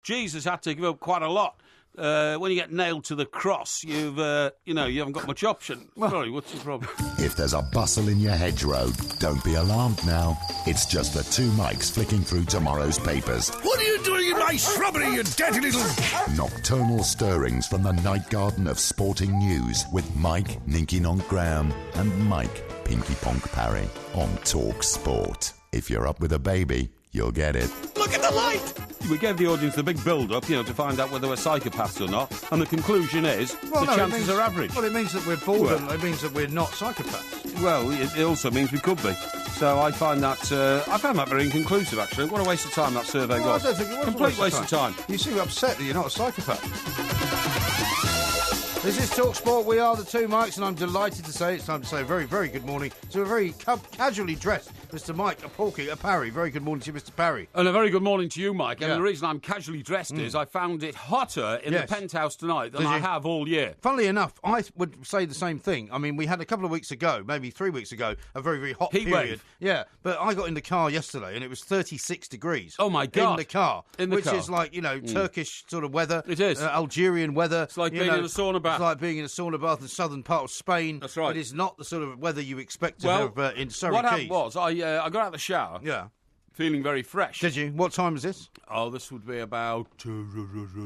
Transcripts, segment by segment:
Jesus had to give up quite a lot. When you get nailed to the cross, you haven't got much option. Sorry, what's your problem? If there's a bustle in your hedgerow, don't be alarmed now. It's just the two mics flicking through tomorrow's papers. What are you doing in my shrubbery, you dirty little... Nocturnal stirrings from the night garden of sporting news with Mike, Ninky Nonk Graham and Mike, Pinky Ponk Parry on Talk Sport. If you're up with a baby, you'll get it. Look at the light! We gave the audience the big build-up, to find out whether we're psychopaths or not, and the conclusion is chances are average. Well, it means that we're borderline. It means that we're not psychopaths. Well, it also means we could be. So I found that very inconclusive, actually. What a waste of time that survey was. I don't think it was complete waste of time. You seem upset that you're not a psychopath. This is Talk Sport. We are the two mics, and I'm delighted to say it's time to say a very, very good morning to a very casually dressed Mr. Mike Parry. Very good morning to you, Mr. Parry. And a very good morning to you, Mike. And the reason I'm casually dressed is I found it hotter in the penthouse tonight than I have all year. Funnily enough, I would say the same thing. I mean, we had a couple of weeks ago, maybe 3 weeks ago, a very, very hot heat period. Wave. Yeah, but I got in the car yesterday, and it was 36 degrees. Oh, my God. In the car. Which car. is like, Turkish sort of weather. It is. Algerian weather. It's like being in a sauna bath. It's like being in a sauna bath in the southern part of Spain. That's right. It is not the sort of weather you expect to have in Surrey what Keys. happened was, I got out of the shower. Yeah. Feeling very fresh. Did you? What time is this? Oh, this would be about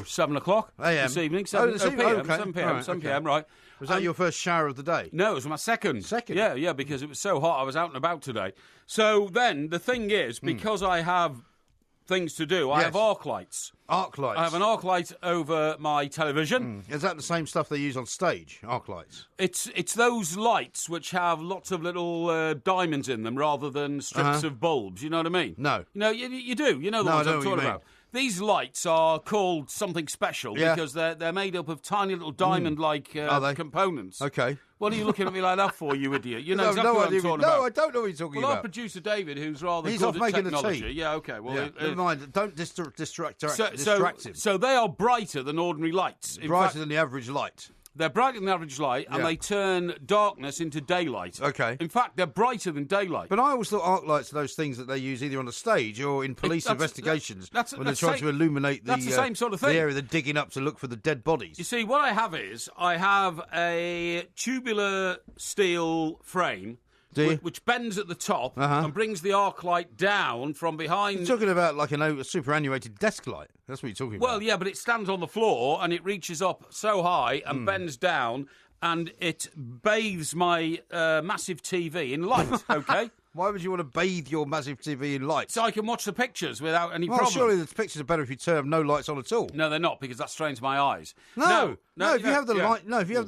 7 o'clock AM. this evening. 7 p.m. Okay. 7 p.m. Right, 7 p.m. Right. Was that your first shower of the day? No, it was my second. Second? Yeah, because it was so hot. I was out and about today. So then the thing is, because I have things to do, I have arc lights. Arc lights. I have an arc light over my television. Is that the same stuff they use on stage? Arc lights. It's those lights which have lots of little diamonds in them rather than strips of bulbs. You know what I mean? No. You do. You know the ones I'm talking about. These lights are called something special because they're made up of tiny little diamond-like components. Okay. What are you looking at me like that for, you idiot? You know exactly what I'm talking about. No, I don't know what you're talking about. Well, our producer David, who's rather He's good off at making technology. the tea. Yeah, okay. Well, never mind. Don't distract him. So they are brighter than ordinary lights. Brighter than the average light. They're brighter than the average light, and they turn darkness into daylight. Okay. In fact, they're brighter than daylight. But I always thought arc lights are those things that they use either on the stage or in police investigations when they're trying to illuminate the same sort of thing. The area they're digging up to look for the dead bodies. You see, what I have is I have a tubular steel frame which bends at the top and brings the arc light down from behind. You're talking about like a superannuated desk light. That's what you're talking about. Well, yeah, but it stands on the floor and it reaches up so high and bends down and it bathes my massive TV in light, okay? Why would you want to bathe your massive TV in lights? So I can watch the pictures without any problem. Surely the pictures are better if you have no lights on at all. No, they're not, because that strains my eyes. No. If you have the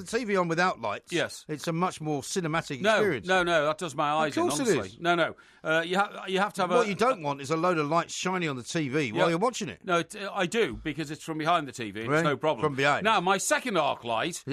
TV on without lights, yes, it's a much more cinematic experience. No, that does my eyes in, honestly. Of course it is. No. You have to have What you don't want is a load of lights shining on the TV while you're watching it. No, I do, because it's from behind the TV, and it's no problem. From behind. Now, my second arc light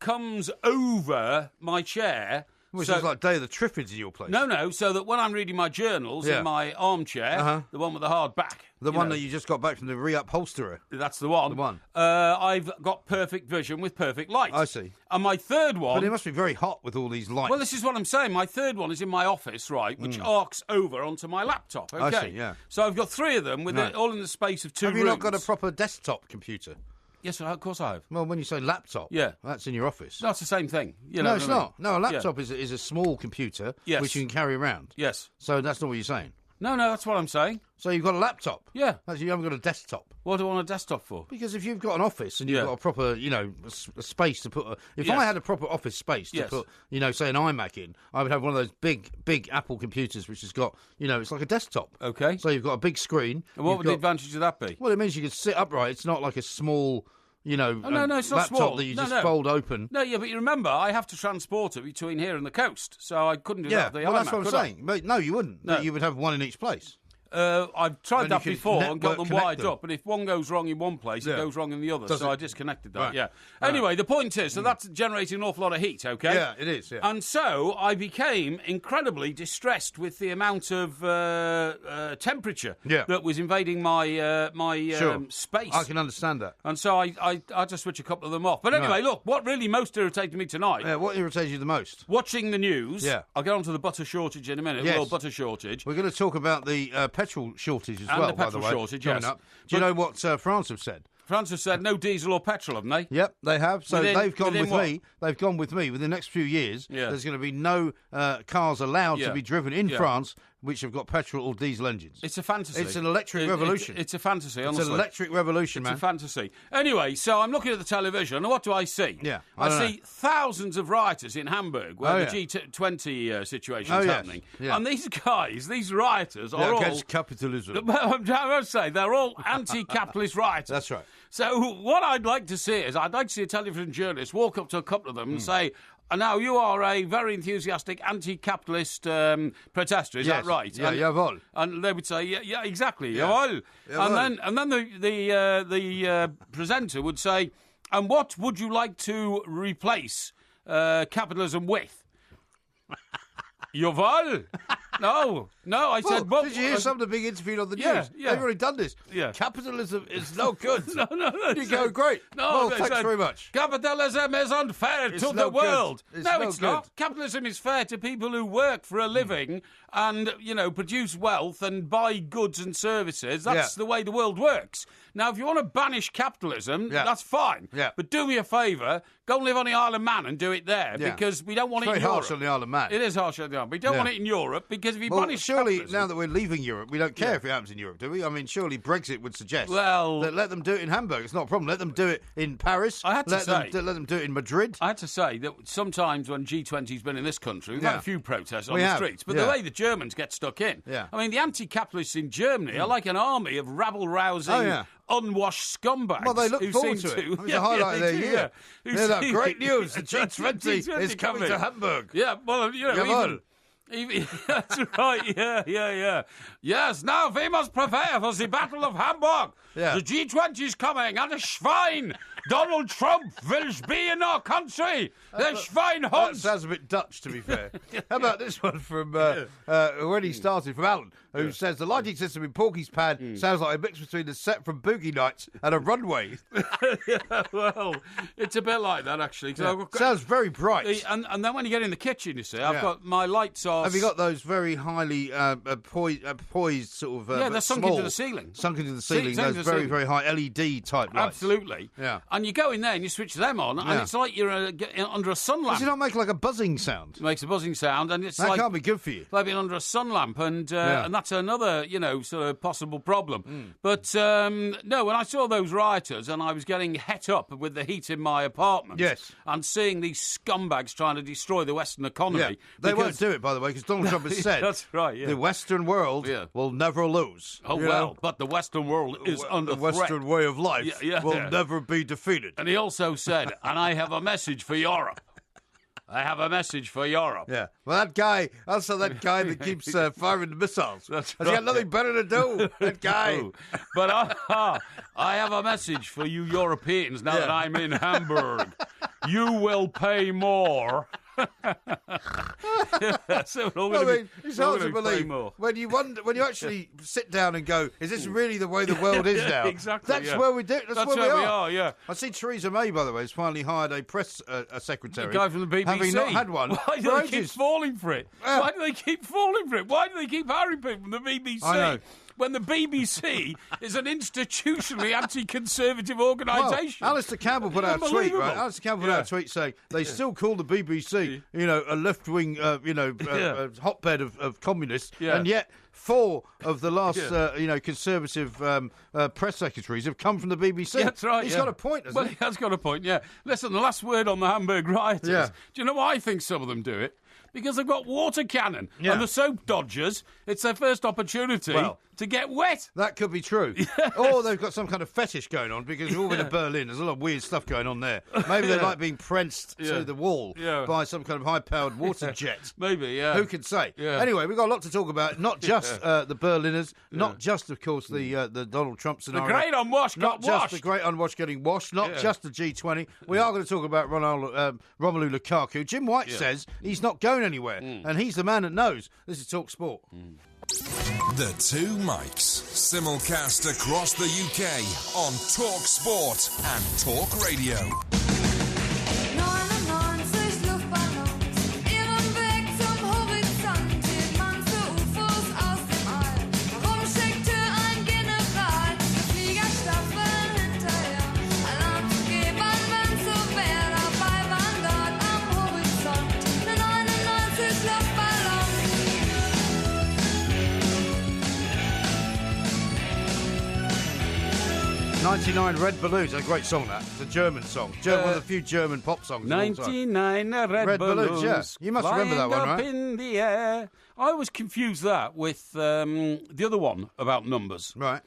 comes over my chair. Which is like Day of the Triffids in your place. No, so that when I'm reading my journals in my armchair, the one with the hard back. The one that you just got back from the reupholsterer. That's the one. The one. I've got perfect vision with perfect light. I see. And my third one... But it must be very hot with all these lights. Well, this is what I'm saying. My third one is in my office, right, which arcs over onto my laptop, okay? I see, yeah. So I've got three of them, with it all in the space of 2 rooms. Have you not got a proper desktop computer? Yes, of course I have. Well, when you say laptop, that's in your office. No, it's the same thing. No, it's not. No, a laptop is a small computer which you can carry around. Yes. So that's not what you're saying. No, that's what I'm saying. So you've got a laptop? Yeah. You haven't got a desktop? What do I want a desktop for? Because if you've got an office and you've got a proper, a space to put... If I had a proper office space to put, say an iMac in, I would have one of those big Apple computers which has got, it's like a desktop. Okay. So you've got a big screen. And what would the advantage of that be? Well, it means you can sit upright. It's not like a small... it's not laptop small. that you just fold open. No, but you remember, I have to transport it between here and the coast, so I couldn't do that. That's what I'm saying. But no, you wouldn't. No. You would have one in each place. I've tried that before and got them wired up, but if one goes wrong in one place, it goes wrong in the other, so I disconnected that, Right. Anyway, the point is, so that's generating an awful lot of heat, okay? Yeah, it is, yeah. And so I became incredibly distressed with the amount of temperature that was invading my space. I can understand that. And so I had to switch a couple of them off. But anyway, look, what really most irritated me tonight... Yeah, what irritated you the most? Watching the news. Yeah. I'll get on to the butter shortage in a minute, the world butter shortage. We're going to talk about the petrol shortage as And well, the by the petrol way. shortage, coming yes. up. Do you know what France have said? France have said no diesel or petrol, haven't they? Yep, they have. So they've gone with what? me. They've gone with me. Within the next few years, Yeah. there's going to be no cars allowed Yeah. to be driven in Yeah. France which have got petrol or diesel engines. It's a fantasy. It's an electric revolution. It's a fantasy, honestly. It's an electric revolution, man. It's a fantasy. Anyway, so I'm looking at the television, and what do I see? Yeah, I don't see thousands of rioters in Hamburg where the G20 situation is happening. Yeah. And these guys, these rioters, are all... against capitalism. I'm trying to say, they're all anti-capitalist rioters. That's right. So what I'd like to see is, I'd like to see a television journalist walk up to a couple of them and say, now, you are a very enthusiastic anti-capitalist protester, is that right? Yeah, jawohl. And they would say, yeah, exactly, Yeah. jawohl. Jawohl. And then the presenter would say, and what would you like to replace capitalism with? Jawohl. No, I said... Well, did you hear some of the big interview on the news? Yeah. They've already done this. Yeah. Capitalism is no good. No. You go, great. No, well, they thanks said, very much. Capitalism is unfair It's to no the good. world. It's No, no it's good. not. Capitalism is fair to people who work for a living and, produce wealth and buy goods and services. That's the way the world works. Now, if you want to banish capitalism, that's fine. Yeah. But do me a favour, go and live on the Isle of Man and do it there, because we don't want It's it in very Europe. harsh on the Isle of Man. It is harsh on the Isle. We don't want it in Europe, because if you Well, banish surely, capitalism... now that we're leaving Europe, we don't care if it happens in Europe, do we? I mean, surely Brexit would suggest Well- let them do it in Hamburg. It's not a problem. Let them do it in Paris. I had to say- let them do it in Madrid. I had to say that sometimes when G20's been in this country, we've had a few protests on We the have, streets, but yeah. the way the Germans get stuck in. Yeah. I mean, the anti-capitalists in Germany are like an army of rabble-rousing, unwashed scumbags. Well, they look who forward seem to it. to. It's the highlight of their they do, year. Who Yeah, that seem- great news. The G20 is coming to Hamburg. Yeah, well, Jawohl. even that's right, yeah. Yes, now we must prepare for the Battle of Hamburg. Yeah. The G20 is coming, and the Schwein, Donald Trump, will be in our country. The Schwein That hunt. sounds a bit Dutch, to be fair. How about this one from when he started, from Alan, who says the lighting system in Porky's Pan sounds like a mix between the set from Boogie Nights and a runway. Well, it's a bit like that, actually. So Sounds very bright. and then when you get in the kitchen, you see, I've got my lights are... Have you got those very highly poised sort of... Yeah, they're sunk small, into the ceiling. Sunk into the ceiling, Sunk into those the very, ceiling. very high LED type lights. Absolutely. Yeah. And you go in there and you switch them on, and it's like you're under a sun lamp. Does it not make like a buzzing sound? It makes a buzzing sound, and it's That like... can't be good for you. Like being under a sun lamp, and that's another, sort of possible problem. But, no, when I saw those rioters and I was getting het up with the heat in my apartment and seeing these scumbags trying to destroy the Western economy... Yeah. They won't do it, by the way, because Donald Trump has said That's right, yeah. the Western world will never lose. Oh, you well, know? but the Western world is under the Western threat. way of life will never be defeated. And he also said, and I have a message for Europe. I have a message for Europe. Yeah. Well, that guy that keeps firing the missiles. Has he got nothing better to do? That guy. But I have a message for you Europeans now that I'm in Hamburg. You will pay more. So it's hard to believe when you actually sit down and go, is this really the way the world is now? Exactly. That's where we do. That's where we are. Yeah. I see Theresa May, by the way, has finally hired a press secretary. The guy from the BBC. Having not had one. Why do they keep falling for it? Why do they keep falling for it? Why do they keep hiring people from the BBC? I know. When the BBC is an institutionally anti-conservative organisation. Well, Alistair Campbell put out a tweet, right? Alistair Campbell put out a tweet saying they still call the BBC, a left-wing, hotbed of communists, and yet 4 of the last, conservative press secretaries have come from the BBC. Yeah, that's right. He's got a point, hasn't he? He has got a point, yeah. Listen, the last word on the Hamburg rioters. Yeah. Do you know why I think some of them do it? Because they've got water cannon. Yeah. And the soap dodgers, it's their first opportunity to get wet. That could be true. Or they've got some kind of fetish going on, because we've all been to Berlin. There's a lot of weird stuff going on there. Maybe they like being pranced to the wall by some kind of high-powered water jet. Maybe, yeah. Who can say? Yeah. Anyway, we've got a lot to talk about. Not just the Berliners, not just, of course, the Donald Trump scenario. The great unwashed Not got just washed. the great unwashed getting washed. Not just the G20. We are going to talk about Romelu Lukaku. Jim White says he's not going anywhere, and he's the man that knows. This is Talk Sport. The Two Mics, simulcast across the UK on Talk Sport and Talk Radio. 99 Luftballons, ihren Weg zum Horizont, hielt man für UFOs aus dem All. Warum 99 Red Balloons. A great song, that. It's a German song. One of the few German pop songs. 99 red balloons. Yeah. You must remember that one, up right? in the air. I always confuse that with the other one about numbers. Right.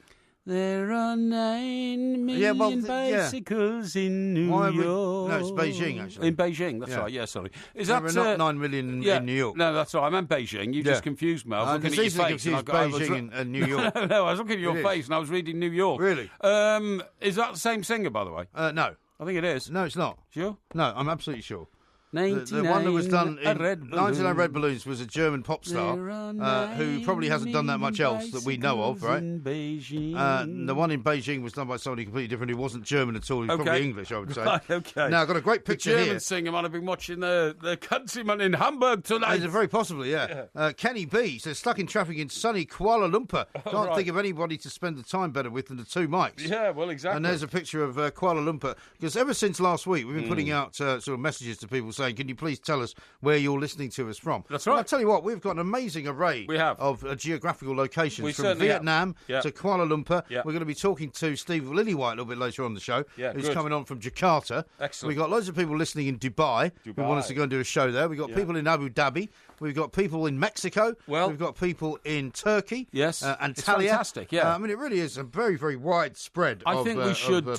There are 9 million bicycles in New York. No, it's Beijing, actually. In Beijing, that's right. Yeah, sorry. Is there that are not 9 million in New York? No, that's right. I meant Beijing. You just confused me. I was looking at your face. Beijing and New York. No, I was looking at your face and I was reading New York. Really? Is that the same singer, by the way? No. I think it is. No, it's not. Sure? No, I'm absolutely sure. 99 the one that was done in Red 99 Red Balloons was a German pop star who probably hasn't done that much else that we know of, right? The one in Beijing was done by somebody completely different who wasn't German at all. He was probably English, I would say. Right, okay. Now, I've got a great picture the here. German singer might have been watching the countryman in Hamburg tonight. Very possibly, yeah. Kenny B says, stuck in traffic in sunny Kuala Lumpur. Can't think of anybody to spend the time better with than the two mics. Yeah, well, exactly. And there's a picture of Kuala Lumpur. Because ever since last week, we've been putting out sort of messages to people saying, can you please tell us where you're listening to us from? That's right. And I'll tell you what, we've got an amazing array of geographical locations from Vietnam to Kuala Lumpur. We're going to be talking to Steve Lillywhite a little bit later on the show, who's coming on from Jakarta. Excellent. We've got loads of people listening in Dubai who want us to go and do a show there. We've got people in Abu Dhabi. We've got people in Mexico. We've got people in Turkey. Yes. Antalya. It's fantastic, yeah. I mean, it really is a very, very widespread I think we should go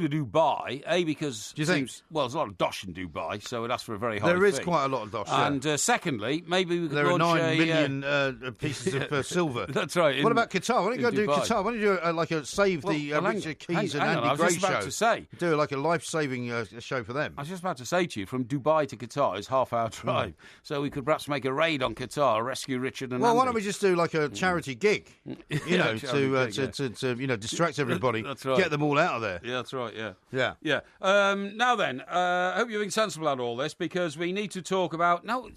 to Dubai, because do you think? There's a lot of dosh in Dubai, so it asks for a very high fee. There is quite a lot of dosh, and secondly, maybe we could there launch are 9 million pieces of silver. That's right. What about Qatar? Why don't you go do Dubai? Qatar? Why don't you do like a Save the Richard Keys and Andy Gray show? I was just about to say. Do like a life-saving show for them. I was just about to say to you, from Dubai to Qatar is half-hour drive, so we could perhaps make a raid on Qatar, rescue Richard and Andy. Why don't we just do like a charity gig, to distract everybody, that's right. Get them all out of there. Yeah, that's right, Yeah. Now then, I hope you're being sensible about all this, because we need to talk about... Now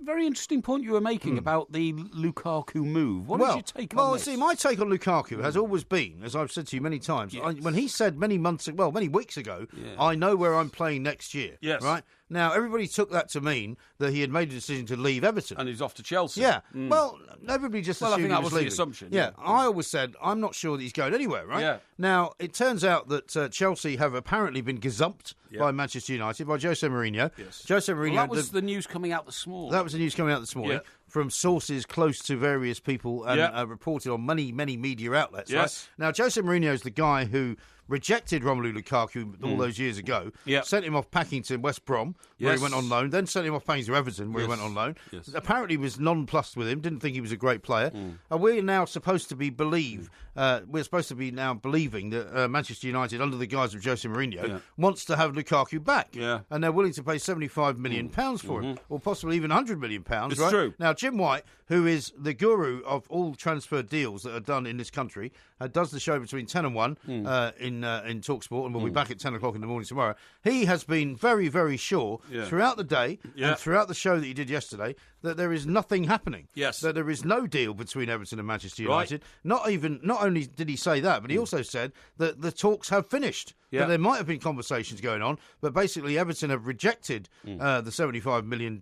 very interesting point you were making about the Lukaku move. What is your take on this? See, my take on Lukaku has always been, as I've said to you many times, when he said many weeks ago, I know where I'm playing next year. Yes. Right? Now, everybody took that to mean that he had made a decision to leave Everton. And he's off to Chelsea. Yeah. Well, everybody just assumed I think that was leaving. the assumption. Yeah. I always said, I'm not sure that he's going anywhere, right? Yeah. Now, it turns out that Chelsea have apparently been gazumped by Manchester United, by Jose Mourinho. Yes. Jose Mourinho... Well, that was the news coming out this morning. That was the news coming out this morning from sources close to various people and reported on many, many media outlets. Yes. Right? Now, Jose Mourinho is the guy who rejected Romelu Lukaku all those years ago, sent him off packing to West Brom, where he went on loan, then sent him off packing to Everton, where he went on loan. Yes. Apparently was nonplussed with him, didn't think he was a great player. And we're now supposed to be believing that Manchester United, under the guise of Jose Mourinho, wants to have Lukaku back. Yeah. And they're willing to pay £75 million for him, or possibly even £100 million. It's right? true. Now, Jim White, who is the guru of all transfer deals that are done in this country, does the show between 10 and 1 in TalkSport, and we'll be back at 10 o'clock in the morning tomorrow. He has been very, very sure throughout the day and throughout the show that he did yesterday that there is nothing happening. Yes. That there is no deal between Everton and Manchester United. Right. Not only did he say that, but he also said that the talks have finished. Yeah. There might have been conversations going on, but basically Everton have rejected the £75 million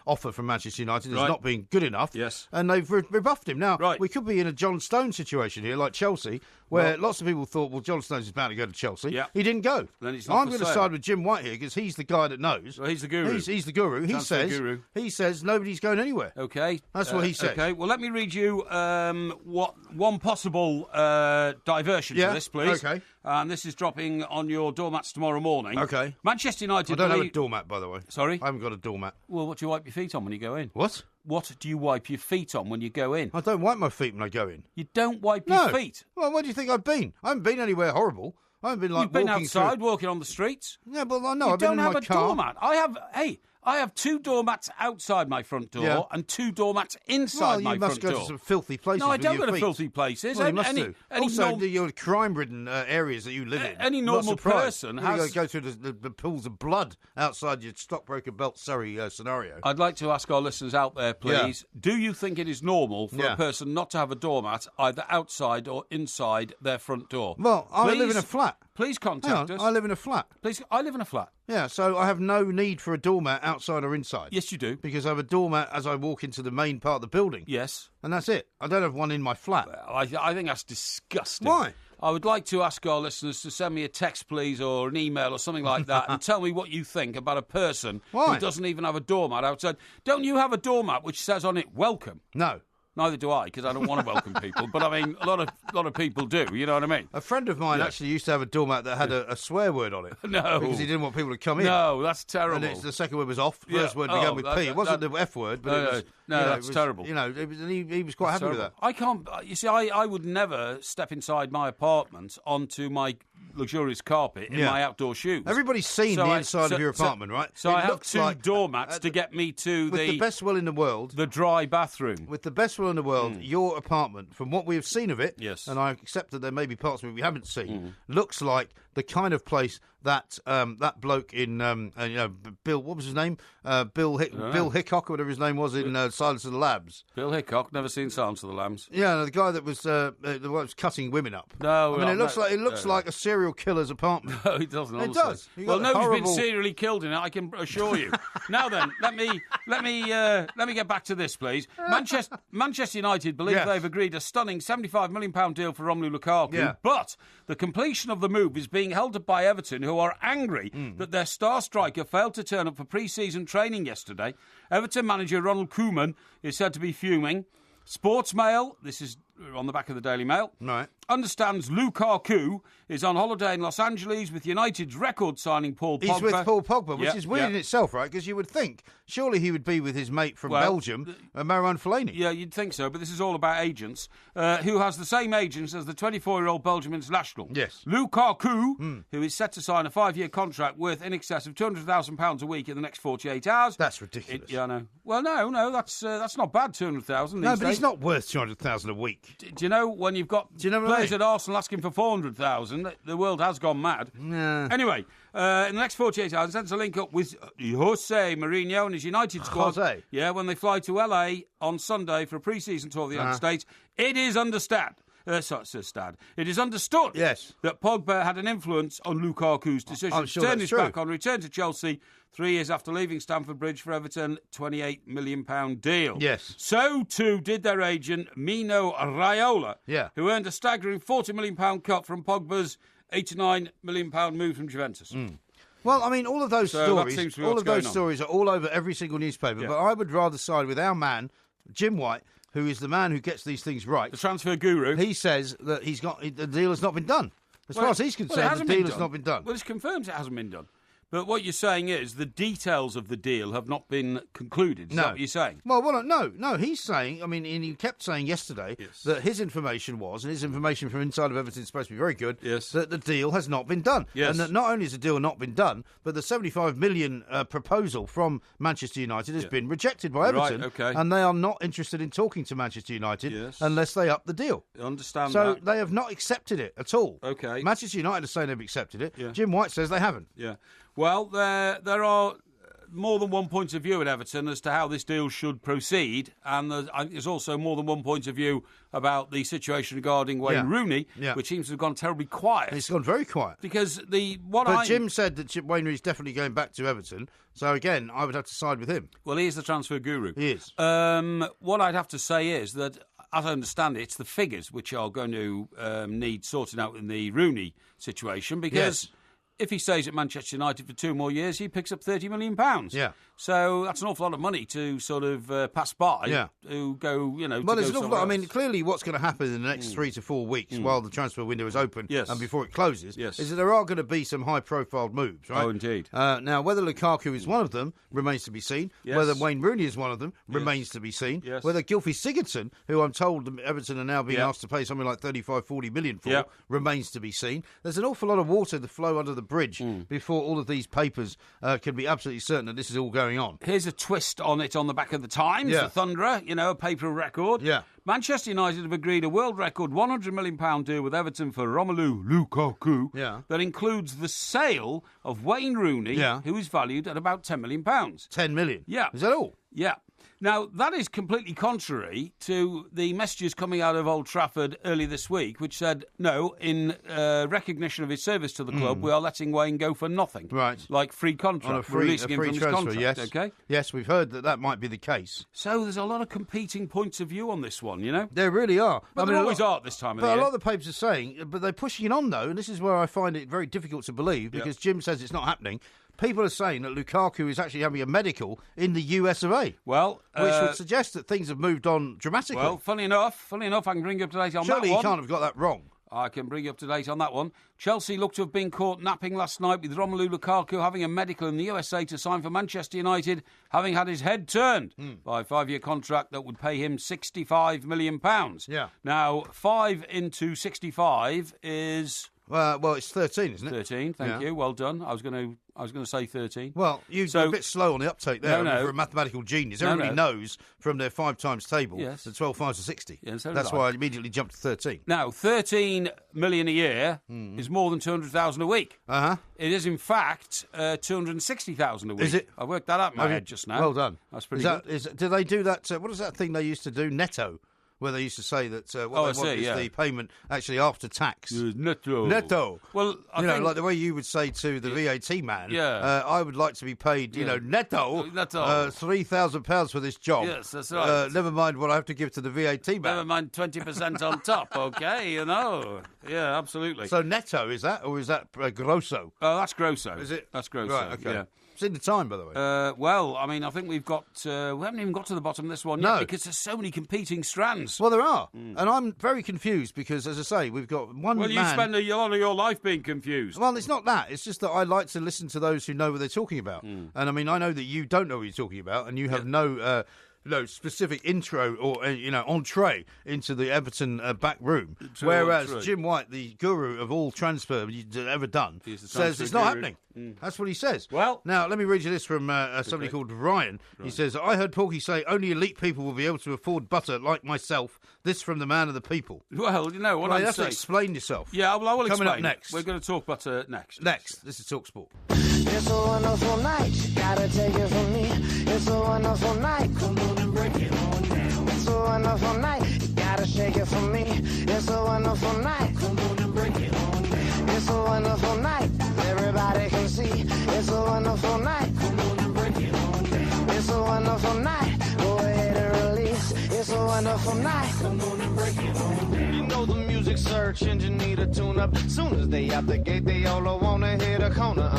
offer from Manchester United as not being good enough. Yes. And they've rebuffed him. Now, we could be in a John Stones situation here, like Chelsea, where lots of people thought, well, John Stones is bound to go to Chelsea. Yeah. He didn't go. Then he's not I'm going to side with Jim White here, because he's the guy that knows. Well, he's the guru. He's the guru. He says nobody's going anywhere. Okay. That's what he says. Okay, well, let me read you one possible diversion to this, please. Okay. And this is dropping on your doormats tomorrow morning. Okay. Manchester United... I don't have a doormat, by the way. Sorry? I haven't got a doormat. Well, what do you wipe your feet on when you go in? What? What do you wipe your feet on when you go in? I don't wipe my feet when I go in. You don't wipe your feet? Well, where do you think I've been? I haven't been anywhere horrible. I haven't been You've been outside, walking on the streets. Yeah, but no, I've been in my car. You don't have a doormat. I have 2 doormats outside my front door and 2 doormats inside my front door. You must go to some filthy places. No, I with don't your go to feet. filthy places. Well, you must do. Also, your crime-ridden areas that you live in. Any normal person has... You go through the pools of blood outside your stockbroker belt Surrey scenario. I'd like to ask our listeners out there, please, do you think it is normal for a person not to have a doormat either outside or inside their front door? Well, I live in a flat. Please contact us. I live in a flat. Please, I live in a flat. Yeah, so I have no need for a doormat outside or inside. Yes, you do. Because I have a doormat as I walk into the main part of the building. Yes. And that's it. I don't have one in my flat. Well, I think that's disgusting. Why? I would like to ask our listeners to send me a text, please, or an email or something like that, and tell me what you think about a person who doesn't even have a doormat outside. Don't you have a doormat which says on it, welcome? No. Neither do I, because I don't want to welcome people. But, I mean, a lot of people do, you know what I mean? A friend of mine actually used to have a doormat that had a swear word on it. No. Because he didn't want people to come in. No, that's terrible. And the second word was off. The first word began with P. It wasn't the F word, but it was... No, that's terrible. You know, he was quite happy with that. I can't... You see, I would never step inside my apartment onto my luxurious carpet in my outdoor shoes. Everybody's seen the inside of your apartment, right? So I have two doormats to get me to with the best will in the world, the dry bathroom. With the best will in the world, your apartment, from what we have seen of it, yes, and I accept that there may be parts of it we haven't seen, looks like the kind of place that that bloke in Bill, what was his name? Bill Hickok, or whatever his name was in Silence of the Lambs. Bill Hickok, never seen Silence of the Lambs. Yeah, the guy that was the one that was cutting women up. No, I mean it looks like a serial killer's apartment. No, it doesn't. It does. Well, nobody's been serially killed in it, I can assure you. Now then, let me get back to this, please. Manchester United believe they've agreed a stunning £75 million deal for Romelu Lukaku, but the completion of the move is being held up by Everton, who are angry that their star striker failed to turn up for pre-season training yesterday. Everton manager Ronald Koeman is said to be fuming. Sportsmail, this is on the back of the Daily Mail, right, understands Lukaku is on holiday in Los Angeles with United's record signing Paul Pogba. He's with Paul Pogba, which is weird in itself, right? Because you would think, surely he would be with his mate from Belgium, Marouane Fellaini. Yeah, you'd think so, but this is all about agents, who has the same agents as the 24-year-old Belgian international. Yes. Lukaku, who is set to sign a 5-year contract worth in excess of £200,000 a week in the next 48 hours. That's ridiculous. Yeah, I know. Well, no, that's not bad, 200,000. No, but he's not worth 200,000 a week. Do you know when you've got players at Arsenal asking for 400,000, the world has gone mad. Nah. Anyway, in the next 48 hours, sends a link up with Jose Mourinho and his United squad. Jose? Yeah, when they fly to LA on Sunday for a pre-season tour of the United States. It is understood. It is understood that Pogba had an influence on Lukaku's decision to turn his back on return to Chelsea 3 years after leaving Stamford Bridge for Everton, £28 million deal. Yes. So too did their agent, Mino Raiola, who earned a staggering £40 million cut from Pogba's £89 million move from Juventus. Well, I mean, all of those stories are all over every single newspaper, but I would rather side with our man, Jim White, who is the man who gets these things right. The transfer guru. He says that the deal has not been done. As far as he's concerned, the deal has not been done. Well, it's confirmed it hasn't been done. But what you're saying is the details of the deal have not been concluded. Is that what you're saying? Well, no. He's saying, I mean, and he kept saying yesterday that his information was, and his information from inside of Everton is supposed to be very good, that the deal has not been done. Yes. And that not only has the deal not been done, but the £75 million proposal from Manchester United has been rejected by Everton. Right, okay. And they are not interested in talking to Manchester United unless they up the deal. I understand so that. they have not accepted it at all. Okay. Manchester United are saying they've accepted it. Yeah. Jim White says they haven't. Yeah. Well, there are more than one point of view at Everton as to how this deal should proceed, and there's also more than one point of view about the situation regarding Wayne Rooney, which seems to have gone terribly quiet. It's gone very quiet. Because Jim said that Wayne Rooney's definitely going back to Everton, so again, I would have to side with him. Well, he is the transfer guru. He is. What I'd have to say is that, as I understand it, it's the figures which are going to need sorting out in the Rooney situation, because if he stays at Manchester United for 2 more years, he picks up £30 million. Yeah. So that's an awful lot of money to sort of pass by. Yeah. To go, Well, there's an awful lot. I mean, clearly what's going to happen in the next 3 to 4 weeks while the transfer window is open and before it closes is that there are going to be some high-profile moves, right? Oh, indeed. Now, whether Lukaku is one of them remains to be seen. Yes. Whether Wayne Rooney is one of them remains to be seen. Yes. Whether Gylfi Sigurdsson, who I'm told Everton are now being asked to pay something like 35-40 million for, remains to be seen. There's an awful lot of water to flow under the bridge before all of these papers can be absolutely certain that this is all going on. Here's a twist on it on the back of the Times, the Thunderer, a paper record. Yeah. Manchester United have agreed a world record £100 million deal with Everton for Romelu Lukaku that includes the sale of Wayne Rooney, who is valued at about £10 million. 10 million? Yeah. Is that all? Yeah. Now, that is completely contrary to the messages coming out of Old Trafford earlier this week, which said, no, in recognition of his service to the club, we are letting Wayne go for nothing. Right. Like free contract. On a free releasing him from transfer, his contract, yes. okay? Yes, we've heard that might be the case. So there's a lot of competing points of view on this one, you know? There really are. But there always are at this time of the year. But a lot of the papers are saying, but they're pushing it on, though, and this is where I find it very difficult to believe, because Jim says it's not happening. People are saying that Lukaku is actually having a medical in the US of A. Well, which would suggest that things have moved on dramatically. Well, funny enough, I can bring you up to date on that one. Surely he can't have got that wrong. I can bring you up to date on that one. Chelsea look to have been caught napping last night with Romelu Lukaku having a medical in the USA to sign for Manchester United, having had his head turned by a 5-year contract that would pay him £65 million. Yeah. Now, 5 into 65 is... Well, it's 13, isn't it? 13, thank you. Well done. I was going to say 13. Well, you're a bit slow on the uptake there. No. For a mathematical genius. Everybody knows from their 5 times table that 12 5s are 60. Yeah, so that's why I immediately jumped to 13. Now, 13 million a year is more than 200,000 a week. Uh-huh. It is, in fact, 260,000 a week. Is it? I worked that out in my head just now. Well done. That's pretty good. Do they do that? What is that thing they used to do? Netto. Where they used to say that what they want is the payment actually after tax. Netto. Well, I think... like the way you would say to the VAT man, I would like to be paid, netto, £3,000 for this job. Yes, that's right. Never mind what I have to give to the VAT man. Never mind 20% on top, okay, Yeah, absolutely. So netto, is that? Or is that grosso? Oh, that's grosso. Is it? That's grosso, Right, okay. yeah. It's in the time, by the way. Well, I mean, I think we haven't even got to the bottom of this one yet because there's so many competing strands. Well, there are. And I'm very confused because, as I say, we've got one man... Well, you spend a lot of your life being confused. Well, it's not that. It's just that I like to listen to those who know what they're talking about. And, I mean, I know that you don't know what you're talking about and you have no specific intro or, entree into the Everton back room. Whereas Jim White, the guru of all transfer you've ever done, says it's not happening. That's what he says. Well, now, let me read you this from somebody called Ryan. He says, I heard Porky say only elite people will be able to afford butter like myself. This from the man of the people. Well, you know what I'm saying. You have to explain yourself. Yeah, well, I will explain. Coming up next. We're going to talk butter next. This is TalkSport. It's a wonderful night, gotta take it from me. It's a wonderful night, come on and break it on down. It's a wonderful night, you gotta shake it for me. It's a wonderful night, come on and break it on down. It's a wonderful night, everybody can see. It's a wonderful night, come on and break it on down. It's a wonderful night, go ahead and release. It's a wonderful night, come on and break it on down. You know the music search engine need a tune up. Soon as they out the gate, they all wanna hit a corner,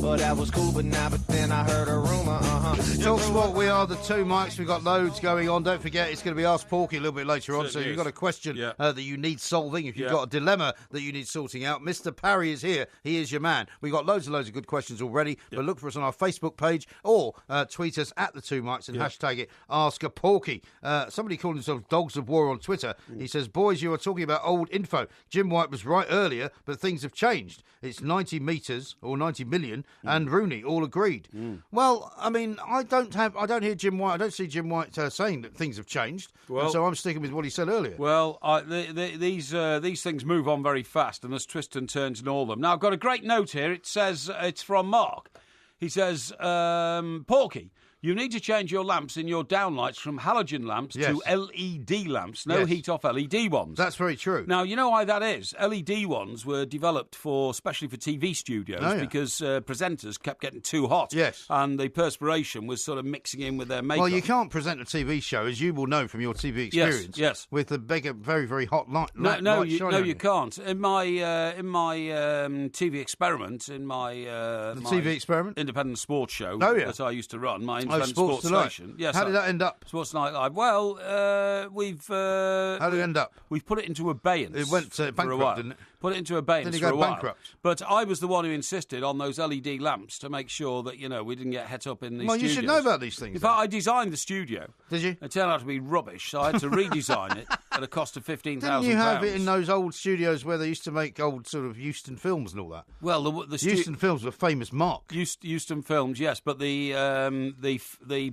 Well, that was cool, but then I heard a rumour, TalkSport, we are the two mics. We've got loads going on. Don't forget, it's going to be Ask Porky a little bit later on. So if you've got a question that you need solving, if you've got a dilemma that you need sorting out, Mr. Parry is here. He is your man. We've got loads and loads of good questions already. But look for us on our Facebook page or tweet us at the two mics and hashtag it Ask a Porky. Somebody called himself Dogs of War on Twitter. He says, boys, you are talking about old info. Jim White was right earlier, but things have changed. It's 90 metres or 90 million, and Rooney all agreed. Well, I mean, I don't hear Jim White. I don't see Jim White saying that things have changed. Well, so I'm sticking with what he said earlier. Well, these things move on very fast, and there's twists and turns in all of them. Now, I've got a great note here. It says it's from Mark. He says, Porky, you need to change your lamps in your downlights from halogen lamps to LED lamps. No heat off LED ones. That's very true. Now, you know why that is? LED ones were developed especially for TV studios because presenters kept getting too hot. Yes. And the perspiration was sort of mixing in with their makeup. Well, you can't present a TV show, as you will know from your TV experience, with a bigger, very, very hot light. You can't. In my TV experiment, TV experiment? Independent sports show that I used to run, my Sports station. Yes. How did that end up? Sports Night Live. Well, we've... How did it end up? We've put it into abeyance. It went bankrupt, didn't it? Put it into abeyance for a while. Bankrupt? But I was the one who insisted on those LED lamps to make sure that, we didn't get het up in the studios. Well, you should know about these things. In fact, I designed the studio. Did you? It turned out to be rubbish, so I had to redesign it at a cost of £15,000. Didn't you have it in those old studios where they used to make old sort of Euston films and all that? Well, the Euston films were famous, Mark. Euston films, yes, but the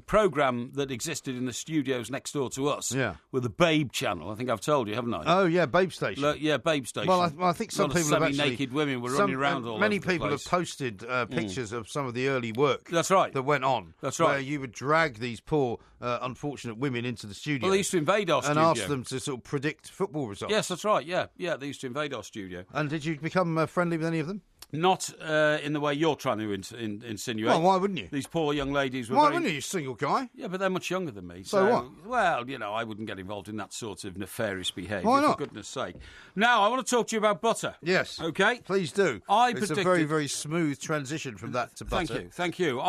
programme that existed in the studios next door to us were the Babe channel. I think I've told you, haven't I? Oh, yeah, Babe Station. Babe Station. Well, I think some people have actually... semi-naked women were running around all over the place. Many people have posted pictures of some of the early work that went on. That's right. Where you would drag these poor, unfortunate women into the studio. Well, they used to invade our studio. And ask them to sort of predict football results. Yes, that's right, yeah. Yeah, they used to invade our studio. And did you become friendly with any of them? Not in the way you're trying to insinuate. Well, why wouldn't you? These poor young ladies were wouldn't you, single guy? Yeah, but they're much younger than me. So what? Well, I wouldn't get involved in that sort of nefarious behaviour. Why not? For goodness sake. Now, I want to talk to you about butter. Yes. Okay? Please do. It's a very, very smooth transition from that to butter. Thank you.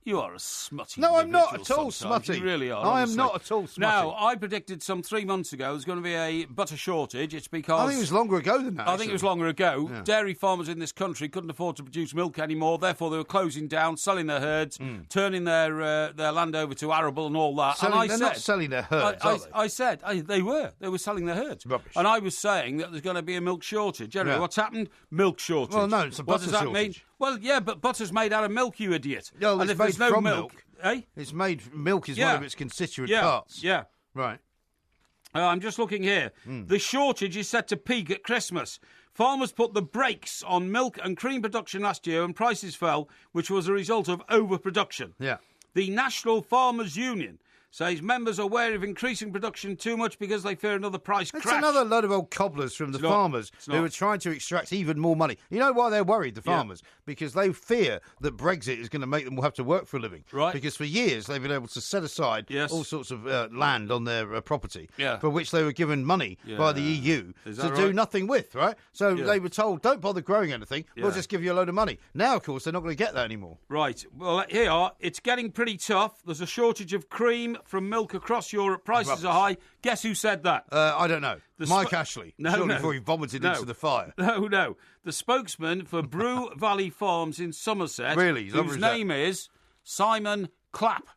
You are a smutty. No, I'm not at sometimes. all smutty. You really are. I honestly. am not at all smutty. Now, I predicted some 3 months ago there's going to be a butter shortage. It's because... I think it was longer ago than that. I think it was longer ago. Yeah. Dairy farmers in this country couldn't afford to produce milk anymore. Therefore, they were closing down, selling their herds, turning their land over to arable and all that. They're not selling their herds, are they? I said they were. They were selling their herds. Rubbish. And I was saying that there's going to be a milk shortage. Anyway, Yeah. What's happened? Milk shortage. Well, no, it's a butter What does that shortage. mean? Well, yeah, but butter's made out of milk, you idiot. Yeah, well, and it's if there's made no from milk... Eh? It's made... Milk is Yeah. one of its constituent Yeah, parts. yeah. Right. I'm just looking here. The shortage is set to peak at Christmas. Farmers put the brakes on milk and cream production last year and prices fell, which was a result of overproduction. Yeah. The National Farmers Union says members are wary of increasing production too much because they fear another price It's crash. another load of old cobblers from the farmers who are trying to extract even more money. You know why they're worried, the farmers? Because they fear that Brexit is going to make them have to work for a living. Right. Because for years they've been able to set aside all sorts of land on their property for which they were given money by the EU to do nothing with, right? So they were told, don't bother growing anything, we'll just give you a load of money. Now, of course, they're not going to get that anymore. Right. Well, here are. It's getting pretty tough. There's a shortage of cream from milk across Europe. Prices are high. Guess who said that? I don't know. Mike Ashley. Surely before he vomited into the fire. No. The spokesman for Brew Valley Farms in Somerset, Really? whose name is Simon Clapp.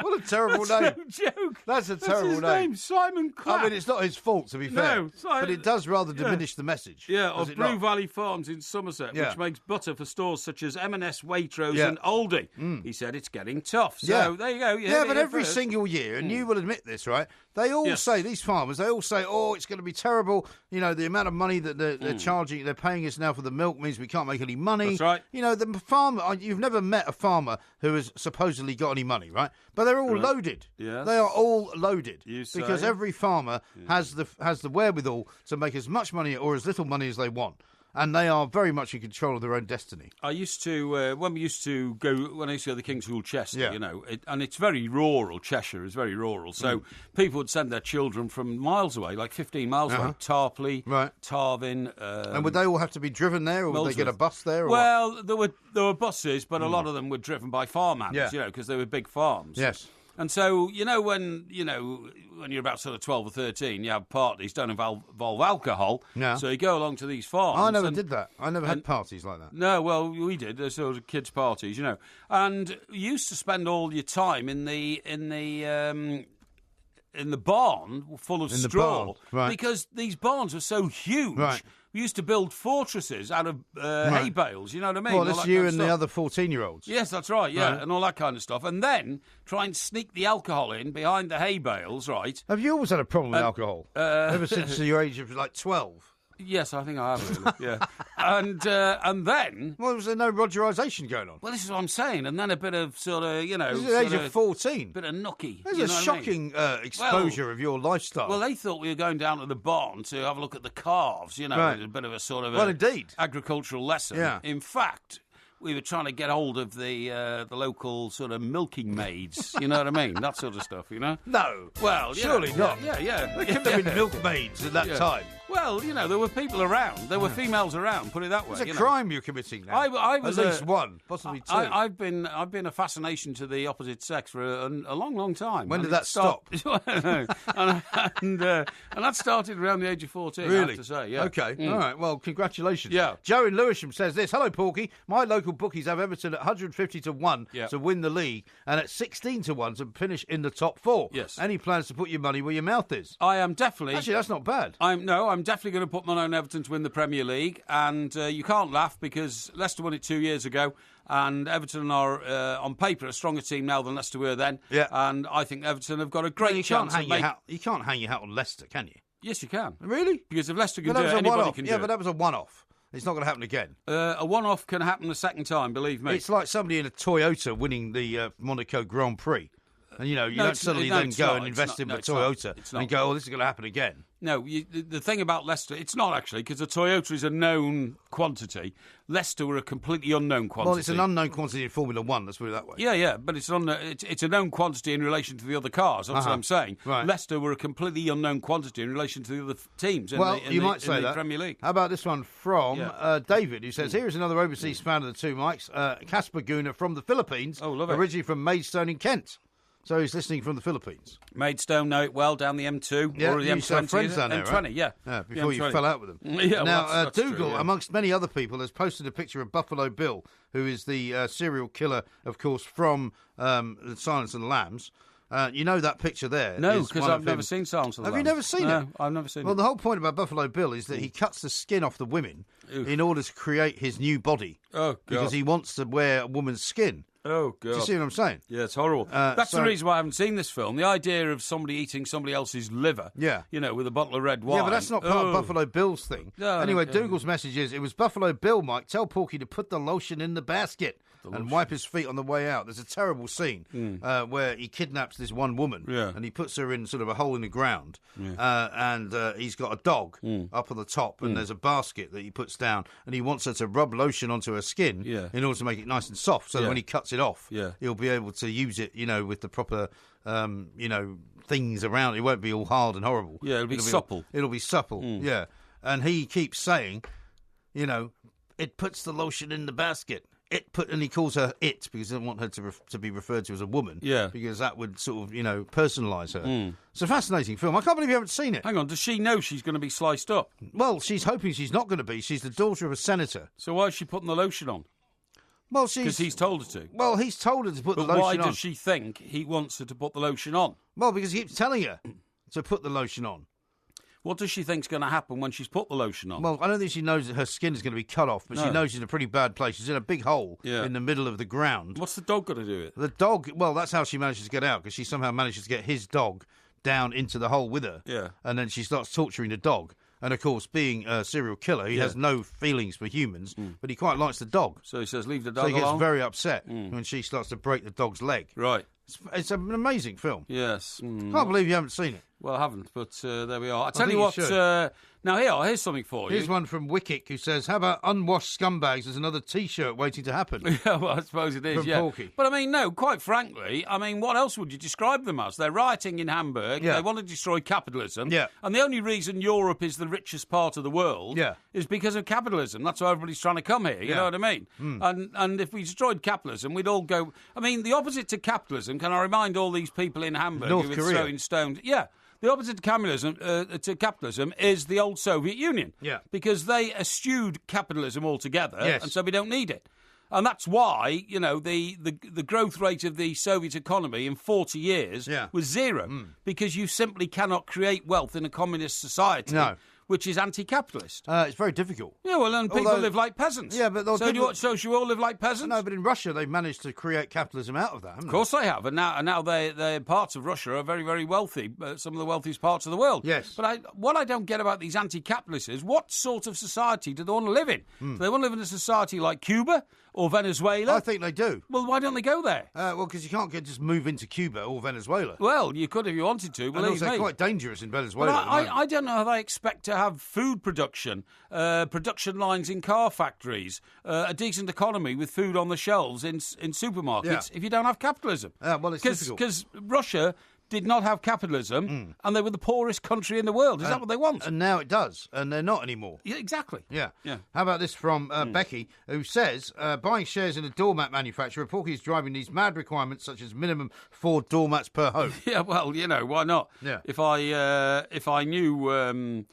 What a terrible That's name. no joke. That's a terrible his name, Simon Clapp. I mean, it's not his fault, to be fair. No, but it does rather diminish the message. Yeah, of Brew Valley Farms in Somerset, which makes butter for stores such as M&S, Waitrose and Aldi. He said it's getting tough. So there you go. Yeah, but every single year, and you will admit this, right? They all say, these farmers, they all say, oh, it's going to be terrible. You know, the amount of money that they're charging, they're paying us now for the milk means we can't make any money. That's right. You know, the farmer, you've never met a farmer who has supposedly got any money, right? But they're all loaded. Yes. They are all loaded. You say. Because every farmer has the wherewithal to make as much money or as little money as they want. And they are very much in control of their own destiny. I used to, when I used to go to the King's Hall, Chester, Yeah. and it's very rural, Cheshire is very rural, so people would send their children from miles away, like 15 miles away, Tarpley, Tarvin. And would they all have to be driven there, or would they get a bus there? Or well, there were buses, but a lot of them were driven by farmhands, because they were big farms. Yes. And so, when you're about sort of 12 or 13, you have parties don't involve alcohol. No. So you go along to these farms. I never did that. I never had parties like that. No, well, we did. There's sort of kids' parties, and you used to spend all your time in the barn full of straw, because these barns were so huge. Right. We used to build fortresses out of hay bales, you know what I mean? Well, that's you and the other 14-year-olds. Yes, that's right, and all that kind of stuff. And then try and sneak the alcohol in behind the hay bales, right? Have you always had a problem with alcohol? Ever since your age of, 12? Yes, I think I have, really, yeah. And then... Well, was there no Rogerisation going on? Well, this is what I'm saying. And then a bit of sort of, This is the age of 14. Bit of nookie. There's a shocking exposure of your lifestyle. Well, they thought we were going down to the barn to have a look at the calves, Right. A bit of a sort of indeed. agricultural lesson. Yeah. In fact... We were trying to get hold of the local sort of milking maids, you know what I mean? That sort of stuff, No. Well, surely not. Yeah. There couldn't have been milkmaids at that time. Well, there were people around. There were females around, put it that way. It's a crime you're committing now. I was at least one, possibly two. I've been a fascination to the opposite sex for a long, long time. When did that stop? and that started around the age of 14, really? I have to say. Yeah. Okay, all right. Well, congratulations. Yeah. Joe in Lewisham says this. Hello, Porky. My local bookies have Everton at 150 to 1 to win the league and at 16 to 1 to finish in the top 4. Yes. Any plans to put your money where your mouth is? I am definitely... Actually, that's not bad. I'm definitely definitely going to put money on Everton to win the Premier League, and you can't laugh because Leicester won it 2 years ago, and Everton are, on paper, a stronger team now than Leicester were then. Yeah. And I think Everton have got a great chance. You can't hang your hat on Leicester, can you? Yes, you can. Really? Because if Leicester can do it, anybody can do it. Yeah, but that was a one-off. It's not going to happen again. A one-off can happen a second time, believe me. It's like somebody in a Toyota winning the Monaco Grand Prix. And, you don't suddenly then go and invest in a Toyota and go, this is going to happen again. No, the thing about Leicester, it's not actually, because a Toyota is a known quantity. Leicester were a completely unknown quantity. Well, it's an unknown quantity in Formula One, let's put it that way. Yeah, but it's a known quantity in relation to the other cars, that's what I'm saying. Right. Leicester were a completely unknown quantity in relation to the other teams in the Premier League. How about this one from David, who says, here is another overseas fan of the two mics, Casper Guna from the Philippines, originally from Maidstone in Kent. So he's listening from the Philippines. Maidstone know it well down the M2 or the M20. Friends down there, M20, right? yeah. Before you fell out with them. Yeah, now, that's Dougal, true, amongst many other people, has posted a picture of Buffalo Bill, who is the serial killer, of course, from Silence of the Lambs. You know that picture there? No, because I've never seen Silence of the Lambs. Have you never seen it? No, I've never seen it. Well, the whole point about Buffalo Bill is that he cuts the skin off the women in order to create his new body. Oh, God. Because he wants to wear a woman's skin. Oh, God. Do you see what I'm saying? Yeah, it's horrible. That's the reason why I haven't seen this film. The idea of somebody eating somebody else's liver, with a bottle of red wine. Yeah, but that's not part of Buffalo Bill's thing. No, anyway, Dougal's message is, it was Buffalo Bill, Mike. Tell Porky to put the lotion in the basket and wipe his feet on the way out. There's a terrible scene where he kidnaps this one woman and he puts her in sort of a hole in the ground and he's got a dog up on the top and there's a basket that he puts down and he wants her to rub lotion onto her skin in order to make it nice and soft so that when he cuts it off, he'll be able to use it, with the proper, things around. It won't be all hard and horrible. Yeah, it'll be supple. It'll be supple, yeah. And he keeps saying, it puts the lotion in the basket. And he calls her it because he doesn't want her to be referred to as a woman. Yeah. Because that would sort of, personalise her. It's a fascinating film. I can't believe you haven't seen it. Hang on, does she know she's going to be sliced up? Well, she's hoping she's not going to be. She's the daughter of a senator. So why is she putting the lotion on? Well, because he's told her to. Well, he's told her to put the lotion on. Why does she think he wants her to put the lotion on? Well, because he keeps telling her to put the lotion on. What does she think's going to happen when she's put the lotion on? Well, I don't think she knows that her skin is going to be cut off, but she knows she's in a pretty bad place. She's in a big hole in the middle of the ground. What's the dog got to do with it? The dog, well, that's how she manages to get out, because she somehow manages to get his dog down into the hole with her. Yeah. And then she starts torturing the dog. And, of course, being a serial killer, he has no feelings for humans, but he quite likes the dog. So he says, leave the dog alone? So he gets very upset when she starts to break the dog's leg. Right. It's an amazing film. Yes. Can't believe you haven't seen it. Well, I haven't, but there we are. I tell you what, now here's something for you. Here's one from Wicket who says, how about unwashed scumbags as another T-shirt waiting to happen? Yeah, well, I suppose it is, from Porky. But, no, quite frankly, what else would you describe them as? They're rioting in Hamburg. Yeah. They want to destroy capitalism. Yeah. And the only reason Europe is the richest part of the world is because of capitalism. That's why everybody's trying to come here, you know what I mean? And if we destroyed capitalism, we'd all go... the opposite to capitalism, can I remind all these people in Hamburg North who were Korea. throwing stones... Yeah. The opposite to capitalism is the old Soviet Union. Yeah. Because they eschewed capitalism altogether, yes. and so we don't need it. And that's why, the growth rate of the Soviet economy in 40 years was zero, because you simply cannot create wealth in a communist society. No. Which is anti-capitalist. It's very difficult. Yeah, well, and people live like peasants. Yeah, but so should we all live like peasants? No, but in Russia they've managed to create capitalism out of that, haven't they? Of course they have, and now they parts of Russia are very, very wealthy, some of the wealthiest parts of the world. Yes. But what I don't get about these anti-capitalists is what sort of society do they want to live in? Do they want to live in a society like Cuba or Venezuela? I think they do. Well, why don't they go there? Well, because you can't just move into Cuba or Venezuela. Well, you could if you wanted to, believe me. And also quite dangerous in Venezuela. But I don't know how they expect to have food production lines in car factories, a decent economy with food on the shelves in supermarkets if you don't have capitalism. Well, it's difficult. Because Russia did not have capitalism and they were the poorest country in the world. Is that what they want? And now it does, and they're not anymore. Yeah, exactly. Yeah. How about this from Becky, who says, buying shares in a doormat manufacturer, Porky is driving these mad requirements such as minimum 4 doormats per home. Yeah, well, why not? Yeah. If I knew...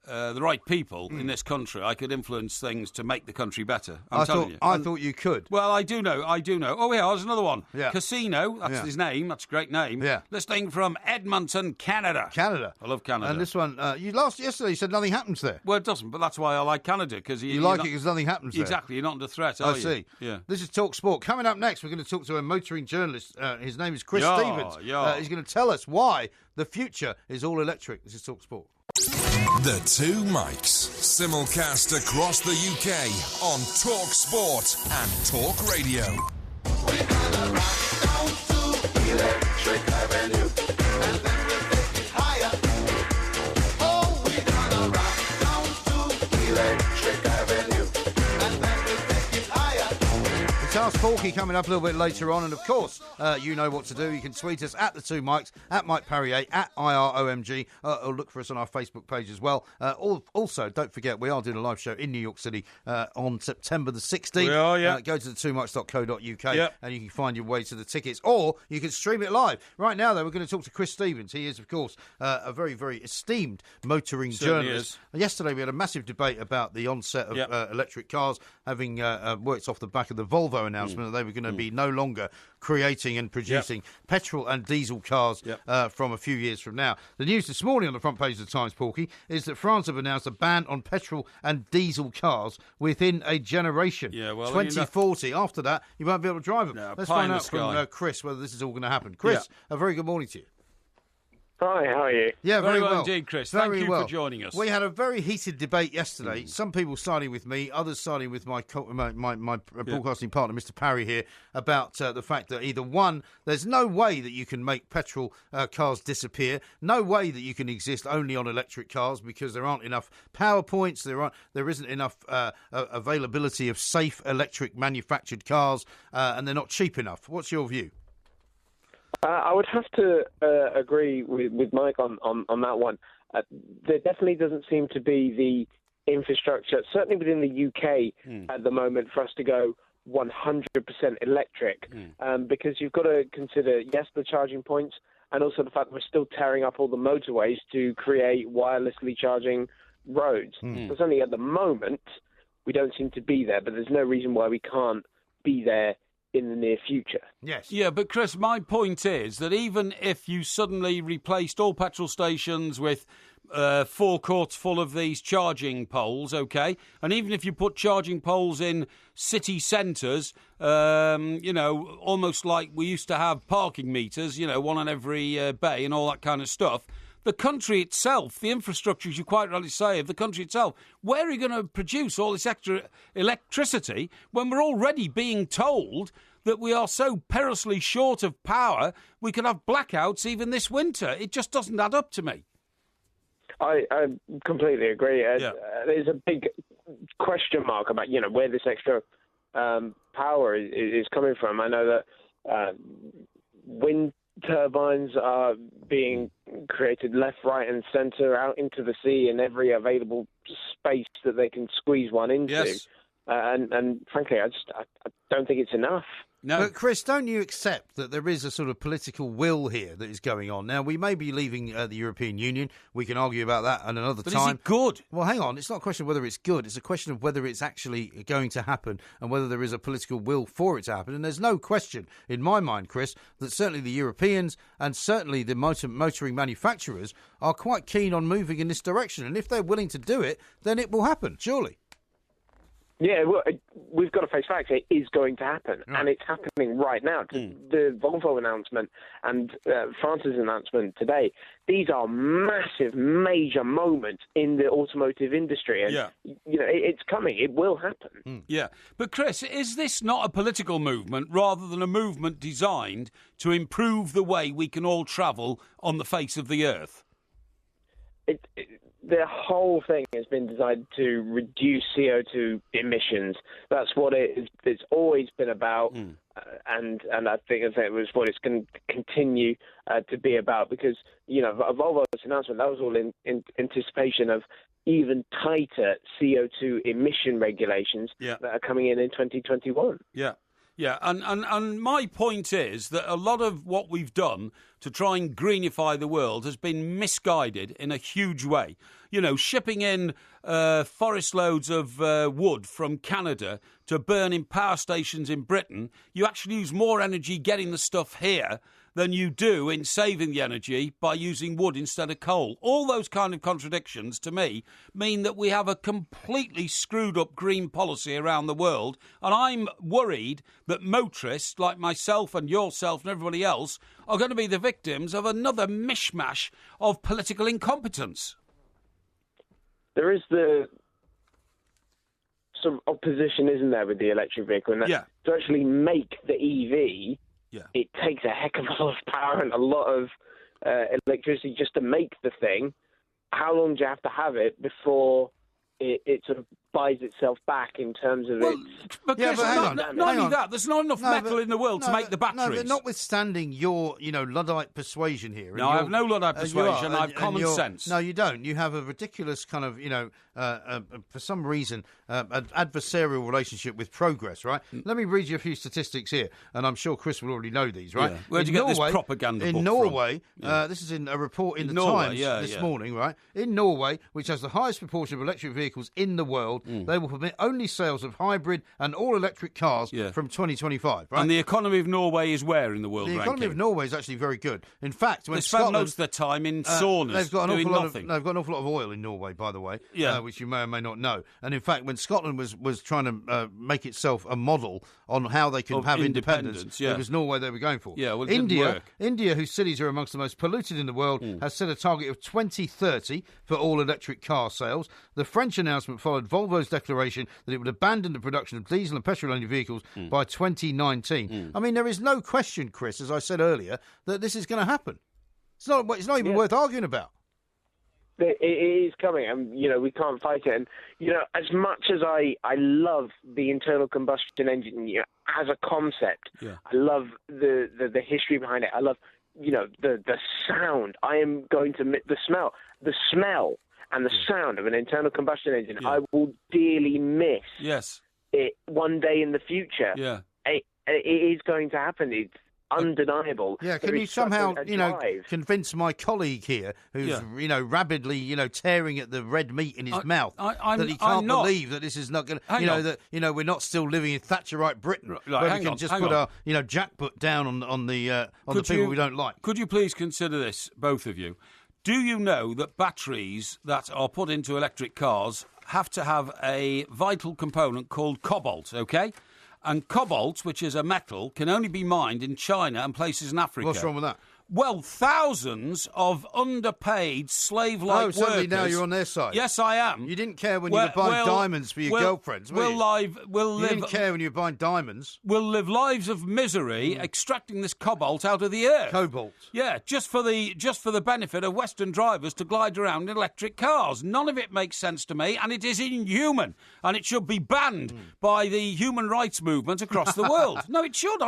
the right people in this country, I could influence things to make the country better. I thought you could. Well, I do know. Oh, yeah, there's another one. Yeah. Casino, that's his name. That's a great name. Yeah. Listening from Edmonton, Canada. Canada. I love Canada. And this one, yesterday you said nothing happens there. Well, it doesn't, but that's why I like Canada, because you like it because nothing happens there. Exactly, you're not under threat, are you? I see. Yeah. This is Talk Sport. Coming up next, we're going to talk to a motoring journalist. His name is Chris Stevens. He's going to tell us why the future is all electric. This is Talk Sport. The Two Mikes, simulcast across the UK on Talk Sport and Talk Radio. We're gonna rock down to Electric Avenue, and then we'll take it higher. Oh, we're gonna rock down to Electric Avenue, and then we'll take it higher. It's Ask Porky coming up a little bit later on, and of course, you know what to do. You can tweet us at the Two Mikes, at Mike Parry, at IROMG, or look for us on our Facebook page as well. Also, don't forget, we are doing a live show in New York City on September the 16th. We are, yeah. Go to the2mikes.co.uk and you can find your way to the tickets, or you can stream it live. Right now, though, we're going to talk to Chris Stevens. He is, of course, a very, very esteemed motoring journalist. Yesterday, we had a massive debate about the onset of electric cars, having worked off the back of the Volvo announcement that they were going to be no longer creating and producing petrol and diesel cars from a few years from now. The news this morning on the front page of the Times, Porky, is that France have announced a ban on petrol and diesel cars within a generation. 2040. After that, you won't be able to drive them. No, let's find out from Chris whether this is all going to happen. Chris, a very good morning to you. Hi, how are you? Yeah, very well indeed, Chris. Thank you for joining us. We had a very heated debate yesterday. Some people siding with me, others siding with my broadcasting partner, Mr. Parry here, about the fact that either one, there's no way that you can make petrol cars disappear, no way that you can exist only on electric cars because there aren't enough power points, there isn't enough availability of safe electric manufactured cars, and they're not cheap enough. What's your view? I would have to agree with Mike on that one. There definitely doesn't seem to be the infrastructure, certainly within the UK at the moment, for us to go 100% electric, because you've got to consider, yes, the charging points, and also the fact that we're still tearing up all the motorways to create wirelessly charging roads. So certainly at the moment, we don't seem to be there, but there's no reason why we can't be there in the near future. Yes. Yeah, but Chris, my point is that even if you suddenly replaced all petrol stations with forecourts full of these charging poles, OK, and even if you put charging poles in city centres, almost like we used to have parking meters, one on every bay and all that kind of stuff, the country itself, the infrastructure, as you quite rightly say, of the country itself, where are you going to produce all this extra electricity when we're already being told that we are so perilously short of power, we could have blackouts even this winter? It just doesn't add up to me. I completely agree. There's a big question mark about, where this extra power is coming from. I know that wind turbines are being created left, right and centre out into the sea in every available space that they can squeeze one into. Yes. And frankly, I don't think it's enough. No. But Chris, don't you accept that there is a sort of political will here that is going on? Now, we may be leaving the European Union. We can argue about that at another time. But is it good? Well, hang on. It's not a question of whether it's good. It's a question of whether it's actually going to happen and whether there is a political will for it to happen. And there's no question in my mind, Chris, that certainly the Europeans and certainly the motoring manufacturers are quite keen on moving in this direction. And if they're willing to do it, then it will happen, surely. Yeah, well, we've got to face facts. It is going to happen, and it's happening right now. The Volvo announcement and France's announcement today, these are massive, major moments in the automotive industry. And, it's coming. It will happen. Yeah. But, Chris, is this not a political movement rather than a movement designed to improve the way we can all travel on the face of the earth? The whole thing has been designed to reduce CO2 emissions. That's what it's always been about, and I think it was what it's going to continue to be about, because, Volvo's announcement, that was all in anticipation of even tighter CO2 emission regulations that are coming in 2021. Yeah. Yeah, and my point is that a lot of what we've done to try and greenify the world has been misguided in a huge way. You know, shipping in forest loads of wood from Canada to burn in power stations in Britain, you actually use more energy getting the stuff here than you do in saving the energy by using wood instead of coal. All those kind of contradictions, to me, mean that we have a completely screwed up green policy around the world, and I'm worried that motorists like myself and yourself and everybody else are going to be the victims of another mishmash of political incompetence. There is the sort of opposition, isn't there, with the electric vehicle? And that to actually make the EV, it takes a heck of a lot of power and a lot of electricity just to make the thing. How long do you have to have it before it sort of buys itself back in terms of its... But not only that, there's not enough metal in the world to make the batteries. No, but notwithstanding your, Luddite persuasion here... No, I have no Luddite persuasion, I have common sense. No, you don't. You have a ridiculous kind of, for some reason, an adversarial relationship with progress, right? Let me read you a few statistics here, and I'm sure Chris will already know these, right? Yeah. Where'd you get this propaganda book in Norway, this is in a report in the Times this morning, right? In Norway, which has the highest proportion of electric vehicles in the world, they will permit only sales of hybrid and all-electric cars from 2025. Right? And the economy of Norway is where in the world ranking? The economy of Norway is actually very good. In fact, when they spend most of their time in saunas they've got doing nothing. They've got an awful lot of oil in Norway, by the way, which you may or may not know. And in fact, when Scotland was trying to make itself a model on how they could have independence, it was Norway they were going for. Yeah, well, India, whose cities are amongst the most polluted in the world, has set a target of 2030 for all-electric car sales. The French announcement followed Volvo's declaration that it would abandon the production of diesel and petrol-only vehicles by 2019. I mean, there is no question, Chris, as I said earlier, that this is going to happen. It's not even worth arguing about. It is coming, and we can't fight it. And as much as I love the internal combustion engine as a concept, I love the history behind it. I love the sound. I am going to the smell and the sound of an internal combustion engine. I will dearly miss it one day in the future. It is going to happen. It's undeniable. Yeah, can you somehow, convince my colleague here, who's, rabidly, tearing at the red meat in his mouth, that he can't believe that this is not going to, we're not still living in Thatcherite Britain, where we can just put our, jackpot down on the people we don't like. Could you please consider this, both of you? Do you know that batteries that are put into electric cars have to have a vital component called cobalt, okay? And cobalt, which is a metal, can only be mined in China and places in Africa. What's wrong with that? Well, thousands of underpaid slave-like workers... suddenly now you're on their side. Yes, I am. You didn't care when you were buying diamonds for your girlfriends, you didn't care when you were buying diamonds. We'll live lives of misery extracting this cobalt out of the earth. Cobalt. Yeah, just for the benefit of Western drivers to glide around in electric cars. None of it makes sense to me, and it is inhuman, and it should be banned by the human rights movement across the world. No, it should.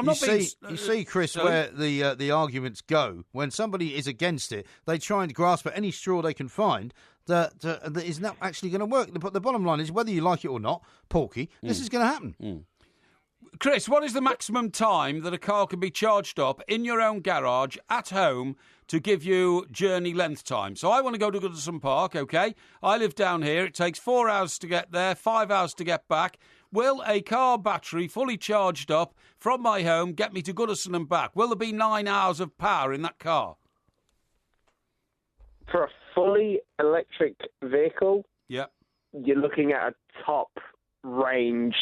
You see, Chris, where the arguments go. When somebody is against it, they try and grasp at any straw they can find that is not actually going to work. The bottom line is, whether you like it or not, Porky, this is going to happen. Chris, what is the maximum time that a car can be charged up in your own garage at home to give you journey length time? So I want to go to Goodison Park, OK? I live down here. It takes 4 hours to get there, 5 hours to get back. Will a car battery fully charged up from my home get me to Goodison and back? Will there be 9 hours of power in that car? For a fully electric vehicle, you're looking at a top-range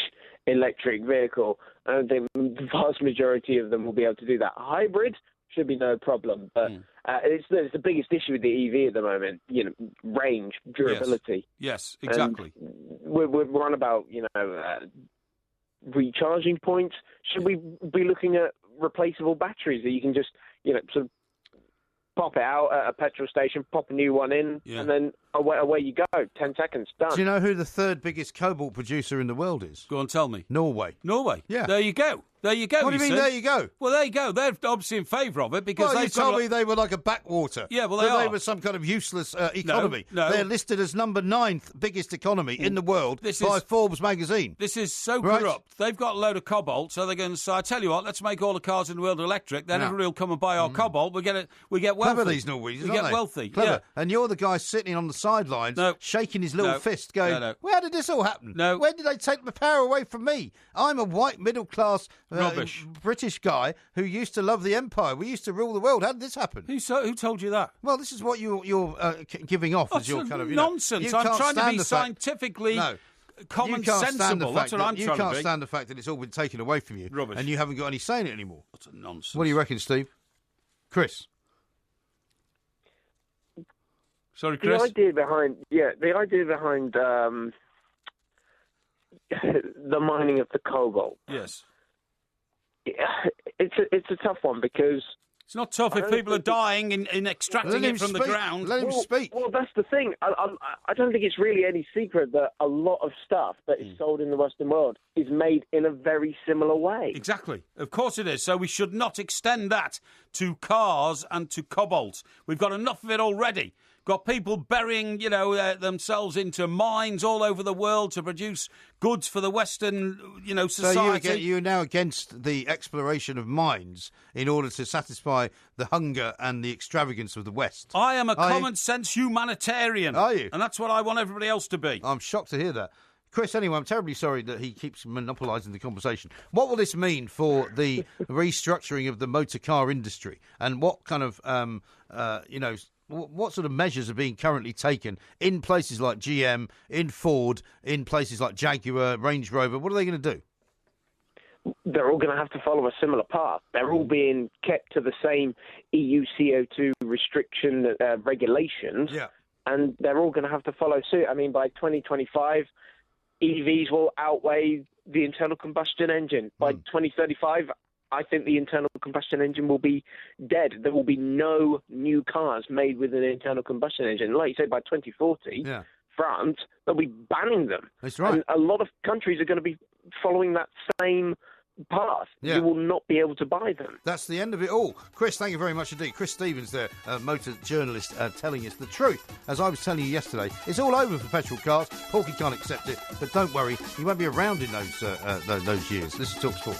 electric vehicle. I don't think the vast majority of them will be able to do that. Hybrid should be no problem, but it's the biggest issue with the EV at the moment. Range, durability. Yes, exactly. And we're on about recharging points. Should we be looking at replaceable batteries that you can just sort of pop it out at a petrol station, pop a new one in, and then away you go. 10 seconds, done. Do you know who the third biggest cobalt producer in the world is? Go on, tell me. Norway. Norway? Yeah. There you go. There you go. What do you mean, there you go? Well, there you go. They're obviously in favour of it because you told me they were like a backwater. Yeah, well, they were some kind of useless economy. No. They're listed as number 9th biggest economy in the world by Forbes magazine. This is so corrupt. They've got a load of cobalt, so they're going to say, I tell you what, let's make all the cars in the world electric. Then everybody will come and buy our cobalt. We get wealthy. Clever, these Norwegians, We get they? wealthy. Clever. Yeah. And you're the guy sitting on the sidelines, shaking his little fist, going, where did this all happen? No. Where did they take my power away from me? I'm a white middle-class British guy who used to love the empire. We used to rule the world. How did this happen? Who told you that? Well, this is what you're giving off as your kind of nonsense. I'm trying to be scientifically common sensible. That's what I'm trying to be. You can't stand the fact that it's all been taken away from you. Rubbish. And you haven't got any say in it anymore. That's a nonsense. What do you reckon, Steve? Chris? Sorry, Chris? The idea behind the mining of the cobalt. Yes. It's a tough one because... It's not tough if people are dying in extracting it from the ground. Let him speak. Well, that's the thing. I don't think it's really any secret that a lot of stuff that is sold in the Western world is made in a very similar way. Exactly. Of course it is. So we should not extend that to cars and to cobalt. We've got enough of it already. Got people burying, themselves into mines all over the world to produce goods for the Western, society. So you're now against the exploration of mines in order to satisfy the hunger and the extravagance of the West. I am a common-sense humanitarian. Are you? And that's what I want everybody else to be. I'm shocked to hear that. Chris, anyway, I'm terribly sorry that he keeps monopolising the conversation. What will this mean for the restructuring of the motor car industry? And what kind of, what sort of measures are being currently taken in places like GM, in Ford, in places like Jaguar, Range Rover? What are they going to do? They're all going to have to follow a similar path. They're all being kept to the same EU CO2 restriction regulations, and they're all going to have to follow suit. I mean, by 2025, EVs will outweigh the internal combustion engine. By 2035, I think the internal combustion engine will be dead. There will be no new cars made with an internal combustion engine. Like you said, by 2040, France, they'll be banning them. That's right. And a lot of countries are going to be following that same path. Yeah. You will not be able to buy them. That's the end of it all. Chris, thank you very much indeed. Chris Stevens there, motor journalist, telling us the truth. As I was telling you yesterday, it's all over for petrol cars. Porky can't accept it, but don't worry, he won't be around in those years. This is Talk Sport.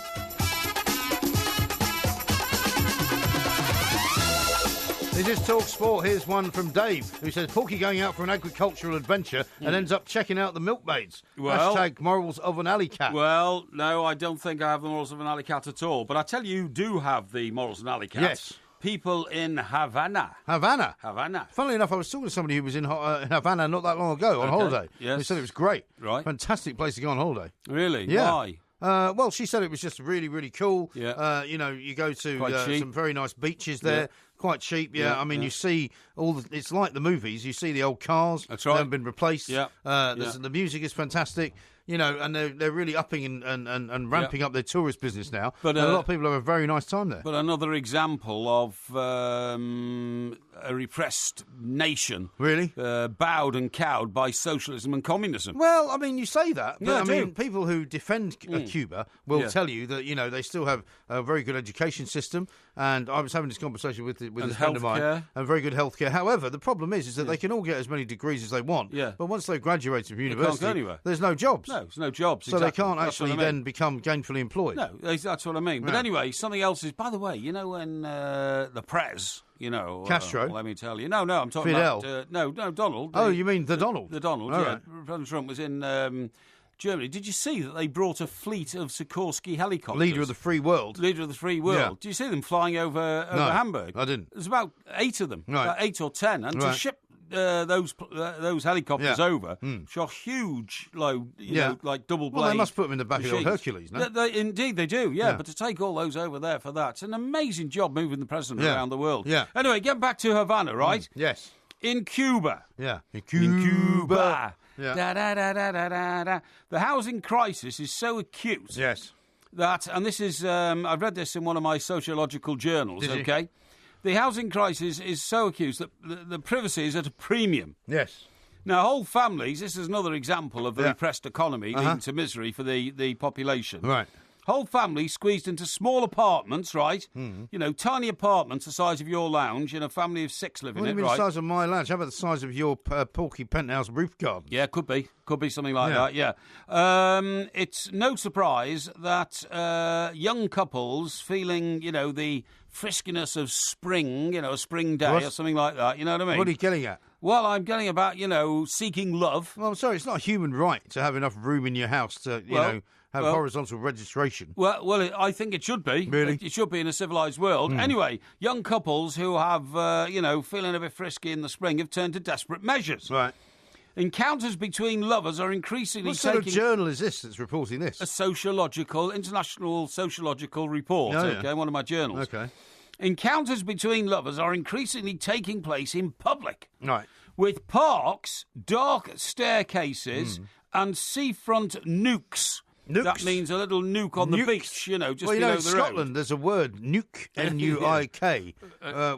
This is Talk Sport. Here's one from Dave, who says, Porky going out for an agricultural adventure and ends up checking out the milkmaids. Well, #, morals of an alley cat. Well, no, I don't think I have the morals of an alley cat at all. But I tell you do have the morals of an alley cat. Yes. People in Havana. Havana? Havana. Funnily enough, I was talking to somebody who was in Havana not that long ago on holiday. Yes. They said it was great. Right. Fantastic place to go on holiday. Really? Yeah. Why? Well, she said it was just really, really cool. Yeah. You go to cheap. some very nice beaches there. Yeah. Quite cheap, I mean, you see it's like the movies. You see the old cars. That's right. They haven't been replaced. Yeah. The music is fantastic. And they're really upping and ramping up their tourist business now. But a lot of people have a very nice time there. But another example of a repressed nation, really bowed and cowed by socialism and communism. Well, I mean, you say that, but Yeah, I mean, people who defend Cuba will Yeah. tell you that they still have a very good education system. And I was having this conversation with this friend of mine, and very good healthcare. However, the problem is that they can all get as many degrees as they want. Yeah. But once they've graduated from can't university, go anywhere. there's no jobs. No, there's no jobs. So exactly. they can't That's what actually I mean. then become gainfully employed. No, that's what I mean. But Yeah. anyway, something else is, by the way, when the Prez, Castro? let me tell you. No, I'm talking Fidel? about... no, Donald. Oh, you mean the Donald? The Donald, All yeah. right. President Trump was in Germany. Did you see that they brought a fleet of Sikorsky helicopters? Leader of the free world. Leader of the free world. Yeah. Do you see them flying over No, Hamburg? I didn't. There's about 8 of them, Right. about 8 or 10. And to Right. ship those helicopters Yeah. over, shot huge, like double blade. Well, they must put them in the back of machines. the Hercules, no? Indeed, they do, yeah. But to take all those over there for that, it's an amazing job moving the president around the world. Yeah. Anyway, get back to Havana, right? Yes. In Cuba. Yeah. In Cuba. Yeah. Da, da, da, da, da, da, da. The housing crisis is so acute Yes. that, and this is, I've read this in one of my sociological journals, Did you? okay? The housing crisis is so acute that the privacy is at a premium. Yes. Now, whole families, this is another example of the Yeah. repressed economy leading to misery for the population. Right. Whole family squeezed into small apartments, right? Tiny apartments the size of your lounge, a family of 6 living What do in you it, mean right? the size of my lounge? How about the size of your porky penthouse roof garden? Yeah, could be something like that. Yeah, it's no surprise that young couples feeling, the friskiness of spring, a spring day or something like that. You know what I mean? What are you getting at? Well, I'm getting about, seeking love. Well, I'm sorry, it's not a human right to have enough room in your house to, have horizontal registration. Well, I think it should be. Really? It should be in a civilised world. Anyway, young couples who have, feeling a bit frisky in the spring have turned to desperate measures. Right. Encounters between lovers are increasingly What sort of journal is this that's reporting this? A international sociological report, one of my journals. Okay. Encounters between lovers are increasingly taking place in public. Right. With parks, dark staircases, and seafront nukes. Nukes? That means a little nuke on the beach, just below the road. In Scotland, there's a word, nuke, N-U-I-K,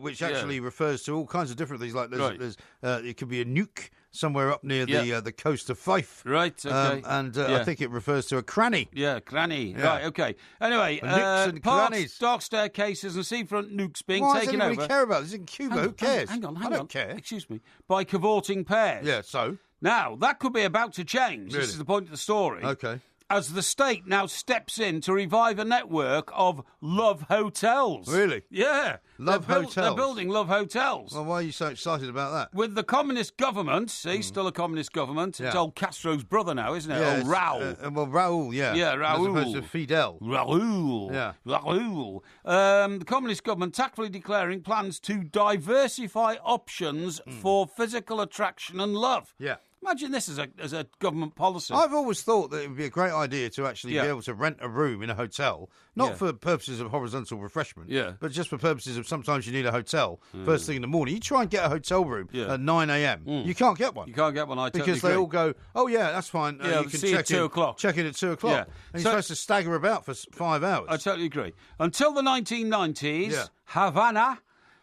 which actually refers to all kinds of different things. Like there's it could be a nuke somewhere up near the coast of Fife. Right, okay. I think it refers to a cranny. Yeah, cranny. Yeah. Right, okay. Anyway, nukes and parks, crannies. dark staircases and seafront nukes being Why taken does anybody over. care about this in Cuba? Who cares? Hang on. I don't care. Excuse me. By cavorting pairs. Yeah, so? Now, that could be about to change. Really? This is the point of the story. Okay. As the state now steps in to revive a network of love hotels. Really? Yeah. Love hotels? They're building love hotels. Well, why are you so excited about that? With the communist government, still a communist government. It's old Castro's brother now, isn't it? Yeah, old Raul. Well, Raul, yeah. Yeah, Raul. As opposed to Fidel. Raul. Yeah. Raul. The communist government tactfully declaring plans to diversify options for physical attraction and love. Yeah. Imagine this as a government policy. I've always thought that it would be a great idea to actually be able to rent a room in a hotel, not for purposes of horizontal refreshment, but just for purposes of sometimes you need a hotel first thing in the morning. You try and get a hotel room at 9 a.m. You can't get one. You can't get one, I totally Because they all go, oh, yeah, that's fine. Yeah, you can see you at 2 o'clock. Check in at 2 o'clock. Yeah. And you're supposed to stagger about for 5 hours. I totally agree. Until the 1990s, Havana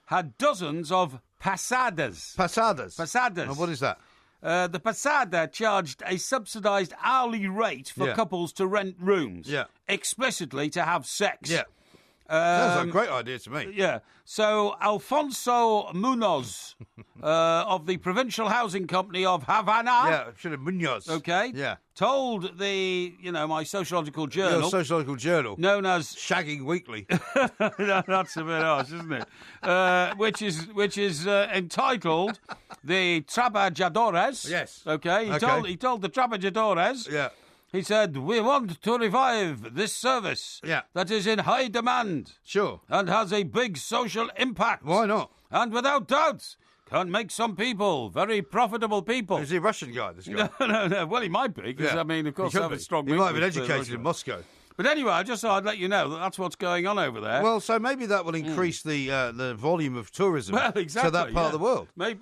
had dozens of pasadas. Pasadas? Pasadas. And what is that? The Pasada charged a subsidised hourly rate for couples to rent rooms, explicitly to have sex. Yeah. Sounds like a great idea to me. Yeah. So Alfonso Munoz of the Provincial Housing Company of Havana. Yeah, should have Munoz. Okay. Yeah. Told the, my sociological journal. Your sociological journal. Known as Shagging Weekly. That's a bit harsh, isn't it? Which is entitled The Trabajadores. Yes. Okay. He told the Trabajadores. Yeah. He said, we want to revive this service that is in high demand. Sure. And has a big social impact. Why not? And without doubt, can make some people very profitable people. Is he a Russian guy, this guy? No. Well, he might be, because, of course, I have a strong... He might have been educated in Moscow. But anyway, I just thought I'd let you know that that's what's going on over there. Well, so maybe that will increase the volume of tourism to that part of the world. Maybe,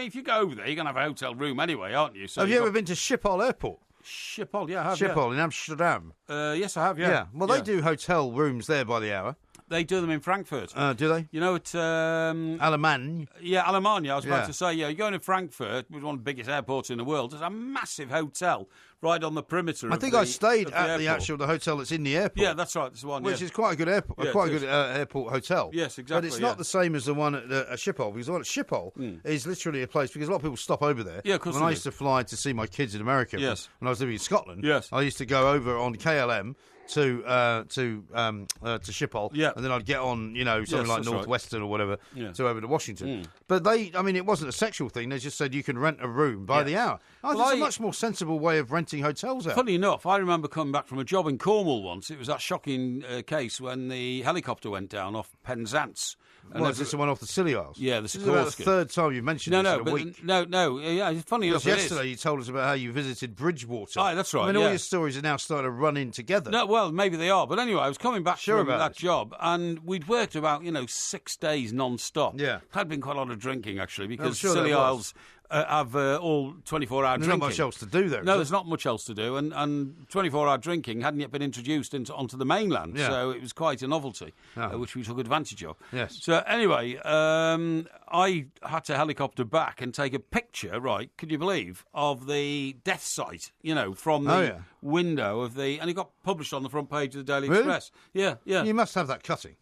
if you go over there, you're going to have a hotel room anyway, aren't you? So have you ever been to Schiphol Airport? Schiphol, yeah, I have. Schiphol in Amsterdam. Yes, I have, yeah. Well, they do hotel rooms there by the hour. They do them in Frankfurt. Do they? You know, at... Allemagne. Yeah, Allemagne, I was about to say. Yeah, you're going to Frankfurt, which is one of the biggest airports in the world. There's a massive hotel right on the perimeter I think I stayed at the hotel that's in the airport. Yeah, that's right. That's the one, which is quite a good airport, airport hotel. Yes, exactly. But it's not the same as the one at Schiphol, because the one at Schiphol is literally a place, because a lot of people stop over there. Yeah, of course. When I used to fly to see my kids in America, when I was living in Scotland, I used to go over on KLM to Schiphol, and then I'd get on, something like Northwestern or whatever, to over to Washington. But it wasn't a sexual thing. They just said you can rent a room by the hour. I think it's a much more sensible way of renting hotels out. Funny enough, I remember coming back from a job in Cornwall once. It was that shocking case when the helicopter went down off Penzance. Is this the one off the Scilly Isles? Yeah, the This is about the third time you've mentioned this in a week. No. Yeah, funny enough, yesterday you told us about how you visited Bridgewater. Oh, that's right. All your stories are now starting to run in together. No, well, maybe they are. But anyway, I was coming back from that job, and we'd worked about 6 days non-stop. Yeah, had been quite a lot of drinking actually, because Scilly Isles have all 24-hour drinking. There's not much else to do there. No, there's not much else to do, and 24-hour drinking hadn't yet been introduced onto the mainland, so it was quite a novelty, which we took advantage of. Yes. So anyway, I had to helicopter back and take a picture, right, could you believe, of the death site, from the window of the... And it got published on the front page of the Daily Express. Yeah. You must have that cutting.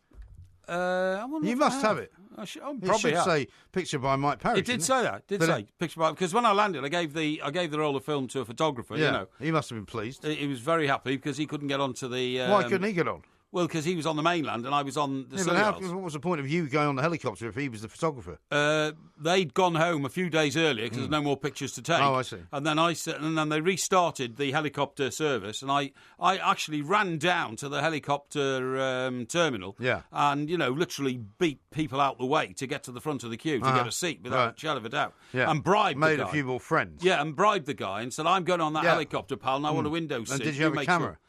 You must have it. I probably it should say picture by Mike Parry. It did say that. Picture by, because when I landed, I gave the roll of film to a photographer. Yeah, he must have been pleased. He was very happy because he couldn't get onto the. Why couldn't he get on? Well, because he was on the mainland and I was on the what was the point of you going on the helicopter if he was the photographer? They'd gone home a few days earlier because there's no more pictures to take. Oh, I see. And then they restarted the helicopter service, and I actually ran down to the helicopter terminal. Yeah. And literally beat people out the way to get to the front of the queue to get a seat without a shadow of a doubt. Yeah. And bribed the guy. Made a few more friends. Yeah, and bribed the guy and said, "I'm going on that helicopter, pal, and I want a window seat." And did you have a camera?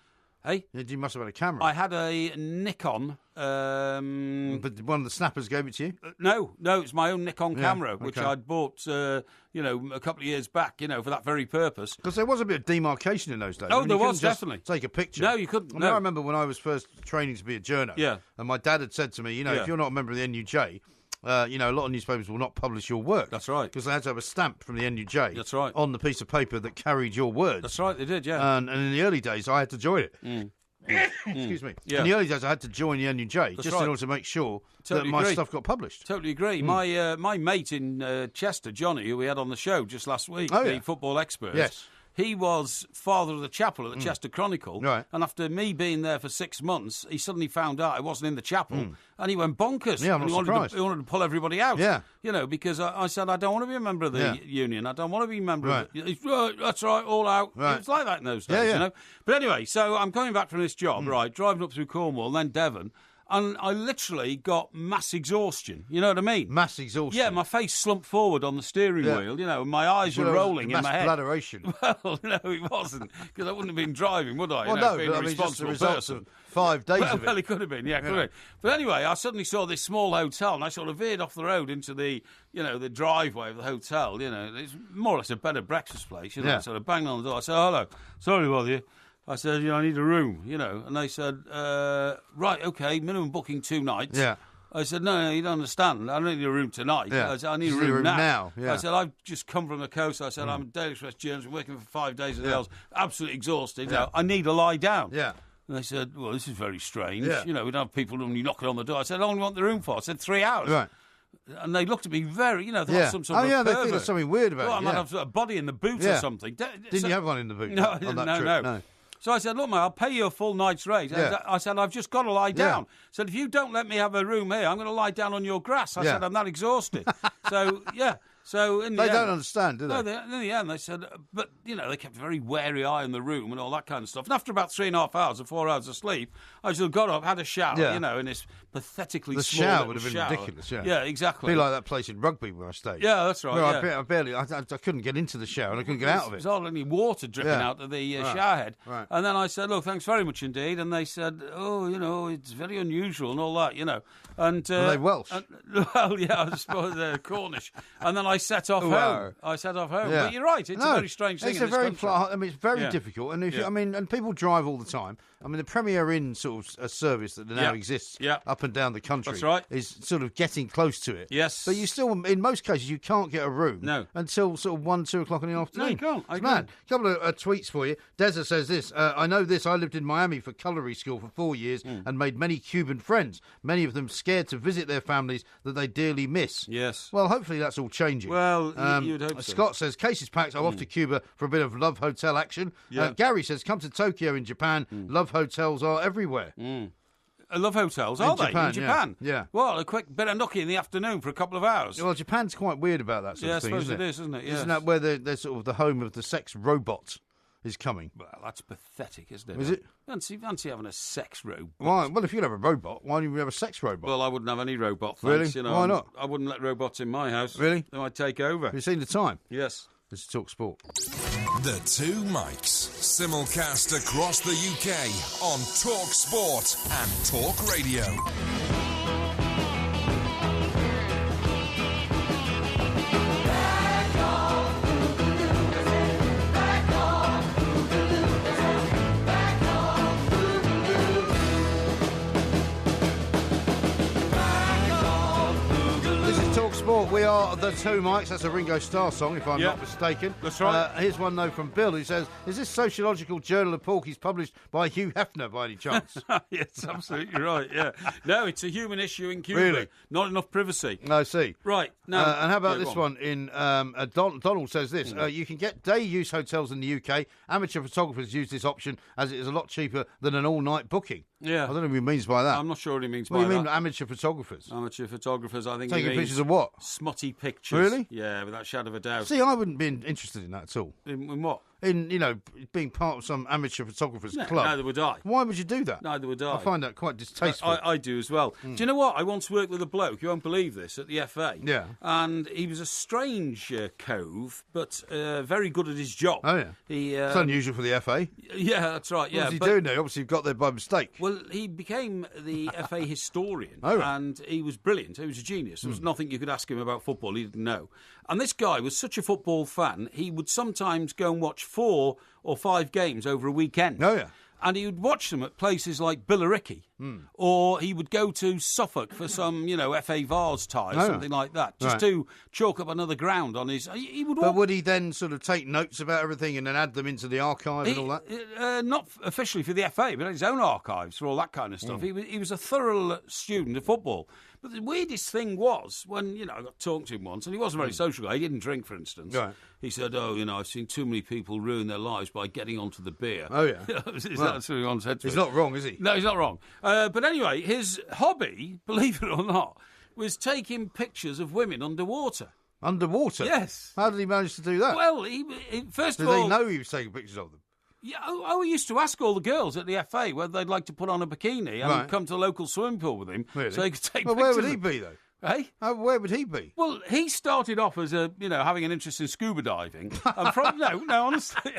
Hey? You must have had a camera. I had a Nikon. But one of the snappers gave it to you? No, it's my own Nikon camera, which I'd bought, a couple of years back, for that very purpose. Because there was a bit of demarcation in those days. Oh, there was, definitely. Take a picture. No, you couldn't. I remember when I was first training to be a journo, and my dad had said to me, if you're not a member of the NUJ... a lot of newspapers will not publish your work. That's right. Because they had to have a stamp from the NUJ. That's right. On the piece of paper that carried your words. That's right, they did, yeah. And in the early days, I had to join it. Excuse me. Yeah. In the early days, I had to join the NUJ in order to make sure that my stuff got published. Totally agree. My mate in Chester, Johnny, who we had on the show just last week, the football expert. Yes. He was father of the chapel at the Chester Chronicle. Right. And after me being there for 6 months, he suddenly found out I wasn't in the chapel. And he went bonkers. Yeah, I'm not surprised. He wanted to pull everybody out. Yeah. Because I said, I don't want to be a member of the union. I don't want to be a member of it. Right, that's right, all out. Right. It was like that in those days, But anyway, so I'm coming back from this job, right, driving up through Cornwall, then Devon, and I literally got mass exhaustion. You know what I mean? Mass exhaustion? Yeah, my face slumped forward on the steering wheel, and my eyes were rolling in my head. Mass bladderation. Well, no, it wasn't, because I wouldn't have been driving, would I? Well, no, but just the results of 5 days of it. Well, it could have been, could have been. But anyway, I suddenly saw this small hotel, and I sort of veered off the road into the, the driveway of the hotel. It's more or less a bed and breakfast place, sort of banged on the door. I said, hello, sorry to bother you. I said, I need a room, and they said, right, okay, minimum booking 2 nights. Yeah. I said, no, you don't understand. I don't need a room tonight. Yeah. I said, I need a room now. Yeah. I said, I've just come from the coast. I said, I'm a Daily Express journalist, working for 5 days in the hills, absolutely exhausted. I need to lie down. Yeah. And they said, well, this is very strange. Yeah. We don't have people only knocking on the door. I said, I only want the room for. I said, 3 hours. Right. And they looked at me very, they had some sort of they pervert. think there's something weird about I it. might have a body in the boot or something. Didn't you have one in the boot? No, I didn't. No. So I said, look, mate, I'll pay you a full night's rate. Yeah. I said, I've just got to lie down. I said, if you don't let me have a room here, I'm going to lie down on your grass. I said, I'm that exhausted. So in the they end, don't understand, do they? No, in the end, they said, but, they kept a very wary eye on the room and all that kind of stuff. And after about 3.5 hours or 4 hours of sleep, I just got up, had a shower, in this pathetically small shower would have been shower. ridiculous, Yeah, exactly. Be like that place in Rugby where I stayed. Yeah, that's right. I couldn't get into the shower and I couldn't get out of it. There's hardly any water dripping out of the shower head. Right. And then I said, look, thanks very much indeed. And they said, it's very unusual and all that, And, Were they Welsh? Well, yeah, I suppose they're Cornish. And then I set off home. I set off home. Yeah. But you're right, it's a very strange thing. It's in a very this country. it's very difficult. And and people drive all the time. I mean, the Premier Inn sort of a service that now exists up and down the country That's right. is sort of getting close to it. Yes. But you still, in most cases, you can't get a room until sort of 1, 2 o'clock in the afternoon. No, you can't. It's mad. A couple of tweets for you. Deza says this, I know this, I lived in Miami for culinary school for 4 years and made many Cuban friends, many of them scared to visit their families that they dearly miss. Yes. Well, hopefully that's all changing. Well, you'd hope so. Scott says, case is packed, I'm off to Cuba for a bit of Love Hotel action. Yeah. Gary says, come to Tokyo in Japan, Love Hotels are everywhere. Love hotels, are they? In Japan? Yeah. Well, a quick bit of nookie in the afternoon for a couple of hours. Well, Japan's quite weird about that sort of thing, isn't it? Yeah, I suppose it is, isn't it? Yes. Isn't that where they're sort of the home of the sex robot is coming? Well, that's pathetic, isn't it? Is it? Fancy having a sex robot. Why? Well, if you have a robot, why don't you have a sex robot? Well, I wouldn't have any robot, thanks. Really? Why not? I wouldn't let robots in my house. Really? They might take over. Have you seen the time? Yes. This is Talk Sport. The Two Mics, simulcast across the UK on Talk Sport and Talk Radio. Back on We are the Two Mics. That's a Ringo Starr song, if I'm not mistaken. That's right. Here's one, though, from Bill, who says, is this Sociological Journal of Porkies published by Hugh Hefner, by any chance? Yes, absolutely right, yeah. No, it's a human issue in Cuba. Really? Not enough privacy. No, see. Right. Now, and how about this one? Donald says this. You can get day-use hotels in the UK. Amateur photographers use this option as it is a lot cheaper than an all-night booking. Yeah. I don't know what he means by that. I'm not sure what he means by that. that. What do you mean, amateur photographers? Amateur photographers, I think Taking he means pictures of what? Smutty pictures. Really? Yeah, without a shadow of a doubt. See, I wouldn't be interested in that at all. In what? In, being part of some amateur photographers club. Neither would I. Why would you do that? Neither would I. I find that quite distasteful. I do as well. Do you know what? I once worked with a bloke, you won't believe this, at the FA. Yeah. And he was a strange cove, but very good at his job. Oh, yeah. It's unusual for the FA. Yeah, that's right. What was he doing there? Obviously, he got there by mistake. Well, he became the FA historian, Oh, right. and he was brilliant. He was a genius. There was nothing you could ask him about football he didn't know. And this guy was such a football fan, he would sometimes go and watch 4 or 5 games over a weekend. Oh, yeah. And he would watch them at places like Billericay, or he would go to Suffolk for some, FA Vars tie or something like that, just to chalk up another ground on his. He would. But would he then sort of take notes about everything and then add them into the archive and all that? Not officially for the FA, but his own archives for all that kind of stuff. He was a thorough student of football. But the weirdest thing was when, I got talked to him once, and he wasn't very social guy. He didn't drink, for instance. Right. He said, I've seen too many people ruin their lives by getting onto the beer. Oh, yeah. That's what he once said to He's me. not wrong, is he? No, he's not wrong. But anyway, his hobby, believe it or not, was taking pictures of women underwater. Underwater? Yes. How did he manage to do that? Well, he first Did of all... they know he was taking pictures of them? Yeah, I used to ask all the girls at the FA whether they'd like to put on a bikini and come to the local swimming pool with him so they could take pictures. Well, where would he be, though? Hey? Where would he be? Well, he started off as having an interest in scuba diving. And from honestly.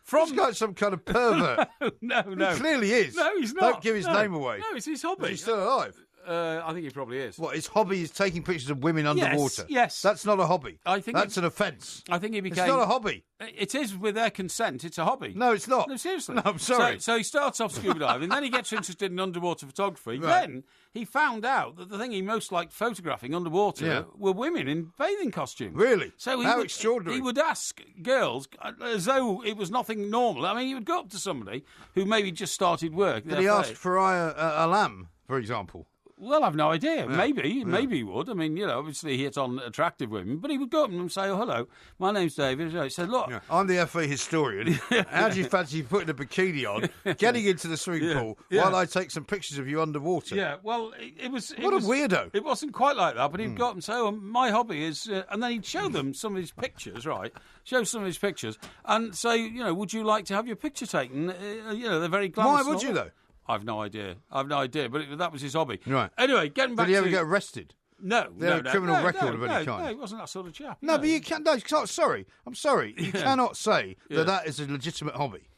From He's got some kind of pervert. No. He clearly is. No, he's not. Don't give his name away. No, it's his hobby. Is he still alive? I think he probably is. What, his hobby is taking pictures of women underwater? Yes. That's not a hobby. I think that's an offence. I think he became... It's not a hobby. It is with their consent. It's a hobby. No, it's not. No, seriously. No, I'm sorry. So he starts off scuba diving, then he gets interested in underwater photography. Right. Then he found out that the thing he most liked photographing underwater were women in bathing costumes. Really? So How extraordinary. He would ask girls as though it was nothing normal. I mean, he would go up to somebody who maybe just started work. Did he ask for a lamb, for example? Well, I've no idea. Yeah. Maybe he would. I mean, obviously he hits on attractive women, but he would go up and say, "Oh, hello, my name's David." He said, "Look, I'm the FA historian. How do you fancy putting a bikini on, getting into the swimming pool while I take some pictures of you underwater?" Yeah, well, it was... What a weirdo. It wasn't quite like that, but he'd go up and say, my hobby is... and then he'd show them some of his pictures, right? Show some of his pictures and say, would you like to have your picture taken? They're very glamorous. Why would you, though? I've no idea, but that was his hobby. Right. Anyway, getting back to... Did he ever get arrested? No. Did he have a criminal record of any kind? No, he wasn't that sort of chap. No, but you can't... No, sorry. I'm sorry. You cannot say that is a legitimate hobby.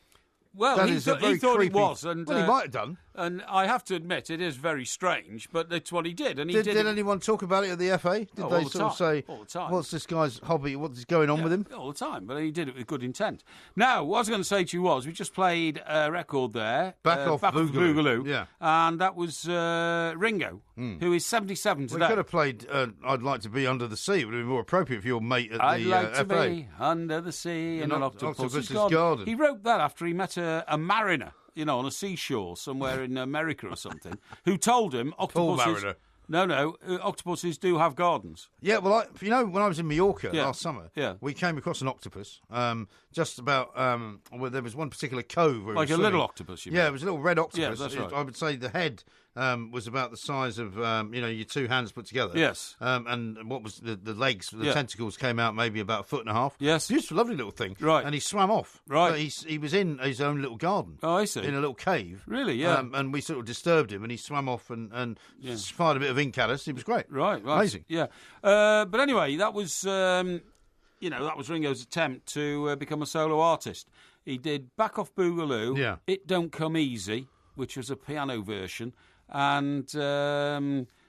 Well, he thought creepy... it was. And, well, he might have done. And I have to admit, it is very strange, but that's what he did. And did anyone talk about it at the FA? Did they sort of say, all the time. What's this guy's hobby? What's going on with him? All the time, but he did it with good intent. Now, what I was going to say to you was, we just played a record there. Back off Boogaloo. Yeah. And that was Ringo, who is 77 today. We could have played I'd Like to Be Under the Sea. It would have been more appropriate for your mate at I'd the like to FA. be under the sea in an octopus's garden. He wrote that after he met a mariner, on a seashore somewhere in America or something, who told him octopuses... Paul Mariner. No, octopuses do have gardens. Yeah, well, when I was in Mallorca last summer, we came across an octopus just about where there was one particular cove. Where like a little octopus, you mean? Yeah, it was a little red octopus. Yeah, that's right. I would say the head was about the size of your two hands put together. Yes. And what was the legs? The Yeah. tentacles came out maybe about 1.5 feet. Yes. Beautiful, lovely little thing. Right. And he swam off. Right. But he was in his own little garden. Oh, I see. In a little cave. Really? Yeah. And we sort of disturbed him, and he swam off and fired a bit of ink at us. It was great. Right. Amazing. Yeah. But anyway, that was that was Ringo's attempt to become a solo artist. He did Back Off Boogaloo. Yeah. It Don't Come Easy, which was a piano version, and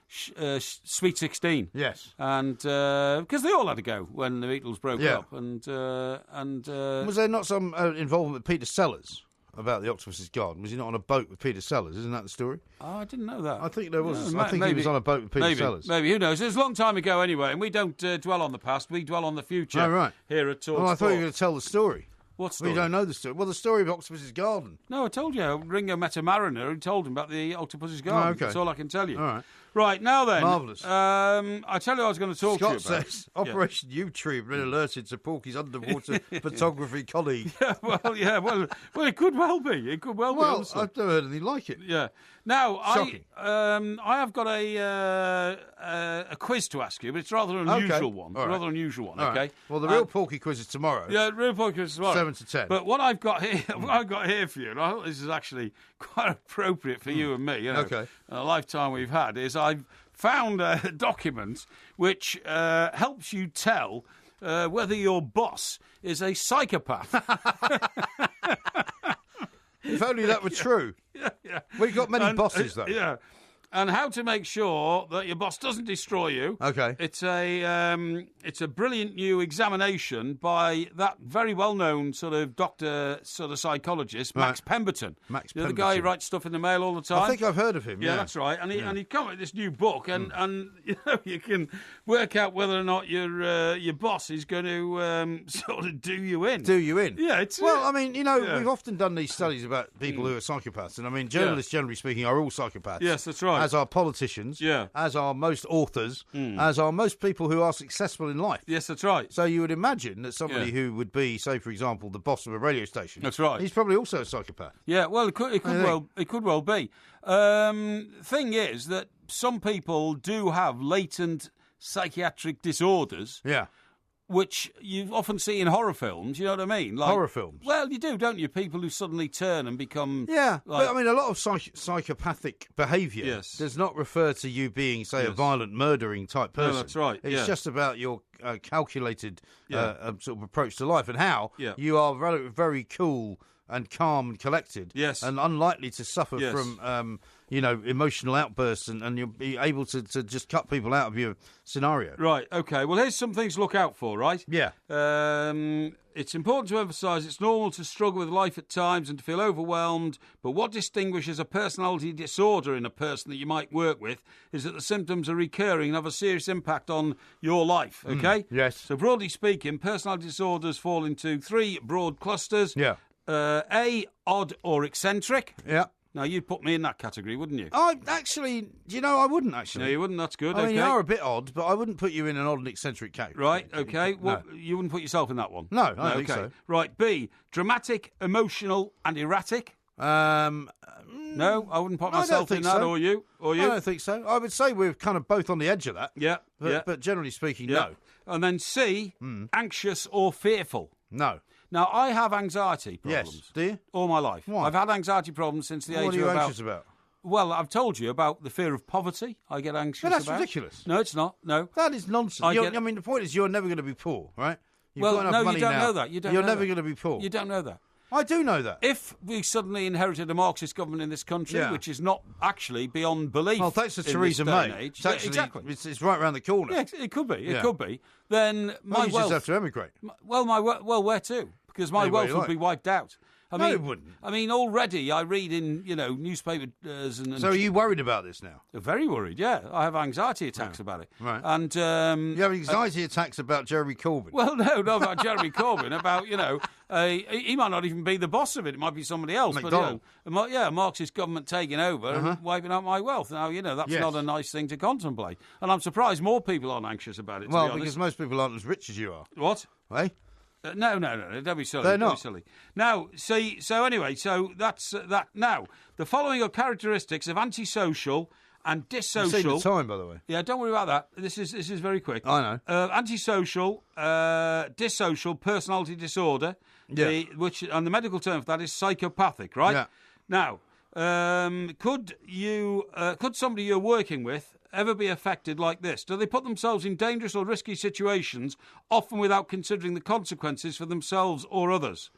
Sweet 16. Yes. And because they all had to go when the Beatles broke Yeah. up, and was there not some involvement with Peter Sellers about the Octopus's Garden? Was he not on a boat with Peter Sellers? Isn't that the story? Oh, I didn't know that. I think there was. No, I think he was on a boat with Peter Sellers. Maybe, who knows? It was a long time ago anyway, and we don't dwell on the past, we dwell on the future. Oh, right. Here at Talk Well, I thought you Sport. were going to tell the story. What story? Well, you don't know the story. Well, the story of Octopus's Garden. No, I told you. Ringo met a mariner who told him about the Octopus's Garden. Oh, okay. That's all I can tell you. All right. Right, now then. Marvellous. I tell you what I was going to talk to you Scott about. says, Operation U-Tree have been alerted to Porky's underwater photography colleague. Well, it could well be. It could well be. Well, Honestly. I've never heard anything like it. Yeah. Now, Shocking. I have got a quiz to ask you, but it's rather an unusual one. All right. Rather unusual one, All okay? right. Well, the real Porky quiz is tomorrow. Yeah, real quiz is tomorrow. 7 to 10. But what I've got here for you, and I thought this is actually quite appropriate for you and me, you know, Okay. a lifetime we've had, is I've found a document which helps you tell whether your boss is a psychopath. If only that were true. Yeah. We've got many bosses, though. Yeah. And how to make sure that your boss doesn't destroy you. Okay. It's a brilliant new examination by that very well-known sort of doctor, sort of psychologist, Max Pemberton. Max You know, the Pemberton. guy who writes stuff in the Mail all the time. I think I've heard of him. Yeah, that's right. And he come up with this new book, and you know, you can work out whether or not your boss is going to sort of do you in. Do you in? Yeah, it's well. I mean, you know, yeah. we've often done these studies about people who are psychopaths, and I mean, journalists, generally speaking, are all psychopaths. Yes, that's right. As are politicians. Yeah. As are most authors. As are most people who are successful in life. Yes, that's right. So you would imagine that somebody Yeah. who would be, say, for example, the boss of a radio station. That's right. He's probably also a psychopath. Yeah, well, it could well be. Thing is that some people do have latent psychiatric disorders. Yeah. Which you often see in horror films, you know what I mean? Like, Horror films? Well, you do, don't you? People who suddenly turn and become... Yeah, like, but I mean, a lot of psychopathic behaviour Yes. does not refer to you being, say, a Yes. violent, murdering type person. No, that's right, It's yeah. just about your calculated Yeah. sort of approach to life and how Yeah. you are very, very cool and calm and collected. Yes. And unlikely to suffer Yes. from, emotional outbursts and you'll be able to just cut people out of your scenario. Right, okay. Well, here's some things to look out for, right? Yeah. It's important to emphasise it's normal to struggle with life at times and to feel overwhelmed, but what distinguishes a personality disorder in a person that you might work with is that the symptoms are recurring and have a serious impact on your life, okay? yes. So broadly speaking, personality disorders fall into three broad clusters. Yeah. A, odd or eccentric. Yeah. Now, you'd put me in that category, wouldn't you? I actually, I wouldn't actually. No, you wouldn't. That's good. I mean, okay. you are a bit odd, but I wouldn't put you in an odd and eccentric category. Right, okay. Well, you wouldn't put yourself in that one? No, I don't think so. Right, B, dramatic, emotional and erratic. No, I wouldn't put I don't myself in think that, so. or you. I don't think so. I would say we're kind of both on the edge of that. Yeah, But generally speaking, yeah. no. And then C, anxious or fearful. No. Now, I have anxiety problems. Yes. Do you? All my life. Why? I've had anxiety problems since the age What are you of about... anxious about? Well, I've told you about the fear of poverty. I get anxious But that's about. ridiculous. No, it's not. No. That is nonsense. I I get- mean, the point is you're never going to be poor, right? You've Well, got enough no, money you don't now. know that. You don't You're know never that. going to be poor. You don't know that. I do know that. If we suddenly inherited a Marxist government in this country, Yeah. which is not actually beyond belief, Well, thanks to in this Theresa day May. and age, It's actually, exactly. it's right around the corner. Yeah, it could be. It Yeah. could be. Then my you wealth. just have to emigrate. Well, where to? Because my Anywhere wealth you would like. be wiped out. I No, mean, it wouldn't. I mean, already I read in newspapers and So are you worried about this now? very worried. Yeah, I have anxiety attacks about it. Right. And You have anxiety attacks about Jeremy Corbyn. well, no, not about Jeremy Corbyn. About he might not even be the boss of it. It might be somebody else. McDonald. But a Marxist government taking over and wiping out my wealth. Now that's Yes. not a nice thing to contemplate. And I'm surprised more people aren't anxious about it. To Well, be honest. because most people aren't as rich as you are. What? Eh? No, don't be silly. They're Don't not. be silly. Now, see, so anyway, so that's that. Now, the following are characteristics of antisocial and You've seen the dissocial. time, by the way. Yeah, don't worry about that. This is very quick. I know. Antisocial, dissocial personality disorder. Yeah. And the medical term for that is psychopathic, right? Yeah. Now, could somebody you're working with ever be affected like this? Do they put themselves in dangerous or risky situations, often without considering the consequences for themselves or others?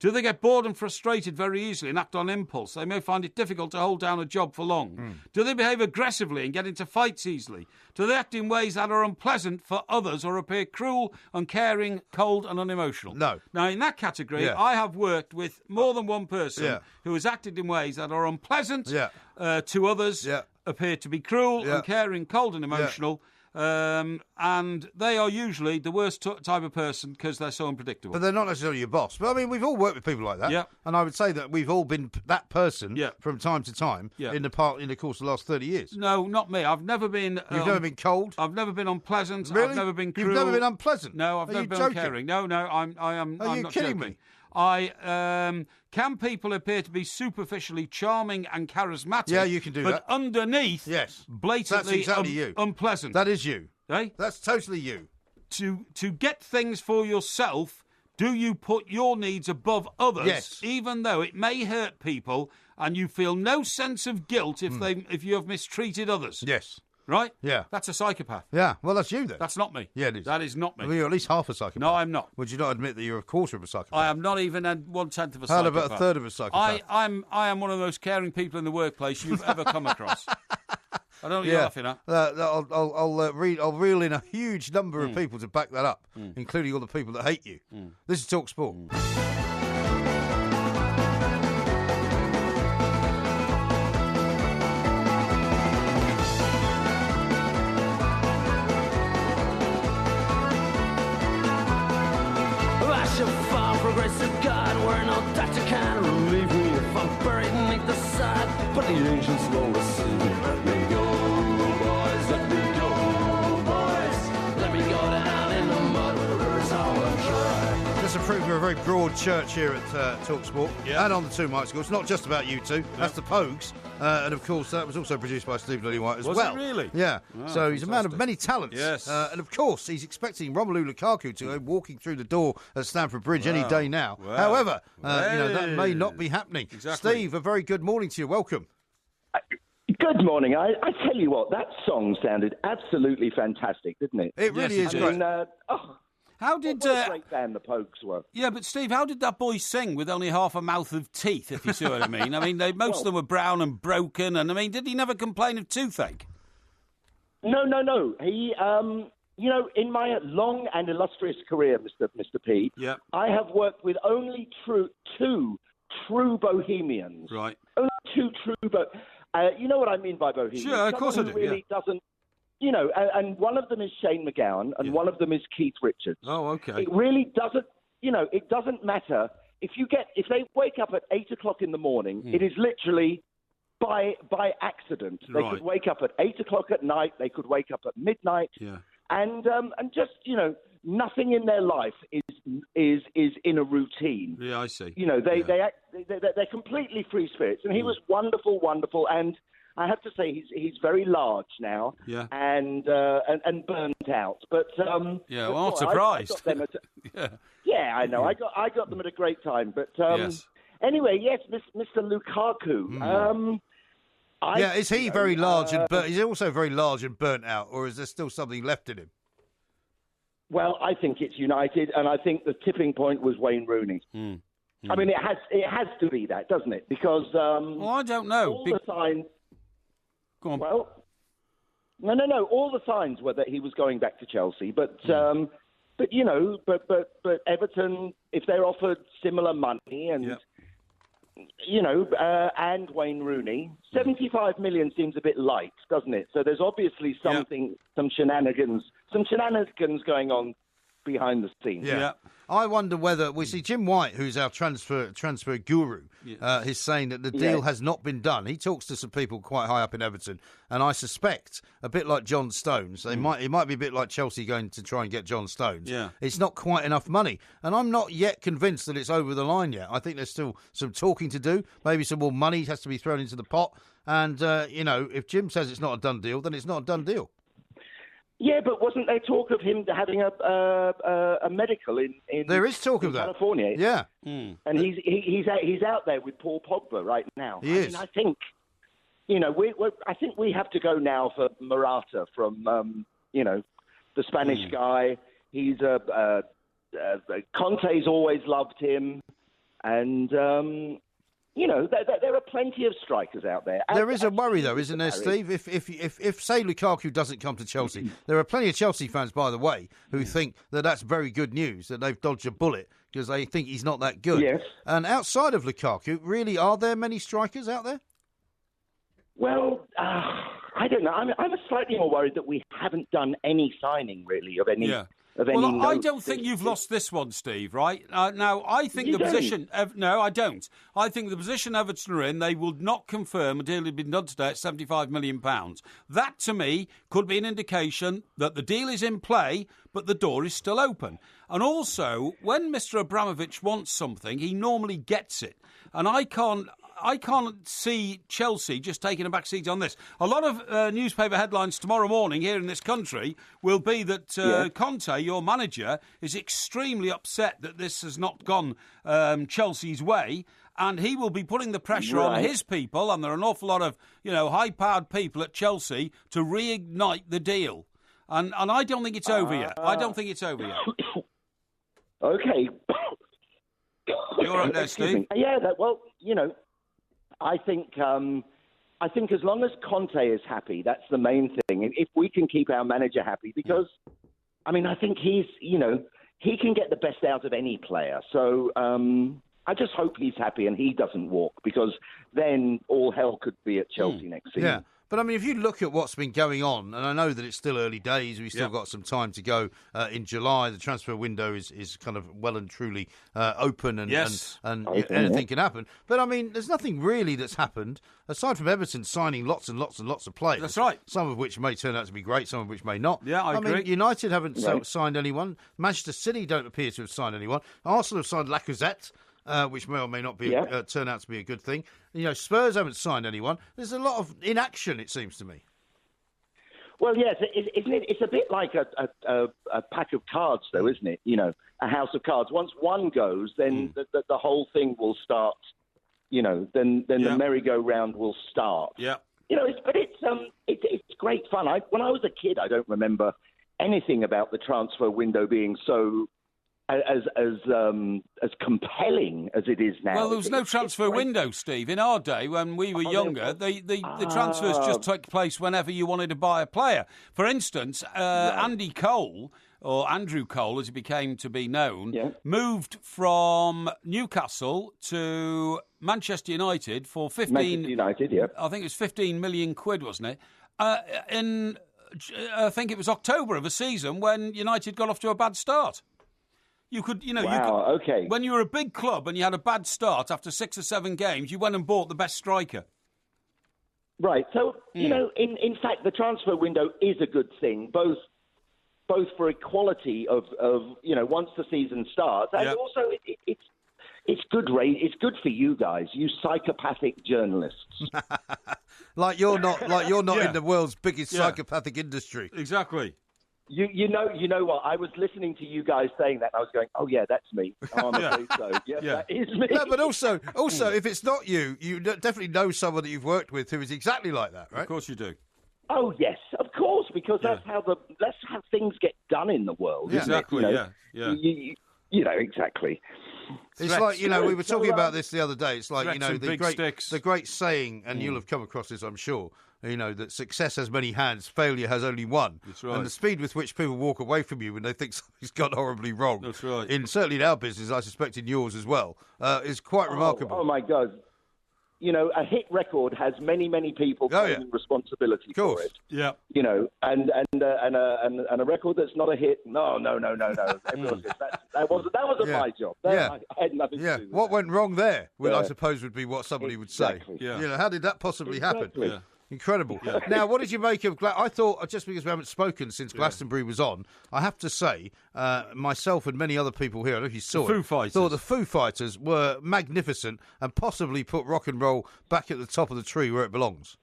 Do they get bored and frustrated very easily and act on impulse? They may find it difficult to hold down a job for long. Do they behave aggressively and get into fights easily? Do they act in ways that are unpleasant for others or appear cruel, uncaring, cold and unemotional? No. Now, in that category, I have worked with more than one person who has acted in ways that are unpleasant to others, appear to be cruel, uncaring, cold and emotional. And they are usually the worst type of person because they're so unpredictable. But they're not necessarily your boss. But, I mean, we've all worked with people like that. Yeah. And I would say that we've all been that person from time to time in the course of the last 30 years. No, not me. I've never been... You've never been cold? I've never been unpleasant. Really? I've never been cruel. You've never been unpleasant? No, I've never been joking? uncaring. No, I'm Are you not kidding joking. me? Can people appear to be superficially charming and charismatic? Yeah, you can do that. But underneath, blatantly That's exactly you. unpleasant. That is you. Eh? That's totally you. To get things for yourself, do you put your needs above others? Yes. Even though it may hurt people and you feel no sense of guilt if you have mistreated others? Yes. Right? Yeah. That's a psychopath. Yeah, well, that's you then. That's not me. Yeah, it is. That is not me. Well, you're at least half a psychopath. No, I'm not. Would you not admit that you're a quarter of a psychopath? I am not even 1/10 of a psychopath. How about a third of a psychopath? I am one of the most caring people in the workplace you've ever come across. I don't know what you're laughing at. I'll reel in a huge number of people to back that up, including all the people that hate you. This is Talk Sport. I shall fall for grace of God, where no doctor can relieve me if I'm buried beneath the side. But the ancients will receive me. Let me go, boys, let me go, boys. Let me go down in the mud where it's all dry. Just to prove we're a very broad church here at Talk Sport and on the Two Mics. It's not just about you two. That's the Pogues. And of course, that was also produced by Steve Lillywhite as well. Was it really? Yeah. Oh, so he's a man of many talents. Yes. And of course, he's expecting Romelu Lukaku to go walking through the door at Stamford Bridge any day now. Wow. However, that may not be happening. Exactly. Steve, a very good morning to you. Welcome. Good morning. I tell you what, that song sounded absolutely fantastic, didn't it? It really is great. How did what a great band the Pogues were? Yeah, but Steve, how did that boy sing with only half a mouth of teeth? If you see what I mean. I mean, most of them were brown and broken, and I mean, did he never complain of toothache? No. He, in my long and illustrious career, Mr. P, I have worked with only two true bohemians. Right. Only two true you know what I mean by bohemian? Sure, of course I do. Really doesn't. And one of them is Shane MacGowan, and one of them is Keith Richards. Oh, okay. It really doesn't, it doesn't matter. If they wake up at 8 o'clock in the morning, it is literally by accident. They could wake up at 8 o'clock at night, they could wake up at midnight, and just, nothing in their life is in a routine. Yeah, I see. They're completely free spirits, and he was wonderful, and I have to say he's very large now, and burnt out. But well, I'm not surprised. I know. I got them at a great time. But anyway, yes, Mr. Lukaku. Is he very large and burnt? Is he also very large and burnt out, or is there still something left in him? Well, I think it's United, and I think the tipping point was Wayne Rooney. I mean, it has to be that, doesn't it? Because well, I don't know. All the signs. Go on. Well, no. All the signs were that he was going back to Chelsea, but Everton, if they're offered similar money and and Wayne Rooney, 75 million seems a bit light, doesn't it? So there's obviously some shenanigans going on behind the scenes. Yeah. I wonder whether we see Jim White, who's our transfer guru, is saying that the deal has not been done. He talks to some people quite high up in Everton, and I suspect a bit like John Stones, it might be a bit like Chelsea going to try and get John Stones. Yeah. It's not quite enough money, and I'm not yet convinced that it's over the line yet. I think there's still some talking to do. Maybe some more money has to be thrown into the pot, and if Jim says it's not a done deal, then it's not a done deal. Yeah, but wasn't there talk of him having a medical in there is talk of that. California? Yeah, and he's out there with Paul Pogba right now. He is. I think I think we have to go now for Morata from the Spanish guy. He's Conte's always loved him. And, there are plenty of strikers out there. There is a worry, though, isn't there, Steve? If say, Lukaku doesn't come to Chelsea, there are plenty of Chelsea fans, by the way, who think that that's very good news, that they've dodged a bullet because they think he's not that good. Yes. And outside of Lukaku, really, are there many strikers out there? Well, I don't know. I'm slightly more worried that we haven't done any signing, really, of any... Yeah. Well, I don't think you've lost this one, Steve, right? Now, I think position... No, I don't. I think the position Everton are in, they will not confirm a deal had been done today at £75 million. That, to me, could be an indication that the deal is in play, but the door is still open. And also, when Mr Abramovich wants something, he normally gets it. And I can't see Chelsea just taking a back seat on this. A lot of newspaper headlines tomorrow morning here in this country will be that Conte, your manager, is extremely upset that this has not gone Chelsea's way, and he will be putting the pressure on his people, and there are an awful lot of high-powered people at Chelsea to reignite the deal. And I don't think it's over yet. I don't think it's over yet. Okay. You're right there, Steve. Yeah, I think as long as Conte is happy, that's the main thing. If we can keep our manager happy, because, I think he can get the best out of any player. So I just hope he's happy and he doesn't walk, because then all hell could be at Chelsea next season. Yeah. But, if you look at what's been going on, and I know that it's still early days, we've still got some time to go in July. The transfer window is kind of well and truly open, and anything can happen. But, there's nothing really that's happened, aside from Everton signing lots and lots and lots of players. That's right. Some of which may turn out to be great, some of which may not. Yeah, I agree. United haven't signed anyone. Manchester City don't appear to have signed anyone. Arsenal have signed Lacazette. Which may or may not be turn out to be a good thing. Spurs haven't signed anyone. There's a lot of inaction, it seems to me. Well, yes, isn't it? It's a bit like a pack of cards, though, isn't it? A house of cards. Once one goes, then the whole thing will start. Then the merry-go-round will start. Yeah. It's great fun. When I was a kid, I don't remember anything about the transfer window being so as compelling as it is now. Well, there was no transfer window, Steve. In our day, when we were younger, the transfers just took place whenever you wanted to buy a player. For instance, Andy Cole, or Andrew Cole, as he became to be known, moved from Newcastle to Manchester United for 15... Manchester United, yeah. I think it was 15 million quid, wasn't it? I think it was October of a season when United got off to a bad start. You could, okay. When you were a big club and you had a bad start after 6 or 7 games, you went and bought the best striker. Right. So, in fact, the transfer window is a good thing, both for equality of once the season starts, and also it's good. It's good for you guys, you psychopathic journalists. like you're not in the world's biggest psychopathic industry. Exactly. You know what? I was listening to you guys saying that, and I was going, "Oh yeah, that's me." Oh, I'm afraid so. Yes, that is me. No, but also, if it's not you, you definitely know someone that you've worked with who is exactly like that, right? Of course you do. Oh yes, of course, because that's how things get done in the world. Exactly. Exactly. It's like, we were talking about this the other day. It's like, the great saying, and you'll have come across this, I'm sure, that success has many hands, failure has only one. That's right. And the speed with which people walk away from you when they think something's gone horribly wrong. That's right. Certainly in our business, I suspect in yours as well, is quite remarkable. Oh, my God. A hit record has many, many people taking responsibility for it. Yeah. And a record that's not a hit, no. Everyone says that wasn't my job. I had nothing to do with what went wrong there? Well, I suppose would be what somebody would say. Yeah. How did that possibly happen? Yeah. Incredible. Yeah. Now, what did you make of... I thought, just because we haven't spoken since Glastonbury was on, I have to say, myself and many other people here, I don't know if you saw Foo Fighters. thought the Foo Fighters were magnificent and possibly put rock and roll back at the top of the tree where it belongs.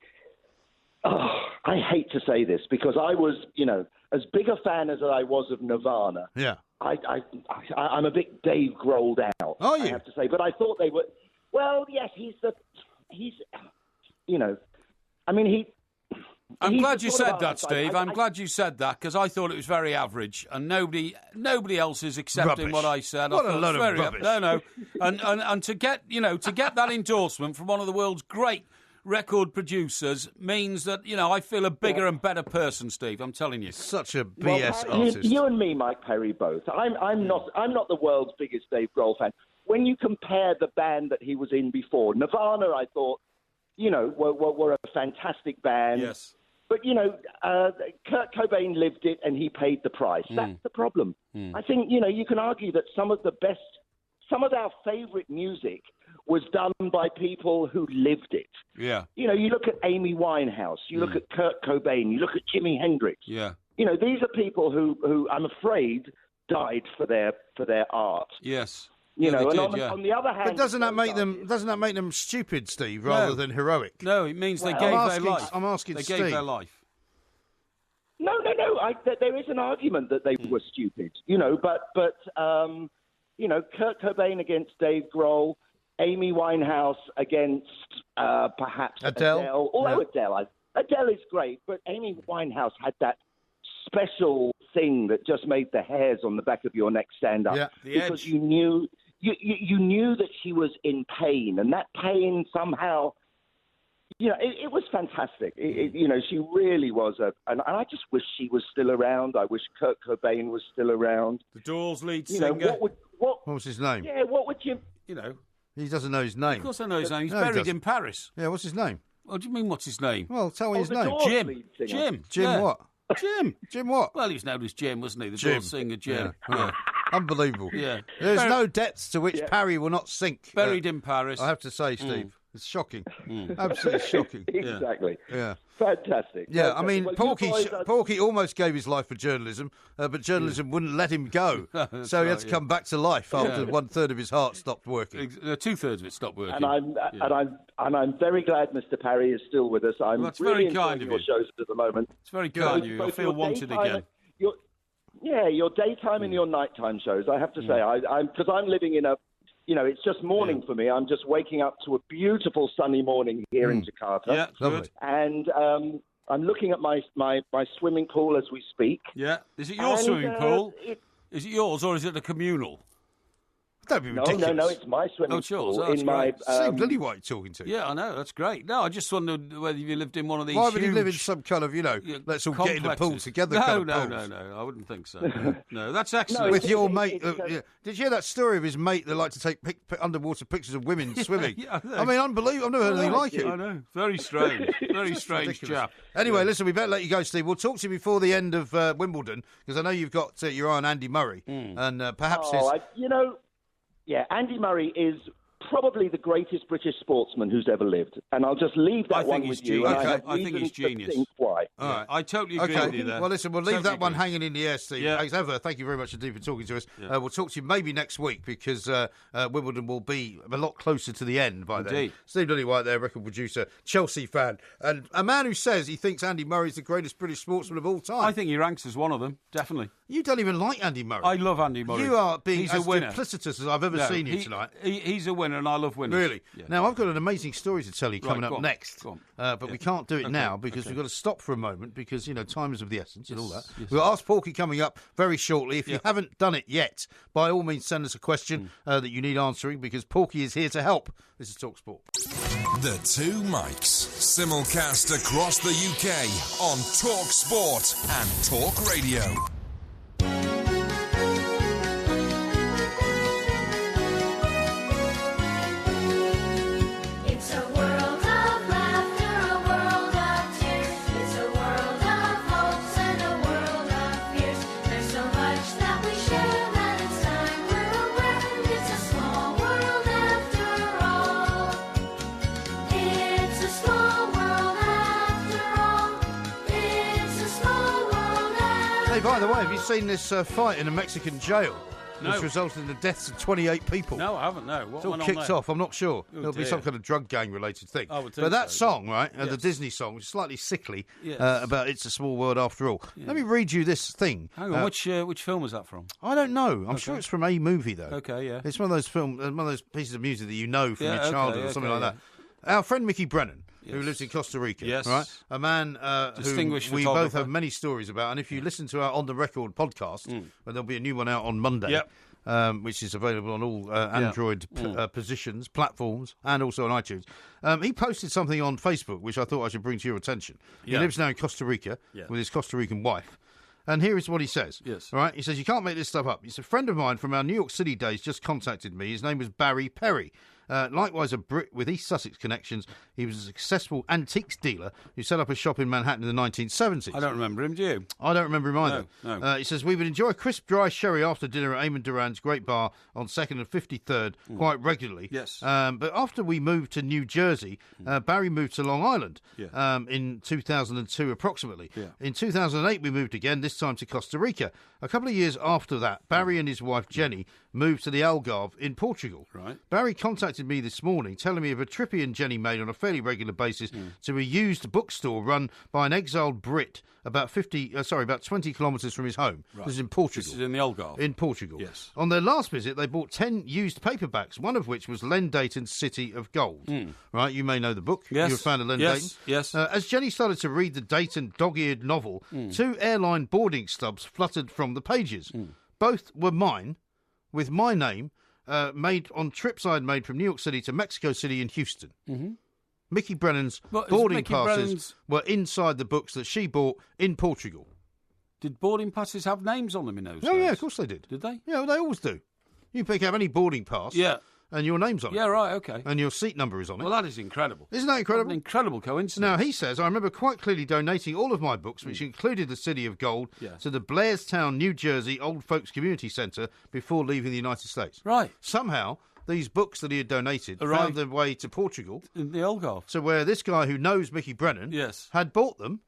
Oh, I hate to say this, because I was, as big a fan as I was of Nirvana. Yeah. I'm a bit Dave Grohled out, Are you? I have to say. But I thought they were... Well, yes, I'm glad you said that, Steve. I'm glad you said that, because I thought it was very average, and nobody else is accepting Rubbish. what I said. What I a thought load it was of very rubbish. No, and to get that endorsement from one of the world's great record producers means that I feel a bigger and better person, Steve. I'm telling you, such a BS artist. You and me, Mike Parry, both. I'm not the world's biggest Dave Grohl fan. When you compare the band that he was in before, Nirvana, I thought, were a fantastic band. Yes. But, Kurt Cobain lived it and he paid the price. That's the problem. I think, you can argue that some of our favourite music was done by people who lived it. Yeah. You look at Amy Winehouse, you look at Kurt Cobain, you look at Jimi Hendrix. Yeah. These are people who I'm afraid died for their art. Yes. On the other hand, but doesn't that make them stupid, Steve, rather than heroic? No, it means they gave their life. I'm asking they Steve. Gave their life. No. There is an argument that they were stupid, but Kurt Cobain against Dave Grohl, Amy Winehouse against perhaps Adele. Although Adele is great, but Amy Winehouse had that special thing that just made the hairs on the back of your neck stand up. Yeah, because you knew that she was in pain, and that pain somehow, it was fantastic. She really was and I just wish she was still around. I wish Kurt Cobain was still around. The Doors lead singer. What was his name? Yeah, what would you? He doesn't know his name. Of course I know his name. He's buried in Paris. Yeah, what's his name? What do you mean, what's his name? Well, tell me his name. Jim. Jim what? Jim. Jim what? Well, he was known as Jim, wasn't he? The Jim. Doors singer, Jim. Yeah. Unbelievable. Yeah. There's no depths to which Parry will not sink. Buried in Paris. I have to say, Steve. It's shocking. Absolutely shocking. Exactly. Yeah. Fantastic. Yeah, Fantastic. I mean, Well, Porky almost gave his life for journalism, but journalism wouldn't let him go. So he had to come back to life after 1/3 of his heart stopped working. 2/3 of it stopped working. And I'm very glad Mr. Parry is still with us. I'm that's really very kind of your you. shows at the moment. It's very kind of you. I feel wanted again. Your daytime and your nighttime shows. I have to say, because I'm living in a, it's just morning for me. I'm just waking up to a beautiful sunny morning here in Jakarta. Yeah, lovely. And I'm looking at my swimming pool as we speak. Yeah. Is it your swimming pool? Is it yours or is it a communal? Don't be ridiculous. No, it's my swimming pool in my. Same bloody what you're talking to. Yeah, I know, that's great. No, I just wondered whether you lived in one of these. Why would you live in some kind of, let's all get in the pool together? No, I wouldn't think so. No, that's excellent. With your mate. Did you hear that story of his mate that liked to take underwater pictures of women swimming? I mean, unbelievable. I've never heard anything like it. I know. Very strange. Very strange chap. Anyway, listen, we better let you go, Steve. We'll talk to you before the end of Wimbledon, because I know you've got your eye on Andy Murray. And perhaps Yeah, Andy Murray is probably the greatest British sportsman who's ever lived. And I'll just leave that one with you. I think he's genius. Why. All right. I totally agree with you there. Well, listen, we'll leave that one hanging in the air, Steve. Yeah. As ever, thank you very much indeed for talking to us. Yeah. We'll talk to you maybe next week, because Wimbledon will be a lot closer to the end by then. Steve Lillywhite there, record producer, Chelsea fan, and a man who says he thinks Andy Murray's the greatest British sportsman of all time. I think he ranks as one of them, definitely. You don't even like Andy Murray. I love Andy Murray. You are being He's as a winner. duplicitous as I've ever seen you tonight. He's a winner, and I love winners. Really? Yeah. Now, I've got an amazing story to tell you coming up next. But we can't do it now, because we've got to stop for a moment, because, time is of the essence and all that. Yes. We'll ask Porky coming up very shortly. If you haven't done it yet, by all means, send us a question that you need answering, because Porky is here to help. This is TalkSport. The Two Mics, simulcast across the UK on TalkSport and Talk Radio. It's a world of laughter, a world of tears. It's a world of hopes and a world of fears. There's so much that we share that it's time we're aware. It's a small world after all. It's a small world after all. It's a small world after all. Hey, by the way, have you seen this fight in a Mexican jail? No. Which resulted in the deaths of 28 people. No, I haven't, no. What it's all went on kicked there? off, I'm not sure. It'll be some kind of drug gang related thing. But that song, right, the Disney song, which is slightly sickly, about It's a Small World After All. Let me read you this thing. Hang on, which film was that from? I don't know. I'm sure it's from a movie, though. Okay, yeah. It's one of those pieces of music that you know from your childhood or something like that. Our friend Mickey Brennan who lives in Costa Rica. Yes. Right? A man Distinguished who we both photographer. have many stories about. And if you listen to our On the Record podcast, where there'll be a new one out on Monday, Yep. which is available on all Android positions, platforms, and also on iTunes. He posted something on Facebook, which I thought I should bring to your attention. He lives now in Costa Rica with his Costa Rican wife. And here is what he says. Yes. All right. He says, you can't make this stuff up. It's a friend of mine from our New York City days just contacted me. His name was Barry Perry. Likewise, a Brit with East Sussex connections. He was a successful antiques dealer who set up a shop in Manhattan in the 1970s. I don't remember him, do you? I don't remember him either. No. He says, we would enjoy a crisp, dry sherry after dinner at Eamon Duran's Great Bar on 2nd and 53rd quite regularly. Yes. But after we moved to New Jersey, Barry moved to Long Island Yeah. in 2002 approximately. Yeah. In 2008, we moved again, this time to Costa Rica. A couple of years after that, Barry and his wife Jenny moved to the Algarve in Portugal. Right. Barry contacted me this morning telling me of a trip he and Jenny made on a fairly regular basis to a used bookstore run by an exiled Brit about 20 kilometres from his home. Right. This is in Portugal. This is in the Algarve. In Portugal. Yes. On their last visit, they bought 10 used paperbacks, one of which was Len Dayton's City of Gold. Right, you may know the book. Yes. You're a fan of Len Yes, Dayton. yes. As Jenny started to read the Dayton dog-eared novel, 2 airline boarding stubs fluttered from the pages. Both were mine, with my name, made on trips I'd made from New York City to Mexico City and Houston. Mickey Brennan's Well, is boarding Mickey passes Brennan's- were inside the books that she bought in Portugal. Did boarding passes have names on them in those Oh, days? yeah, of course they did. Did they? Yeah, well, they always do. You pick up any boarding pass, Yeah. and your name's on it. Yeah, right, okay. And your seat number is on it. Well, that is incredible. Isn't that incredible? An incredible coincidence. Now, he says, I remember quite clearly donating all of my books, which included The City of Gold, Yeah. to the Blairstown, New Jersey Old Folks Community Centre before leaving the United States. Right. Somehow, these books that he had donated Arrived. found their way to Portugal, In the Algarve. to where this guy who knows Mickey Brennan Yes. had bought them,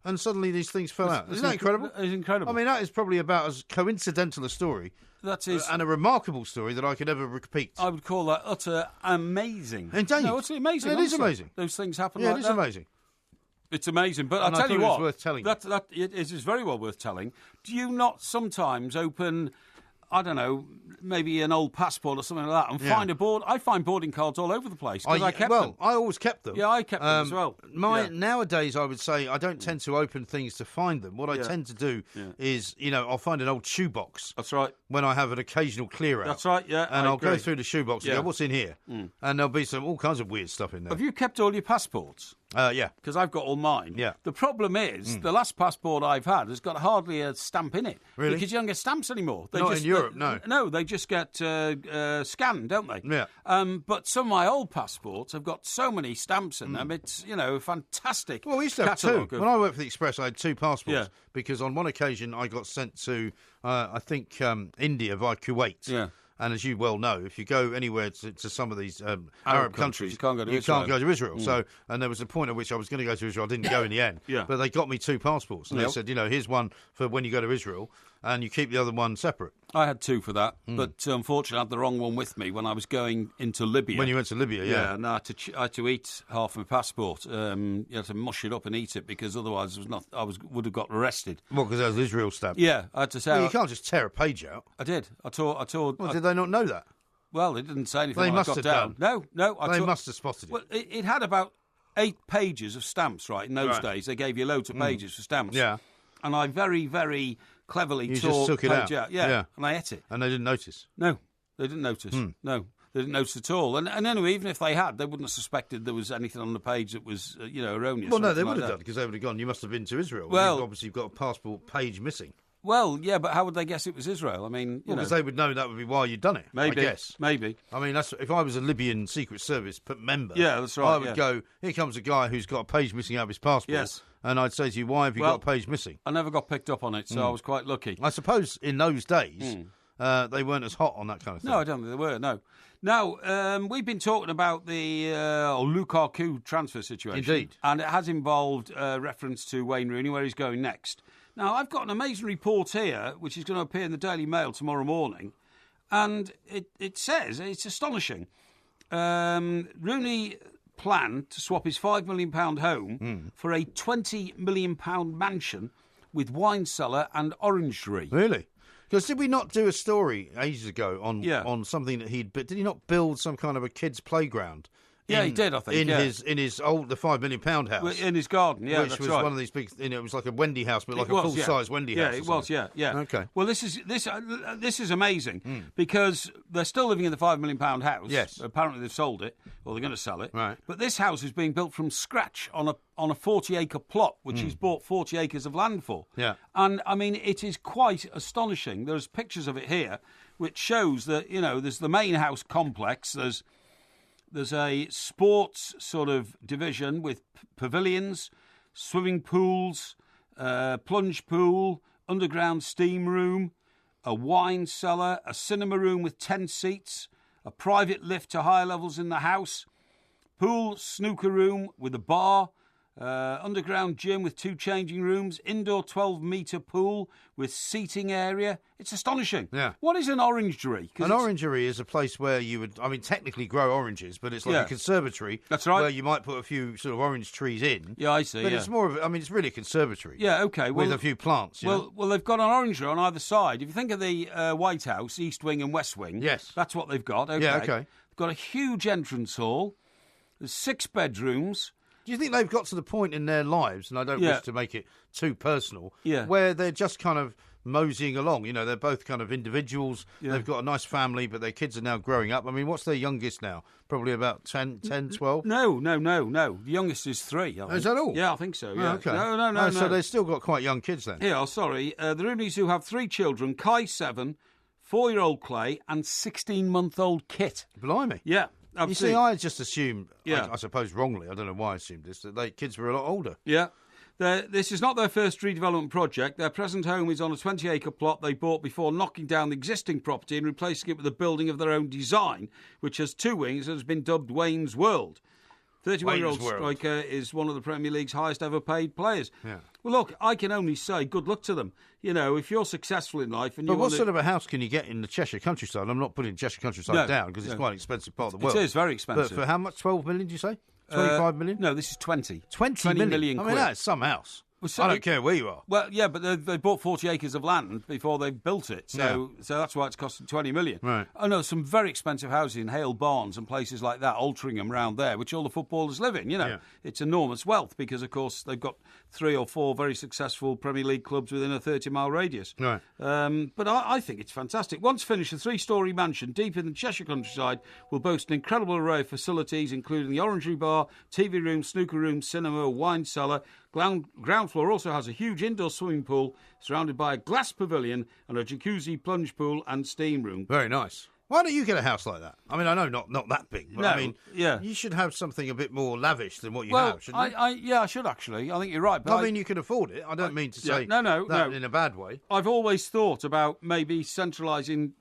and suddenly these things fell out. Isn't that incredible? It's incredible. I mean, that is probably about as coincidental a story that is... and a remarkable story that I could ever repeat. I would call that utter amazing. Indeed. No, it's amazing. It is honestly. amazing. Those things happen Yeah, like it is that. amazing. It's amazing. But And I'll I tell you thought it was what. worth telling. That it is very well worth telling. Do you not sometimes open... I don't know, maybe an old passport or something like that, and Yeah. find a board. I find boarding cards all over the place because I kept them. I always kept them. Yeah, I kept them as well. Yeah. Nowadays, I would say I don't tend to open things to find them. What I Yeah. tend to do Yeah. is, I'll find an old shoebox That's right. when I have an occasional clear out. That's right. Yeah, And I I'll go agree. through the shoebox and Yeah. go, what's in here? And there'll be all kinds of weird stuff in there. Have you kept all your passports? Yeah. Because I've got all mine. Yeah. The problem is, the last passport I've had has got hardly a stamp in it. Really? Because you don't get stamps anymore. Not in Europe, no. No, they just get scanned, don't they? Yeah. But some of my old passports have got so many stamps in them. It's, a fantastic Well, we used to have two. catalogue of- When I worked for the Express, I had 2 passports Yeah. because on one occasion I got sent to, I think, India via Kuwait. Yeah. And as you well know, if you go anywhere to some of these Arab countries, you can't go to you Israel. can't go to Israel. So, and there was a point at which I was going to go to Israel. I didn't go in the end. Yeah. But they got me 2 passports. And Yep. they said, here's one for when you go to Israel, and you keep the other one separate. I had 2 for that, but unfortunately I had the wrong one with me when I was going into Libya. When you went to Libya, yeah. and I had to eat half my passport. You had to mush it up and eat it because otherwise would have got arrested. Well, because that was Israel stamp. Yeah, I had to say. Well, you can't just tear a page out. I did. I tore. Well, did they not know that? Well, they didn't say anything They when must I got have down. done. No. They must have spotted it. Well, it had about 8 pages of stamps, right? In those Right. days, they gave you loads of pages for stamps. Yeah. And I very, very cleverly You tore just took it page out. Yeah. Yeah. And I ate it. And they didn't notice. No, they didn't notice. No, they didn't notice at all. And anyway, even if they had, they wouldn't have suspected there was anything on the page that was, erroneous. Well, or no, they anything would like have that. done because they would have gone. You must have been to Israel. Well- You've obviously got a passport page missing. Well, yeah, but how would they guess it was Israel? I mean, Because they would know that would be why you'd done it. maybe, I guess. maybe. I mean, that's if I was a Libyan Secret Service member. Yeah, that's right, I would yeah. go. Here comes a guy who's got a page missing out of his passport. Yes. And I'd say to you, why have you Well- got a page missing? I never got picked up on it, so I was quite lucky. I suppose in those days they weren't as hot on that kind of thing. No, I don't think they were, no. Now, we've been talking about the Lukaku transfer situation. Indeed. And it has involved reference to Wayne Rooney, where he's going next. Now, I've got an amazing report here, which is going to appear in the Daily Mail tomorrow morning, and it says, it's astonishing, Rooney planned to swap his £5 million home for a £20 million mansion with wine cellar and orangery. Really? Because did we not do a story ages ago on Yeah. on something that did he not build some kind of a kids' playground Yeah, he did, I think, in his old the £5 million house in his garden. Yeah, which that's was right. one of these big. It was like a Wendy house, but like a full size Wendy house. Yeah, it was. Yeah. Okay. Well, this is amazing because they're still living in the £5 million house. Yes. Apparently they've sold it, or they're going to sell it. Right. But this house is being built from scratch on a 40-acre plot, which he's bought 40 acres of land for. Yeah. And I mean, it is quite astonishing. There's pictures of it here, which shows that there's the main house complex. There's a sports sort of division with pavilions, swimming pools, plunge pool, underground steam room, a wine cellar, a cinema room with 10 seats, a private lift to higher levels in the house, pool, snooker room with a bar, underground gym with 2 changing rooms, indoor 12-metre pool with seating area. It's astonishing. Yeah. What is an orangery? An orangery is a place where you would, technically grow oranges, but it's like a conservatory. That's right. Where you might put a few sort of orange trees in. Yeah, I see. But it's more of, it's really a conservatory. Yeah, okay. With a few plants. Well, they've got an orangery on either side. If you think of the White House, East Wing and West Wing, yes, that's what they've got. Okay. Yeah, okay. They've got a huge entrance hall. There's 6 bedrooms. Do you think they've got to the point in their lives, and I don't wish to make it too personal, Yeah. where they're just kind of moseying along? They're both kind of individuals. Yeah. They've got a nice family, but their kids are now growing up. I mean, what's their youngest now? Probably about 10, 12? No. The youngest is 3. I think. Is that all? Yeah, I think so. Yeah. Oh, okay. No. So they've still got quite young kids then? Yeah, sorry. The Rooneys, who have 3 children, Kai 7, 4-year-old Clay, and 16-month-old Kit. Blimey. Yeah. You Absolutely. see, I just assumed, Yeah. I suppose wrongly, I don't know why I assumed this, that kids were a lot older. Yeah. This is not their first redevelopment project. Their present home is on a 20-acre plot they bought before knocking down the existing property and replacing it with a building of their own design, which has 2 wings and has been dubbed Wayne's World. 31-year-old striker is one of the Premier League's highest ever paid players. Yeah. Well, look, I can only say good luck to them. If you're successful in life and But you what want sort of a house can you get in the Cheshire countryside? I'm not putting Cheshire countryside down because it's quite an expensive part of the world. It is very expensive. But for how much? 12 million, did you say? 25 million? No, this is 20. 20 million quid. I mean, that's some house. I don't care where you are. Well, yeah, but they bought 40 acres of land before they built it, so that's why it's costing 20 million. Right. I know some very expensive houses in Hale Barnes and places like that, Altrincham round there, which all the footballers live in. It's enormous wealth because, of course, they've got 3 or 4 very successful Premier League clubs within a 30-mile radius. Right. But I think it's fantastic. Once finished, the 3-storey mansion deep in the Cheshire countryside will boast an incredible array of facilities, including the Orangery Bar, TV room, snooker room, cinema, wine cellar. Ground floor also has a huge indoor swimming pool surrounded by a glass pavilion and a jacuzzi, plunge pool and steam room. Very nice. Why don't you get a house like that? I mean, I know not that big, but No, you should have something a bit more lavish than what you have, shouldn't you? I should actually. I think you're right. But I mean, you can afford it. I don't mean to say no. in a bad way. I've always thought about maybe centralising,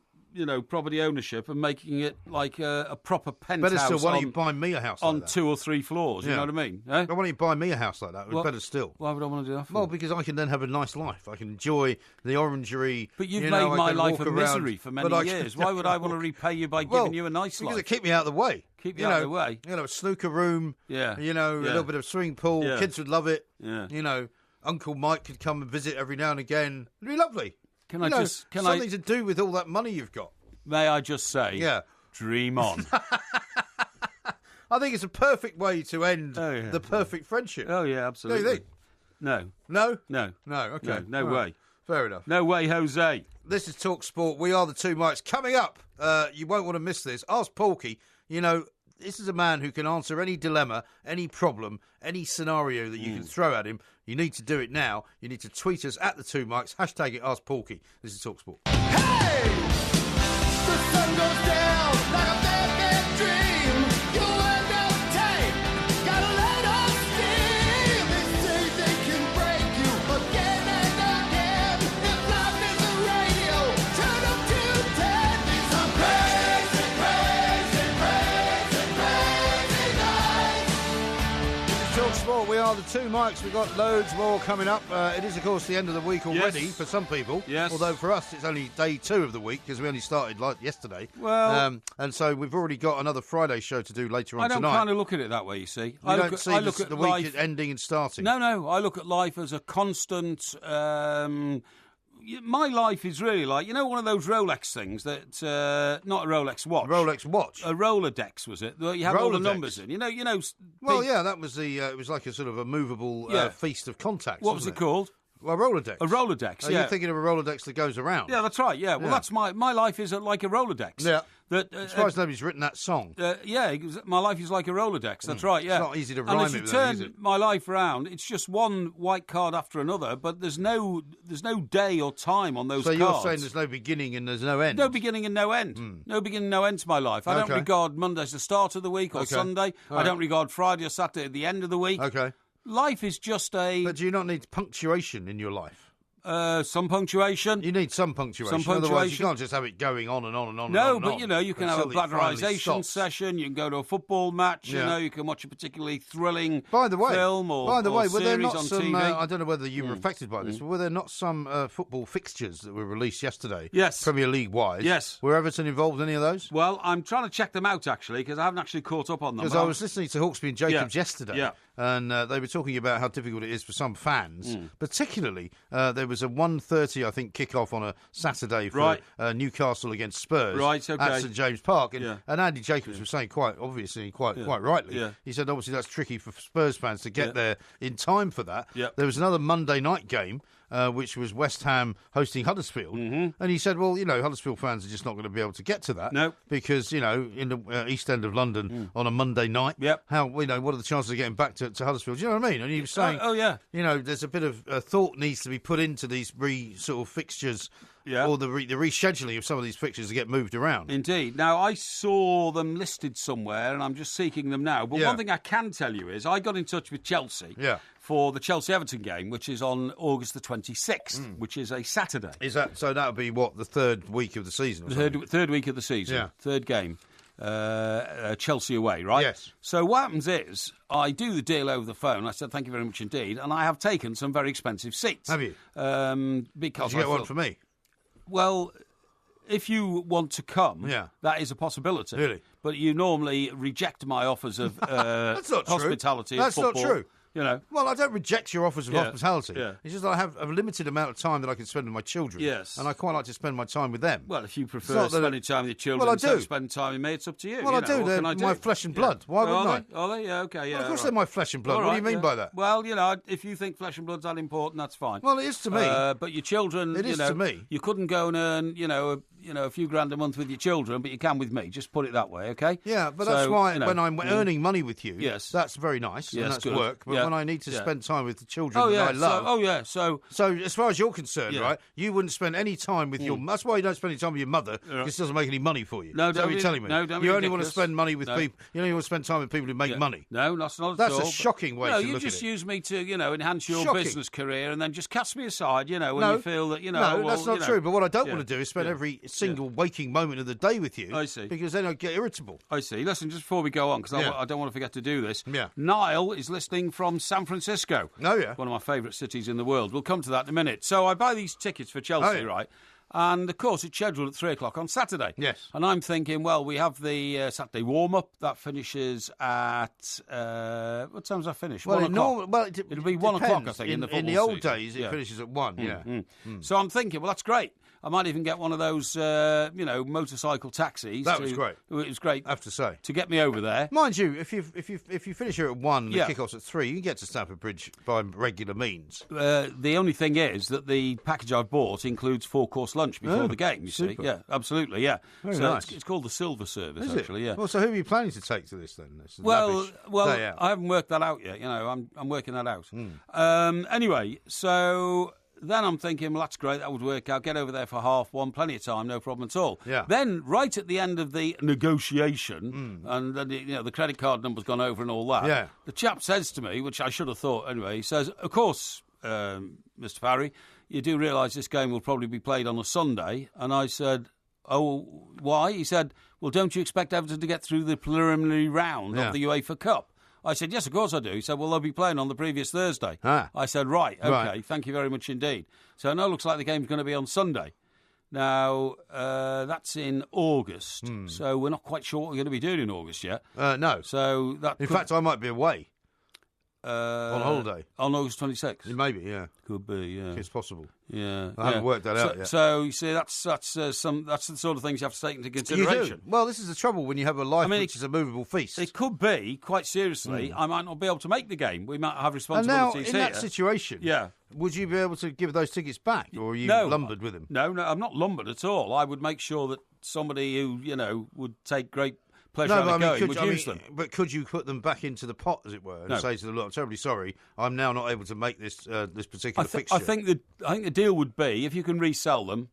property ownership and making it like a proper penthouse. Better still, why don't you buy me a house on like that? 2 or 3 floors? You know what I mean? Eh? Why don't you buy me a house like that? Better still. Why would I want to do that for? Well, because I can then have a nice life. I can enjoy the orangery. But you've made my life a misery for many years. Why would I want to repay you by giving you a nice life? Because it keep me out of the way. Keep you out of the way. A snooker room. Yeah. A little bit of swimming pool. Yeah. Kids would love it. Yeah. Uncle Mike could come and visit every now and again. It'd be lovely. Can I something to do with all that money you've got. May I just say, dream on. I think it's a perfect way to end the perfect friendship. Oh, yeah, absolutely. Don't you think? No. No? No. No, okay. No way. Fair enough. No way, Jose. This is Talk Sport. We are the 2 Mikes. Coming up, you won't want to miss this. Ask Porky. This is a man who can answer any dilemma, any problem, any scenario that you can throw at him. You need to do it now. You need to tweet us at the 2 Mikes. Hashtag it Ask Porky. This is Talk Sport. The sun goes down like a bad, bad dream. You end up tight, gotta let off steam. They say they can break you again and again. If life is a radio, turn up to 10. These are crazy, crazy, crazy, crazy nights. This is Talk Sport. We are the 2 Mikes. We've got loads more coming up. It is, of course, the end of the week already for some people. Yes. Although for us, it's only day 2 of the week because we only started yesterday. Well, and so we've already got another Friday show to do later on I don't tonight. kind of look at it that way, you see. I look at the week life, ending and starting. No, I look at life as a constant my life is really like, one of those Rolex things that, not a Rolex watch. Rolex watch? A Rolodex, was it? You have all the numbers in. Well, yeah, that was it was like a sort of a movable feast of contacts. What was it called? Well, a Rolodex. A Rolodex, You're thinking of a Rolodex that goes around. Yeah, that's right, yeah. Well, that's my life is like a Rolodex. Yeah. I'm surprised nobody's written that song. My life is like a Rolodex. That's right, yeah. It's not easy to rhyme and as you it with turn that, is it? my life around, it's just one white card after another, but there's no day or time on those cards. So you're saying there's no beginning and there's no end? No beginning and no end. No beginning and no end to my life. I don't regard Monday as the start of the week or Sunday. I don't regard Friday or Saturday at the end of the week. Okay. Life is just a... But do you not need punctuation in your life? Some punctuation. You need some punctuation. Otherwise, you can't just have it going on and on and on. No, and but on you can have a bladderisation session. You can go to a football match. You can watch a particularly thrilling film or were there not on some? TV. I don't know whether you were affected by this, but were there not some football fixtures that were released yesterday? Yes, Premier League wise. Yes, were Everton involved in any of those? Well, I'm trying to check them out actually because I haven't actually caught up on them. Because I was listening to Hawksby and Jacobs yesterday, and they were talking about how difficult it is for some fans, particularly there was a 1:30. I think kick-off on a Saturday for Newcastle against Spurs at St James Park. And Andy Jacobs was saying quite obviously, quite rightly, he said obviously that's tricky for Spurs fans to get there in time for that. There was another Monday night game, which was West Ham hosting Huddersfield. And he said, well, Huddersfield fans are just not going to be able to get to that because, in the East End of London on a Monday night, how, what are the chances of getting back to Huddersfield? Do you know what I mean? And he was saying, there's a bit of thought needs to be put into these sort of fixtures or the rescheduling of some of these fixtures to get moved around. Indeed. Now, I saw them listed somewhere and I'm just seeking them now. But one thing I can tell you is I got in touch with Chelsea for the Chelsea-Everton game, which is on August the 26th, which is a Saturday. Is that so? That would be, what, the third week of the season? Third week of the season, third game. Chelsea away, right? Yes. So what happens is I do the deal over the phone. I said, thank you very much indeed. And I have taken some very expensive seats. Have you? Because did you get one for me? Well, if you want to come, that is a possibility. Really? But you normally reject my offers of That's not hospitality true. of football. That's not true. Well, I don't reject your offers of hospitality. It's just that I have a limited amount of time that I can spend with my children. Yes. And I quite like to spend my time with them. Well, if you prefer spending time with your children instead of spending time with me, it's up to you. Well, I do. They're my flesh and blood. Why wouldn't I? Are they? Yeah, okay, yeah. Well, of course they're my flesh and blood. What do you mean by that? Well, if you think flesh and blood's that important, that's fine. Well, it is to me. But your children, it is to me. You couldn't go and earn, a few grand a month with your children, but you can with me. Just put it that way, okay? Yeah, but that's why when I'm earning money with you, that's very nice and that's good. work. But when I need to spend time with the children that I love, so as far as you're concerned, right, you wouldn't spend any time with your. That's why you don't spend any time with your mother because it doesn't make any money for you. No, is that what you're telling me? No, don't be you only ridiculous. want to spend money with people. You only want to spend time with people who make money. No, that's not at That's all. a shocking way to look at it. No, you just use me to enhance your business career and then just cast me aside. When you feel that No, that's not true. But what I don't want to do is spend every single waking moment of the day with you. I see. Because then I get irritable. I see. Listen, just before we go on, because I don't want to forget to do this. Niall is listening from San Francisco. Oh, yeah. One of my favourite cities in the world. We'll come to that in a minute. So I buy these tickets for Chelsea, right? And, of course, it's scheduled at 3 o'clock on Saturday. Yes. And I'm thinking, well, we have the Saturday warm-up. That finishes at... what time does that finish? Well, 1 o'clock. It'll be 1 o'clock, I think, in the football In the old season. days, it finishes at 1, So I'm thinking, well, that's great. I might even get one of those, motorcycle taxis. That was great. It was great. I have to say. To get me over there. Mind you, if you finish here at 1 and the kick-off's at 3, you can get to Stamford Bridge by regular means. The only thing is that the package I've bought includes 4-course lunch before the game, you see. Yeah, absolutely, yeah. Very nice. It's called the Silver Service, Is actually, yeah. Well, so who are you planning to take to this, then? Well, I haven't worked that out yet, I'm working that out. Anyway, so... Then I'm thinking, well, that's great, that would work out. Get over there for 1:30, plenty of time, no problem at all. Yeah. Then, right at the end of the negotiation, and then, the credit card number's gone over and all that, the chap says to me, which I should have thought anyway, he says, of course, Mr. Parry, you do realise this game will probably be played on a Sunday. And I said, oh, why? He said, well, don't you expect Everton to get through the preliminary round of the UEFA Cup? I said, yes, of course I do. He said, well, they'll be playing on the previous Thursday. I said, right, OK, thank you very much indeed. So now it looks like the game's going to be on Sunday. Now, that's in August, so we're not quite sure what we're going to be doing in August yet. No. So that In fact, I might be away. On holiday? On August 26th? Maybe, yeah. Could be, yeah. It's possible. Yeah. I haven't worked that out yet. So, you see, that's the sort of things you have to take into consideration. You do. Well, this is the trouble when you have a life which is a movable feast. It could be, quite seriously, I might not be able to make the game. We might have responsibilities here. And now, in that situation, would you be able to give those tickets back, or are you lumbered with them? No, I'm not lumbered at all. I would make sure that somebody who, would take great pleasure out of going would use them. But could you put them back into the pot, as it were, and say to them, look, I'm terribly sorry, I'm now not able to make this particular fixture? I think the deal would be, if you can resell them,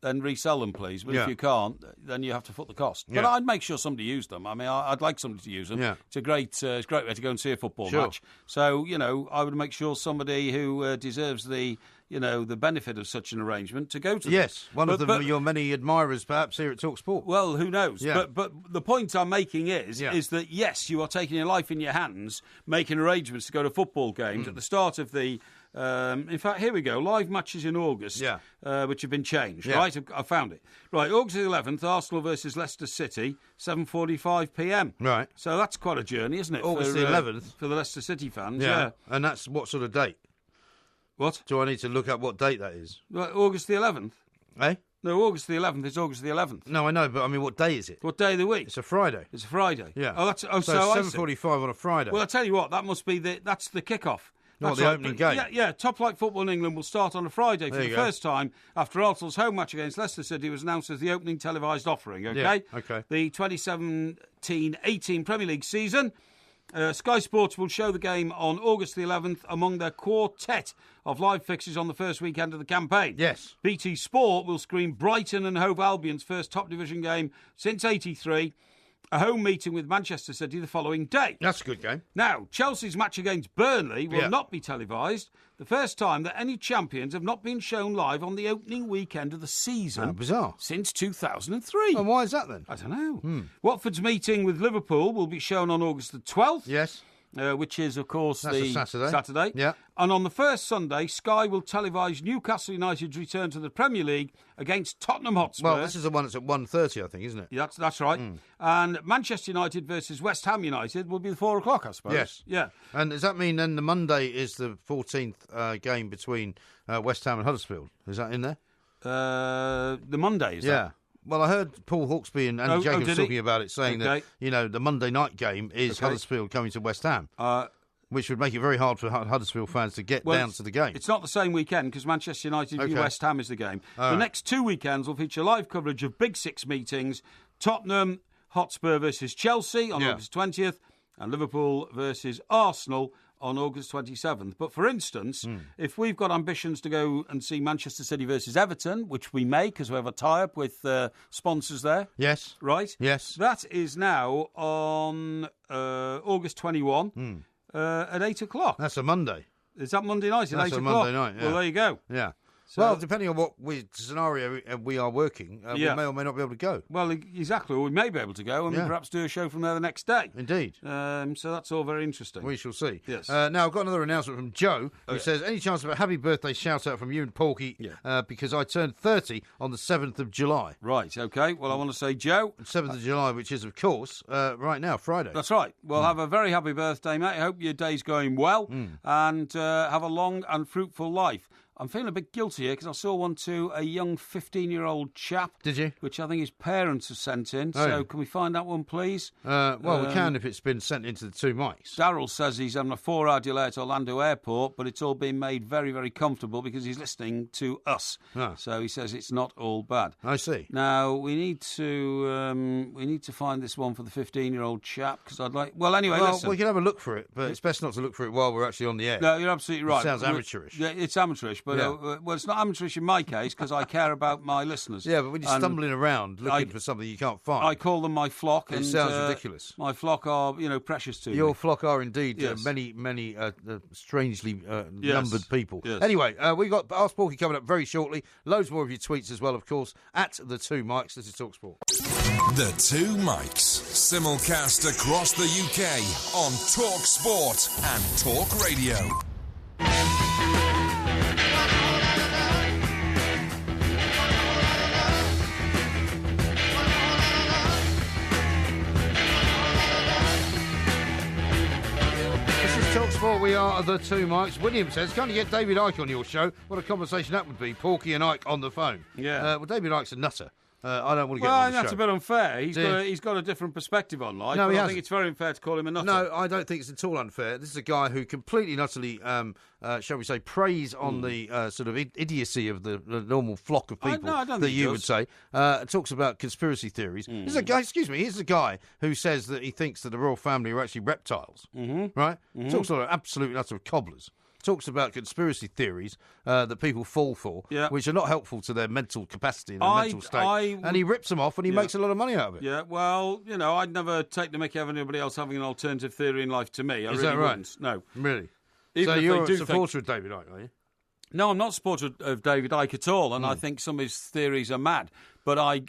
then resell them, please. But if you can't, then you have to foot the cost. But I'd make sure somebody used them. I mean, I'd like somebody to use them. Yeah. It's a great way to go and see a football match. So, I would make sure somebody who deserves the benefit of such an arrangement to go to them. Yes, one of them, your many admirers, perhaps, here at TalkSport. Well, who knows? Yeah. But the point I'm making is that, yes, you are taking your life in your hands, making arrangements to go to football games at the start of the... in fact, here we go. Live matches in August, which have been changed, right? I found it. Right, August the 11th, Arsenal versus Leicester City, 7:45 p.m. Right. So that's quite a journey, isn't it? August the 11th? For the Leicester City fans, yeah. And that's what sort of date? What? Do I need to look up what date that is? Right, August the 11th. Eh? No, August the 11th is August the 11th. No, I know, but I mean, what day is it? What day of the week? It's a Friday. It's a Friday. Yeah. Oh, so 7:45 on a Friday. Well, I tell you what, that's the kick-off. Not the opening game. Yeah, Top Flight Football in England will start on a Friday for the first time after Arsenal's home match against Leicester City was announced as the opening televised offering, okay? Yeah, okay. The 2017-18 Premier League season. Sky Sports will show the game on August the 11th among their quartet of live fixtures on the first weekend of the campaign. Yes. BT Sport will screen Brighton and Hove Albion's first top division game since '83. A home meeting with Manchester City the following day. That's a good game. Now, Chelsea's match against Burnley will not be televised. The first time that any champions have not been shown live on the opening weekend of the season. Bizarre. Since 2003. And why is that then? I don't know. Watford's meeting with Liverpool will be shown on August the 12th. Yes. Which is, of course, That's a Saturday. Yeah. And on the first Sunday, Sky will televise Newcastle United's return to the Premier League against Tottenham Hotspur. Well, this is the one that's at 1:30, I think, isn't it? Yeah, that's right. And Manchester United versus West Ham United will be 4 o'clock, I suppose. Yes. Yeah. And does that mean then the Monday is the 14th game between West Ham and Huddersfield? Is that in there? The Monday, is that? Well, I heard Paul Hawksby and Andy Jacobs talking about it, saying that, the Monday night game is Huddersfield coming to West Ham, which would make it very hard for Huddersfield fans to get down to the game. It's not the same weekend because Manchester United v West Ham is the game. The next 2 weekends will feature live coverage of Big Six meetings, Tottenham Hotspur versus Chelsea on August 20th, and Liverpool versus Arsenal on August 27th. But for instance, if we've got ambitions to go and see Manchester City versus Everton, which we may because we have a tie-up with sponsors there. Yes. Right? Yes. That is now on August 21 at 8 o'clock. That's a Monday. Is that Monday night at 8 o'clock? That's a Monday night, yeah. Well, there you go. Yeah. So, well, depending on what scenario we are working, we may or may not be able to go. Well, exactly. Or we may be able to go and perhaps do a show from there the next day. Indeed. So that's all very interesting. We shall see. Yes. Now, I've got another announcement from Joe, who says, any chance of a happy birthday shout-out from you and Porky, because I turned 30 on the 7th of July. Right, OK. Well, I want to say, Joe... 7th of July, which is, of course, right now, Friday. That's right. Well, have a very happy birthday, mate. I hope your day's going well and have a long and fruitful life. I'm feeling a bit guilty here because I saw one to a young 15-year-old chap. Did you? Which I think his parents have sent in. So can we find that one, please? Well, we can if it's been sent into the two mics. Darryl says he's having a 4-hour delay at Orlando Airport, but it's all been made very, very comfortable because he's listening to us. So he says it's not all bad. I see. Now, we need to find this one for the 15-year-old chap because I'd like... Well, anyway, listen. We can have a look for it, but it's best not to look for it while we're actually on the air. No, you're absolutely right. It sounds amateurish. Yeah, it's amateurish. But, well, it's not amateurish in my case because I care about my listeners. Yeah, but when you're stumbling around looking for something you can't find... I call them my flock. It sounds ridiculous. My flock are, precious to me. Your flock are indeed many strangely numbered people. Yes. Anyway, we've got Ask Porky coming up very shortly. Loads more of your tweets as well, of course, at The Two Mics. This is TalkSport. The Two Mics, simulcast across the UK on TalkSport and Talk Radio. Sport, we are the two Mikes. William says, can't you get David Icke on your show? What a conversation that would be, Porky and Ike on the phone. Yeah. Well, David Icke's a nutter. I don't want to get him on Well, the that's show. a bit unfair. He's got a different perspective on life. No, but he I hasn't. think it's very unfair to call him a nutter. No, I don't think it's at all unfair. This is a guy who completely and utterly, shall we say, preys on the sort of idiocy of the normal flock of people I don't that think you he would does. say. Talks about conspiracy theories. Here's a guy, here's a guy who says that he thinks that the royal family are actually reptiles. Right? Talks about absolute and utter cobblers. Talks about conspiracy theories that people fall for, which are not helpful to their mental capacity and their mental state. And he rips them off and he makes a lot of money out of it. Yeah, well, I'd never take the mickey out of anybody else having an alternative theory in life to me. I Is really that right? wouldn't. No. Really? Even So if you're they a do supporter of David Icke, are you? No, I'm not a supporter of David Icke at all, and I think some of his theories are mad. But I,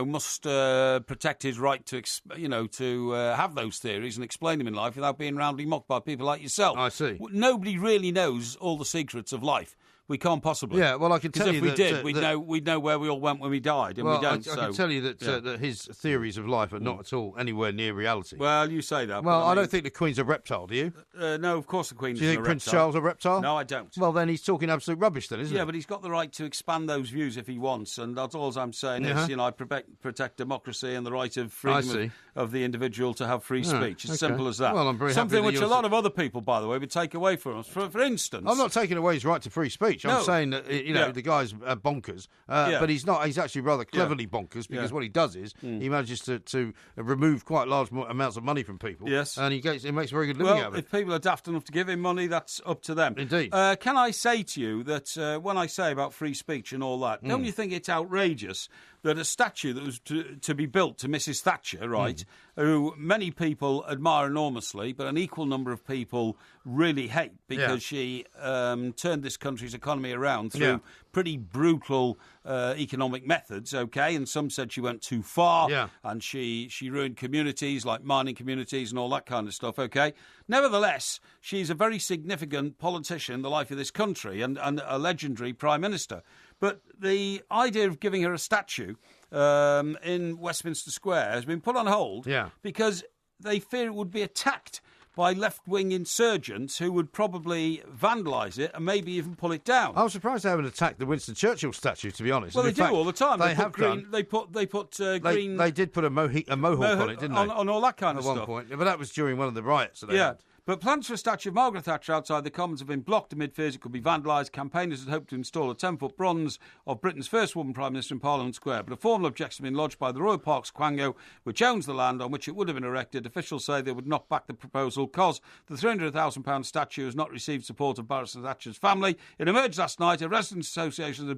must protect his right to, to have those theories and explain them in life without being roundly mocked by people like yourself. I see. Nobody really knows all the secrets of life. We can't possibly. Yeah, well, I can tell you that... that... if we did, we'd know where we all went when we died, and well, we don't. I can tell you that, that his theories of life are not at all anywhere near reality. Well, you say that. Well, but I don't think the Queen's a reptile, do you? No, of course the Queen's Do you think a Prince reptile. Charles a reptile? No, I don't. Well, then he's talking absolute rubbish then, isn't he? Yeah, but he's got the right to expand those views if he wants, and that's all I'm saying is, I protect democracy and the right of freedom of the individual to have free speech. It's simple as that. Well, I'm very Something happy that which a lot of other people, by the way, would take away from us. For instance... I'm not taking away his right to free speech. I'm saying that, the guy's bonkers, but he's not. He's actually rather cleverly bonkers because what he does is he manages to remove quite large amounts of money from people. Yes. And he makes a very good living out of it. If people are daft enough to give him money, that's up to them. Indeed. Can I say to you that when I say about free speech and all that, don't you think it's outrageous that a statue that was to be built to Mrs. Thatcher, right, who many people admire enormously, but an equal number of people really hate because she turned this country's economy around through pretty brutal economic methods, okay? And some said she went too far and she ruined communities like mining communities and all that kind of stuff, okay? Nevertheless, she's a very significant politician in the life of this country and a legendary Prime Minister. But the idea of giving her a statue in Westminster Square has been put on hold because they fear it would be attacked by left-wing insurgents who would probably vandalise it and maybe even pull it down. I was surprised they haven't attacked the Winston Churchill statue, to be honest. Well, and they do all the time. They have green, done. They put green. They did put a mohawk on it, didn't they? On all that kind of stuff. stuff. At one point, but that was during one of the riots. That they had. But plans for a statue of Margaret Thatcher outside the Commons have been blocked amid fears it could be vandalised. Campaigners had hoped to install a 10-foot bronze of Britain's first woman Prime Minister in Parliament Square, but a formal objection has been lodged by the Royal Parks Quango, which owns the land on which it would have been erected. Officials say they would knock back the proposal because the £300,000 statue has not received support of Barrister Thatcher's family. It emerged last night. A residents' association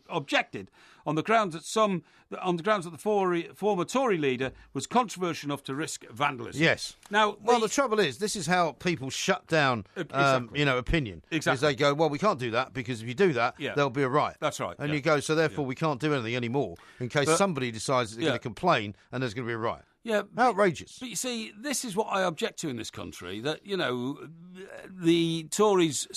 objected on the grounds that the former Tory leader was controversial enough to risk vandalism. Yes. Now, the trouble is, this is how people shut down, opinion. Exactly. Is they go, well, we can't do that because if you do that, there'll be a riot. That's right. And you go, so therefore we can't do anything anymore in case somebody decides they're going to complain and there's going to be a riot. Yeah, outrageous. But you see, this is what I object to in this country, that, the Tories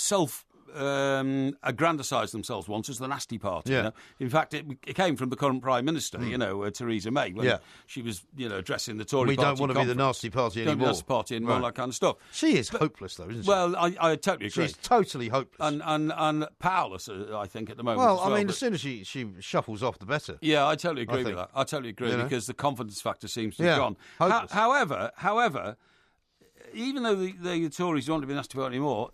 aggrandised themselves once as the nasty party. Yeah. You know? In fact, it came from the current Prime Minister, Theresa May, when she was, addressing the Tory party. We don't want to be the nasty party anymore. The nasty party and all that kind of stuff. She is hopeless, though, isn't she? Well, I totally agree. She's totally hopeless. And powerless, I think, at the moment. Well, as as soon as she shuffles off, the better. Yeah, I totally agree with that. I totally agree, because the confidence factor seems to have gone. Hopeless. However, even though the Tories don't want to be nasty party anymore,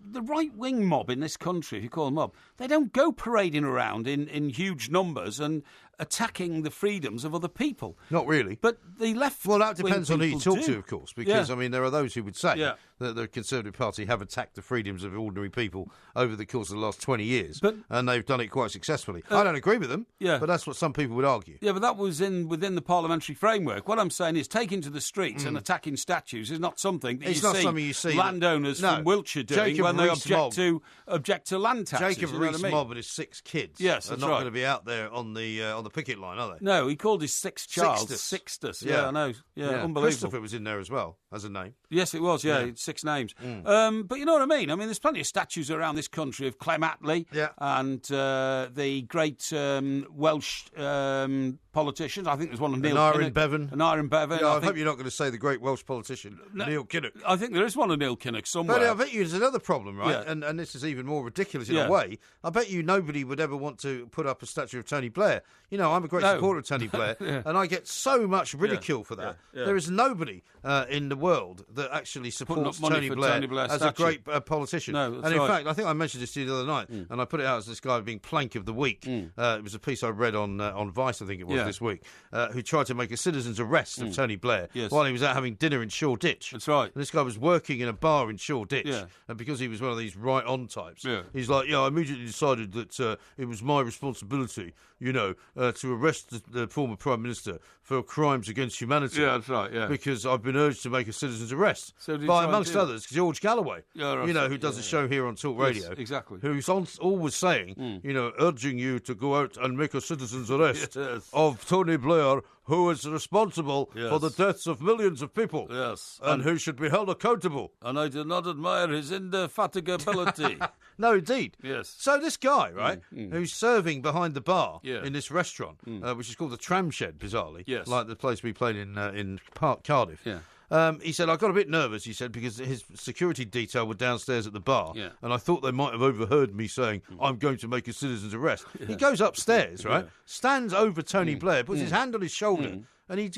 the right-wing mob in this country, if you call them mob, they don't go parading around in huge numbers and attacking the freedoms of other people. Not really. But the left. Well, that depends on who you talk to, of course, because, Yeah. there are those who would say that the Conservative Party have attacked the freedoms of ordinary people over the course of the last 20 years, and they've done it quite successfully. I don't agree with them, but that's what some people would argue. Yeah, but that was within the parliamentary framework. What I'm saying is taking to the streets and attacking statues is not something that something you see landowners from Wiltshire doing when they object to land taxes. Jacob Rees-Mogg and his 6 kids are not going to be out there on the picket line, are they? No, he called his 6th child Sixtus. Yeah, I know. Yeah, unbelievable. Christopher was in there as well, as a name. Yes, it was, 6 names. But you know what I mean? There's plenty of statues around this country of Clem Attlee and the great Welsh politicians. I think there's one of Neil Iron Kinnock. Bevan. An Iron Bevan. Yeah, I hope you're not going to say the great Welsh politician, Neil Kinnock. I think there is one of Neil Kinnock somewhere. But I bet you there's another problem, right? Yeah. And this is even more ridiculous in a way. I bet you nobody would ever want to put up a statue of Tony Blair. You know, I'm a great supporter of Tony Blair, and I get so much ridicule for that. There is nobody in the world that actually supports Tony Blair as a great politician. No, and in fact, I think I mentioned this to you the other night, and I put it out as this guy being plank of the week. It was a piece I read on Vice, I think it was, this week, who tried to make a citizen's arrest of Tony Blair while he was out having dinner in Shoreditch. That's right. And this guy was working in a bar in Shoreditch, and because he was one of these right-on types, he's like, I immediately decided that it was my responsibility, to arrest the former Prime Minister for crimes against humanity. Yeah, that's right, Because I've been urged to make a citizen's arrest by, amongst others, George Galloway, who does a show here on Talk Radio. Yes, exactly. Who's always saying, urging you to go out and make a citizen's arrest of Tony Blair, who is responsible for the deaths of millions of people. Yes. And who should be held accountable. And I do not admire his indefatigability. No, indeed. Yes. So this guy, right, who's serving behind the bar in this restaurant, which is called the Tram Shed, bizarrely, like the place we played in Cardiff. Yeah. He said, I got a bit nervous, he said, because his security detail were downstairs at the bar, and I thought they might have overheard me saying, I'm going to make a citizen's arrest. He goes upstairs, right, stands over Tony Blair, puts his hand on his shoulder, and he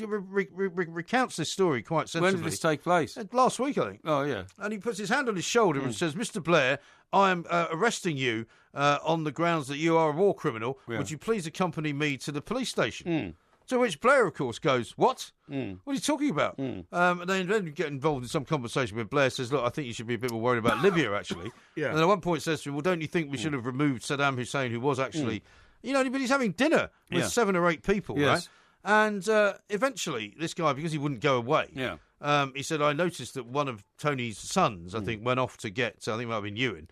recounts this story quite sensibly. When did this take place? Last week, I think. Oh, yeah. And he puts his hand on his shoulder and says, Mr. Blair, I am arresting you on the grounds that you are a war criminal. Would you please accompany me to the police station? To which Blair, of course, goes, what? What are you talking about? And then get involved in some conversation where Blair says, look, I think you should be a bit more worried about Libya, actually. And at one point says to him, well, don't you think we should have removed Saddam Hussein, who was actually... but he's having dinner with 7 or 8 people, right? And eventually, this guy, because he wouldn't go away... he said, I noticed that one of Tony's sons, I think, went off to get, I think it might have been Ewan,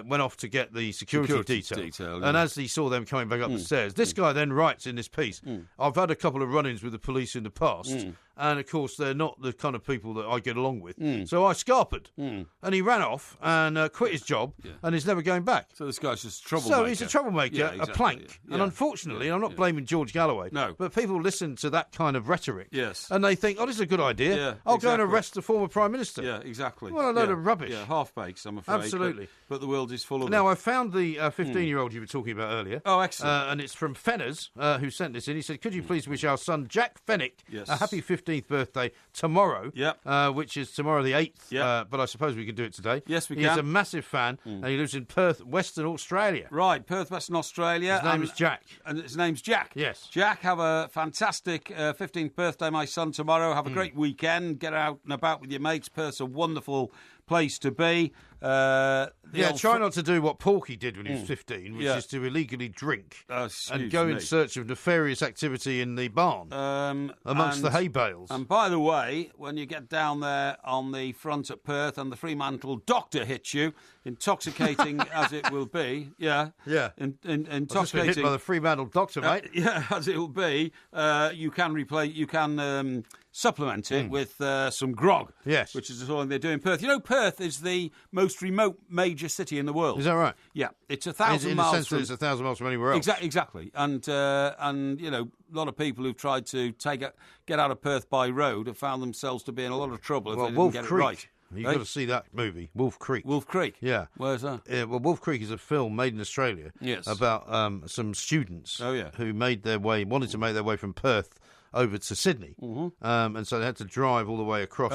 went off to get the security detail. And as he saw them coming back up the stairs, this guy then writes in this piece, I've had a couple of run-ins with the police in the past, and of course they're not the kind of people that I get along with. So I scarpered. And he ran off and quit his job, and is never going back. So this guy's just a troublemaker. So he's a troublemaker, a plank. And unfortunately, I'm not blaming George Galloway, but people listen to that kind of rhetoric, and they think, oh, this is a good idea. I'll go and arrest the former Prime Minister. Yeah, exactly. What a load of rubbish. Yeah, half-bakes, I'm afraid. Absolutely. But the world is full of them. Now, I found the 15-year-old you were talking about earlier. Oh, excellent. And it's from Fenners, who sent this in. He said, could you please wish our son, Jack Fennick, a happy 15th birthday tomorrow, which is tomorrow the 8th, but I suppose we can do it today. Yes, we can. He's a massive fan, and he lives in Perth, Western Australia. Right, Perth, Western Australia. His name is Jack. And his name's Jack. Yes. Jack, have a fantastic 15th birthday, my son, tomorrow. Have a great weekend. Get out and about with your mates. Perth's a wonderful place to be. Try not to do what Porky did when he was 15, which is to illegally drink and go in search of nefarious activity in the barn amongst the hay bales. And by the way, when you get down there on the front at Perth and the Fremantle doctor hits you, intoxicating as it will be, intoxicating. I've just been hit by the Fremantle doctor, mate. As it will be, you can supplement it with some grog, which is all they're doing in Perth. You know, Perth is the most remote major city in the world. Is that right? Yeah, it's 1,000 miles. In the sense that it's 1,000 miles from anywhere else. Exactly. And a lot of people who've tried to get out of Perth by road have found themselves to be in a lot of trouble if they didn't get it right. You've got to see that movie, Wolf Creek. Wolf Creek? Yeah. Where's that? Well, Wolf Creek is a film made in Australia about some students who wanted to make their way from Perth over to Sydney. And so they had to drive all the way across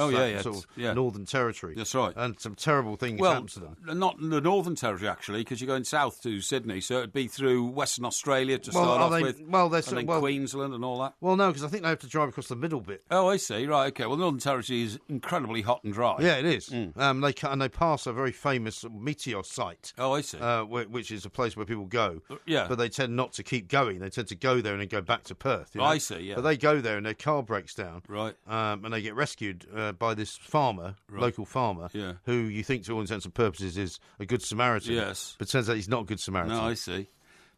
Northern Territory. That's right. And some terrible things happened to them. Not in the Northern Territory, actually, because you're going south to Sydney, so it'd be through Western Australia to start off with, and then Queensland and all that. Well, no, because I think they have to drive across the middle bit. Oh, I see. Right, OK. Well, the Northern Territory is incredibly hot and dry. Yeah, it is. They pass a very famous meteor site. Oh, I see. Which is a place where people go. Yeah. But they tend not to keep going. They tend to go there and then go back to Perth. I see, yeah. But they go there and their car breaks down. Right. And they get rescued by this farmer, local farmer, who you think to all intents and purposes is a good Samaritan. Yes. But turns out he's not a good Samaritan. No, I see.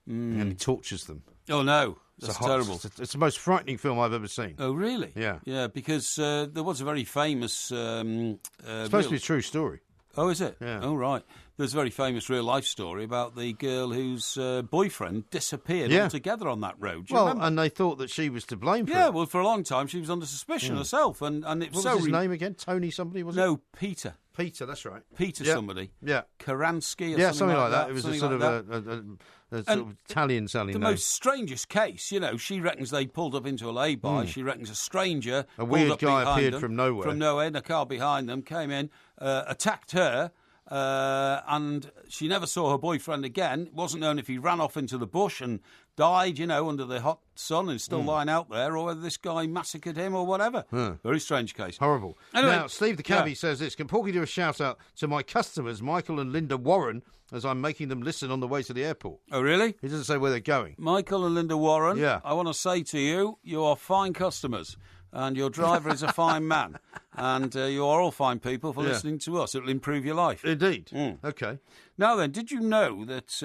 And he tortures them. Oh, no. That's terrible. It's the most frightening film I've ever seen. Oh, really? Yeah. Yeah, because there was a very famous... it's supposed to be a true story. Oh, is it? Yeah. Oh, right. There's a very famous real-life story about the girl whose boyfriend disappeared altogether on that road. Do you remember? And they thought that she was to blame for it. Yeah, well, for a long time she was under suspicion herself. And it What was his name again? Tony somebody, was it? No, Peter. Peter, that's right. Peter somebody. Yeah. Karansky or something like that. that. It was something a sort like of a sort of Italian-sounding The name. most strangest case, she reckons they pulled up into a lay-by. She reckons a stranger, a weird pulled up guy behind appeared them, from nowhere, in a car behind them, came in, attacked her, and she never saw her boyfriend again. It wasn't known if he ran off into the bush and died, under the hot sun and still lying out there, or whether this guy massacred him or whatever. Very strange case. Horrible. Anyway, now, Steve the cabbie says this. Can Porky do a shout-out to my customers, Michael and Linda Warren, as I'm making them listen on the way to the airport? Oh, really? He doesn't say where they're going. Michael and Linda Warren, Yeah. I want to say to you, you are fine customers. And your driver is a fine man. And you are all fine people for listening to us. It'll improve your life. Indeed. Okay. Now then, did you know that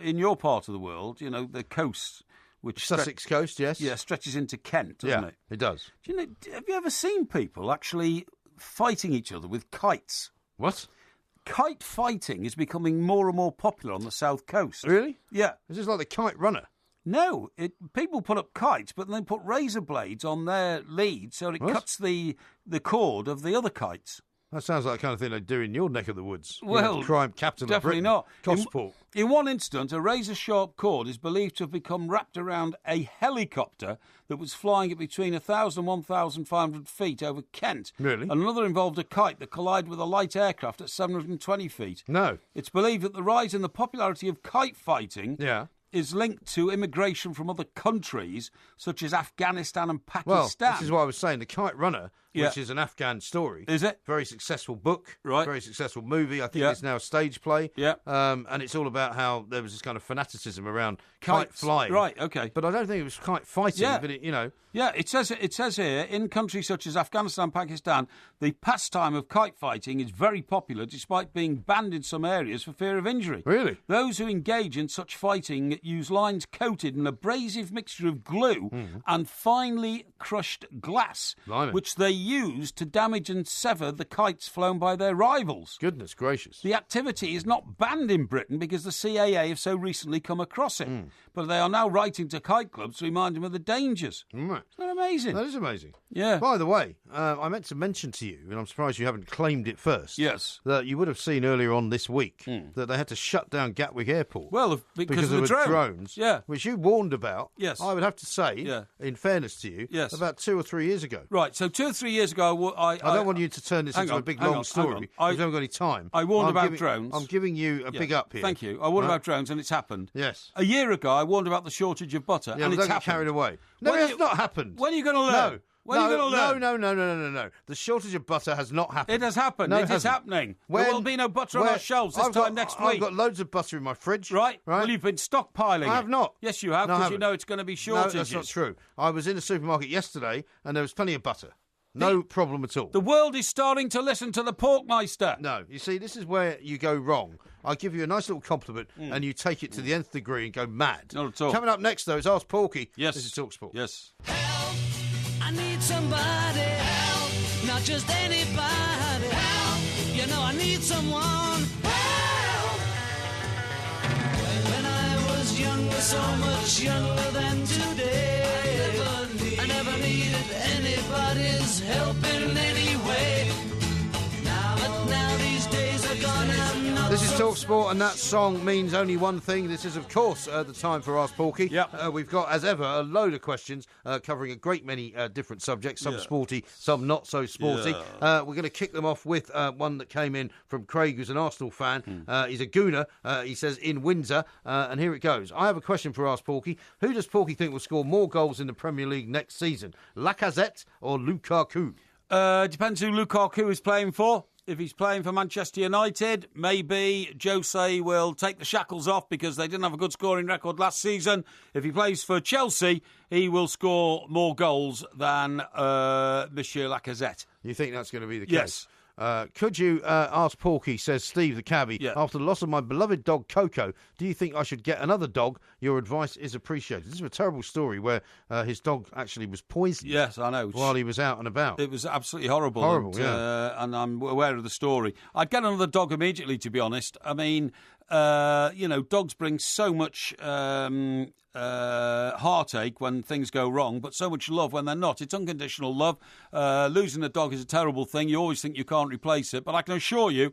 in your part of the world, the coast, which Sussex coast, yes. Yeah, stretches into Kent, doesn't it? It does. Do you know, have you ever seen people actually fighting each other with kites? What? Kite fighting is becoming more and more popular on the south coast. Really? Yeah. Is this like the kite runner? No, people put up kites, but then they put razor blades on their lead so it cuts the cord of the other kites. That sounds like the kind of thing they do in your neck of the woods. Well, crime capital definitely of Britain. not. Gosport. In one instance, a razor-sharp cord is believed to have become wrapped around a helicopter that was flying at between 1,000 and 1,500 feet over Kent. Really? And another involved a kite that collided with a light aircraft at 720 feet. No. It's believed that the rise in the popularity of kite fighting Yeah. is linked to immigration from other countries, such as Afghanistan and Well, Pakistan. this is what I was saying. The Kite Runner, which is an Afghan story. Is it? Very successful book. Right. Very successful movie. I think it's now a stage play. Yeah. And it's all about how there was this kind of fanaticism around kite Kites. flying. Right, okay. But I don't think it was kite fighting. Yeah. But Yeah, it says here, in countries such as Afghanistan and Pakistan, the pastime of kite fighting is very popular despite being banned in some areas for fear of injury. Really? Those who engage in such fighting use lines coated in an abrasive mixture of glue and finely crushed glass, Blimey. which they use to damage and sever the kites flown by their rivals. Goodness gracious. The activity is not banned in Britain because the CAA have so recently come across it. But they are now writing to kite clubs to remind them of the dangers. Right. Isn't that amazing? That is amazing. Yeah. By the way, I meant to mention to you, and I'm surprised you haven't claimed it first. Yes. That you would have seen earlier on this week that they had to shut down Gatwick Airport. Well, because of of the the drone. drones. Yeah. Which you warned about. Yes. I would have to say, in fairness to you, Yes. about 2 or 3 years ago. Right, so 2 or 3 years ago, I don't want you to turn this hang into on, a big hang long on, story. hang on. Because we haven't got any time. I warned about giving- drones. I'm giving you a Yeah. big up here. Thank you. I warned Right? about drones, and it's happened. Yes. A year ago, I warned about the shortage of butter, Yeah, and but it's don't get happened. carried away. No, When it has you- not happened. When are you going to learn? No. When are you going to learn? No. The shortage of butter has not happened. It has happened. No, It is hasn't. happening. When- There will be no butter on our shelves this time next week. I've got loads of butter in my fridge. Right? Well, you've been stockpiling I have it. not. Yes, you have, No, I because you haven't. know it's going to be No, shortages. that's not true. I was in a supermarket yesterday and there was plenty of butter. No problem at all. The world is starting to listen to the Porkmeister. No, you see, this is where you go wrong. I give you a nice little compliment and you take it to the nth degree and go mad. Not at all. Coming up next, though, is Ask Porky. Yes. This is TalkSport. Yes. I need somebody help, not just anybody help. You know I need someone help. When I was younger, so much younger than today, I never needed anybody's help in any way. But now these days are gone and I'm not This is so TalkSport, and that song means only one thing. This is, of course, the time for Ask Porky. Yep. We've got, as ever, a load of questions covering a great many different subjects, some sporty, some not so sporty. We're going to kick them off with one that came in from Craig, who's an Arsenal fan. He's a Gooner, he says, in Windsor. And here it goes. I have a question for Ask Porky. Who does Porky think will score more goals in the Premier League next season? Lacazette or Lukaku? Depends who Lukaku is playing for. If he's playing for Manchester United, maybe Jose will take the shackles off because they didn't have a good scoring record last season. If he plays for Chelsea, he will score more goals than Monsieur Lacazette. You think that's going to be the case? Yes. Could you ask Porky, says Steve the cabbie, after the loss of my beloved dog Coco, do you think I should get another dog? Your advice is appreciated. This is a terrible story where his dog actually was poisoned. Yes, I know. While he was out and about. It was absolutely horrible. Horrible, and I'm aware of the story. I'd get another dog immediately, to be honest. I mean, dogs bring so much heartache when things go wrong, but so much love when they're not. It's unconditional love. Losing a dog is a terrible thing. You always think you can't replace it, but I can assure you,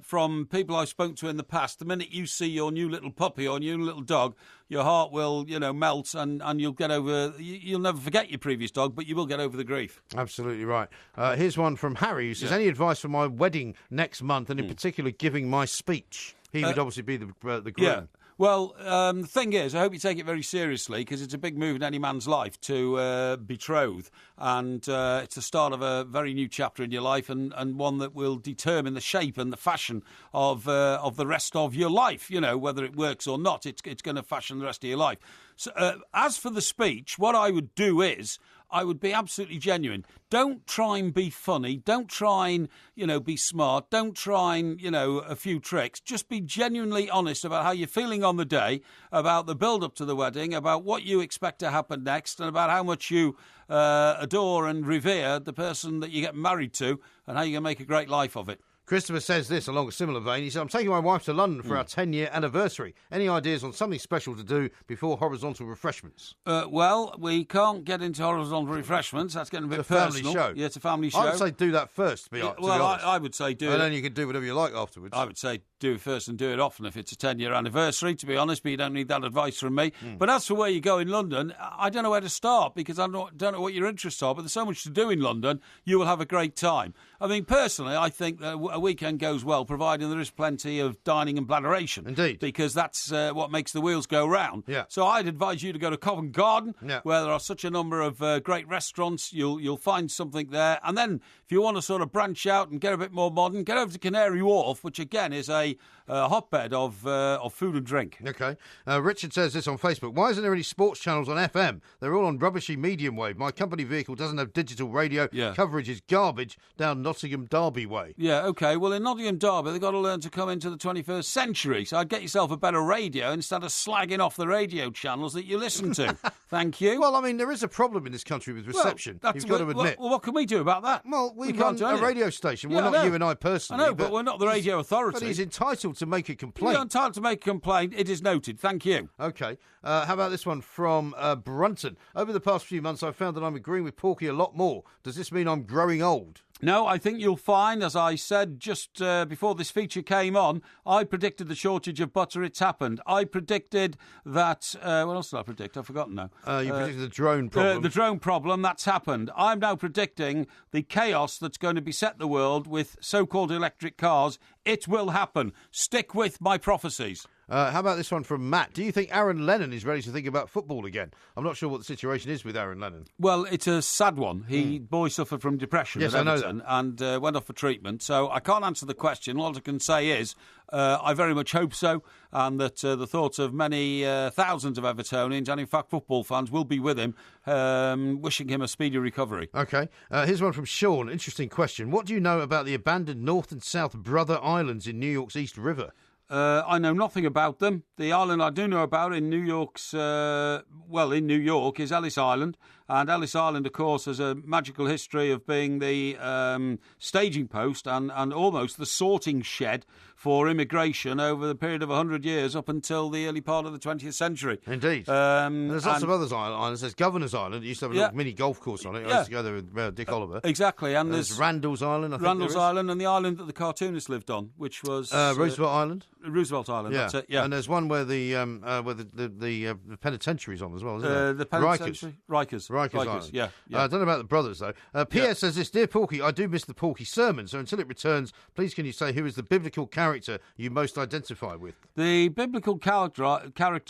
from people I've spoken to in the past, the minute you see your new little puppy or new little dog, your heart will, melt, and you'll get over. You'll never forget your previous dog, but you will get over the grief. Absolutely right. Here's one from Harry who says, any advice for my wedding next month, and in particular giving my speech? He would obviously be the groom. Yeah. Well, the thing is, I hope you take it very seriously, because it's a big move in any man's life to betroth, and it's the start of a very new chapter in your life, and one that will determine the shape and the fashion of the rest of your life. Whether it works or not, it's going to fashion the rest of your life. So, as for the speech, what I would do is, I would be absolutely genuine. Don't try and be funny. Don't try and, be smart. Don't try and, a few tricks. Just be genuinely honest about how you're feeling on the day, about the build-up to the wedding, about what you expect to happen next, and about how much you adore and revere the person that you get married to, and how you're going to make a great life of it. Christopher says this along a similar vein. He said, I'm taking my wife to London for our 10-year anniversary. Any ideas on something special to do before horizontal refreshments? Well, we can't get into horizontal refreshments. That's getting a bit personal. It's a family show. Yeah, it's a family show. I would say do that first, to be honest. I would say do it. And then you can do whatever you like afterwards. I would say do it first and do it often if it's a 10-year anniversary, to be honest, but you don't need that advice from me. But as for where you go in London, I don't know where to start, because I don't know what your interests are, but there's so much to do in London, you will have a great time. I mean, personally, I think that a weekend goes well, providing there is plenty of dining and bladderation. Indeed. Because that's what makes the wheels go round. Yeah. So I'd advise you to go to Covent Garden, where there are such a number of great restaurants. You'll find something there. And then if you want to sort of branch out and get a bit more modern, get over to Canary Wharf, which again is a hotbed of food and drink. OK. Richard says this on Facebook. Why isn't there any sports channels on FM? They're all on rubbishy medium wave. My company vehicle doesn't have digital radio. Yeah. Coverage is garbage down Nottingham Derby way. Yeah, OK. Well, in Nottingham Derby, they've got to learn to come into the 21st century. So I'd get yourself a better radio instead of slagging off the radio channels that you listen to. Thank you. Well, I mean, there is a problem in this country with reception. Well, you've got to admit. Well, what can we do about that? Well, we run a radio station. Well, not you and I personally. I know, but we're not the radio authority. But he's entitled to make a complaint. You're entitled to make a complaint. It is noted. Thank you. OK. How about this one from Brunton? Over the past few months, I've found that I'm agreeing with Porky a lot more. Does this mean I'm growing old? No, I think you'll find, as I said just before this feature came on, I predicted the shortage of butter. It's happened. I predicted that... what else did I predict? I've forgotten now. You predicted the drone problem. The drone problem, that's happened. I'm now predicting the chaos that's going to beset the world with so-called electric cars. It will happen. Stick with my prophecies. How about this one from Matt? Do you think Aaron Lennon is ready to think about football again? I'm not sure what the situation is with Aaron Lennon. Well, it's a sad one. Boy suffered from depression at Everton and went off for treatment. So I can't answer the question. All I can say is I very much hope so, and that the thoughts of many thousands of Evertonians and, in fact, football fans will be with him, wishing him a speedy recovery. OK. Here's one from Sean. Interesting question. What do you know about the abandoned North and South Brother Islands in New York's East River? I know nothing about them. The island I do know about in New York's, in New York, is Ellis Island. And Ellis Island, of course, has a magical history of being the staging post and almost the sorting shed for immigration over the period of 100 years up until the early part of the 20th century. Indeed. There's lots of other islands. There's Governor's Island. It used to have a little mini golf course on it. I used to go there with Dick Oliver. Exactly. And there's Randall's Island, I think Randall's Island, and the island that the cartoonist lived on, which was... Roosevelt Island? Roosevelt Island, that's it, yeah. And there's one where the penitentiary's on as well, isn't there? The penitentiary? Rikers Island. Yeah. I don't know about the brothers, though. P.S. says this, Dear Porky, I do miss the Porky sermon, so until it returns, please can you say who is the biblical character you most identify with? The biblical character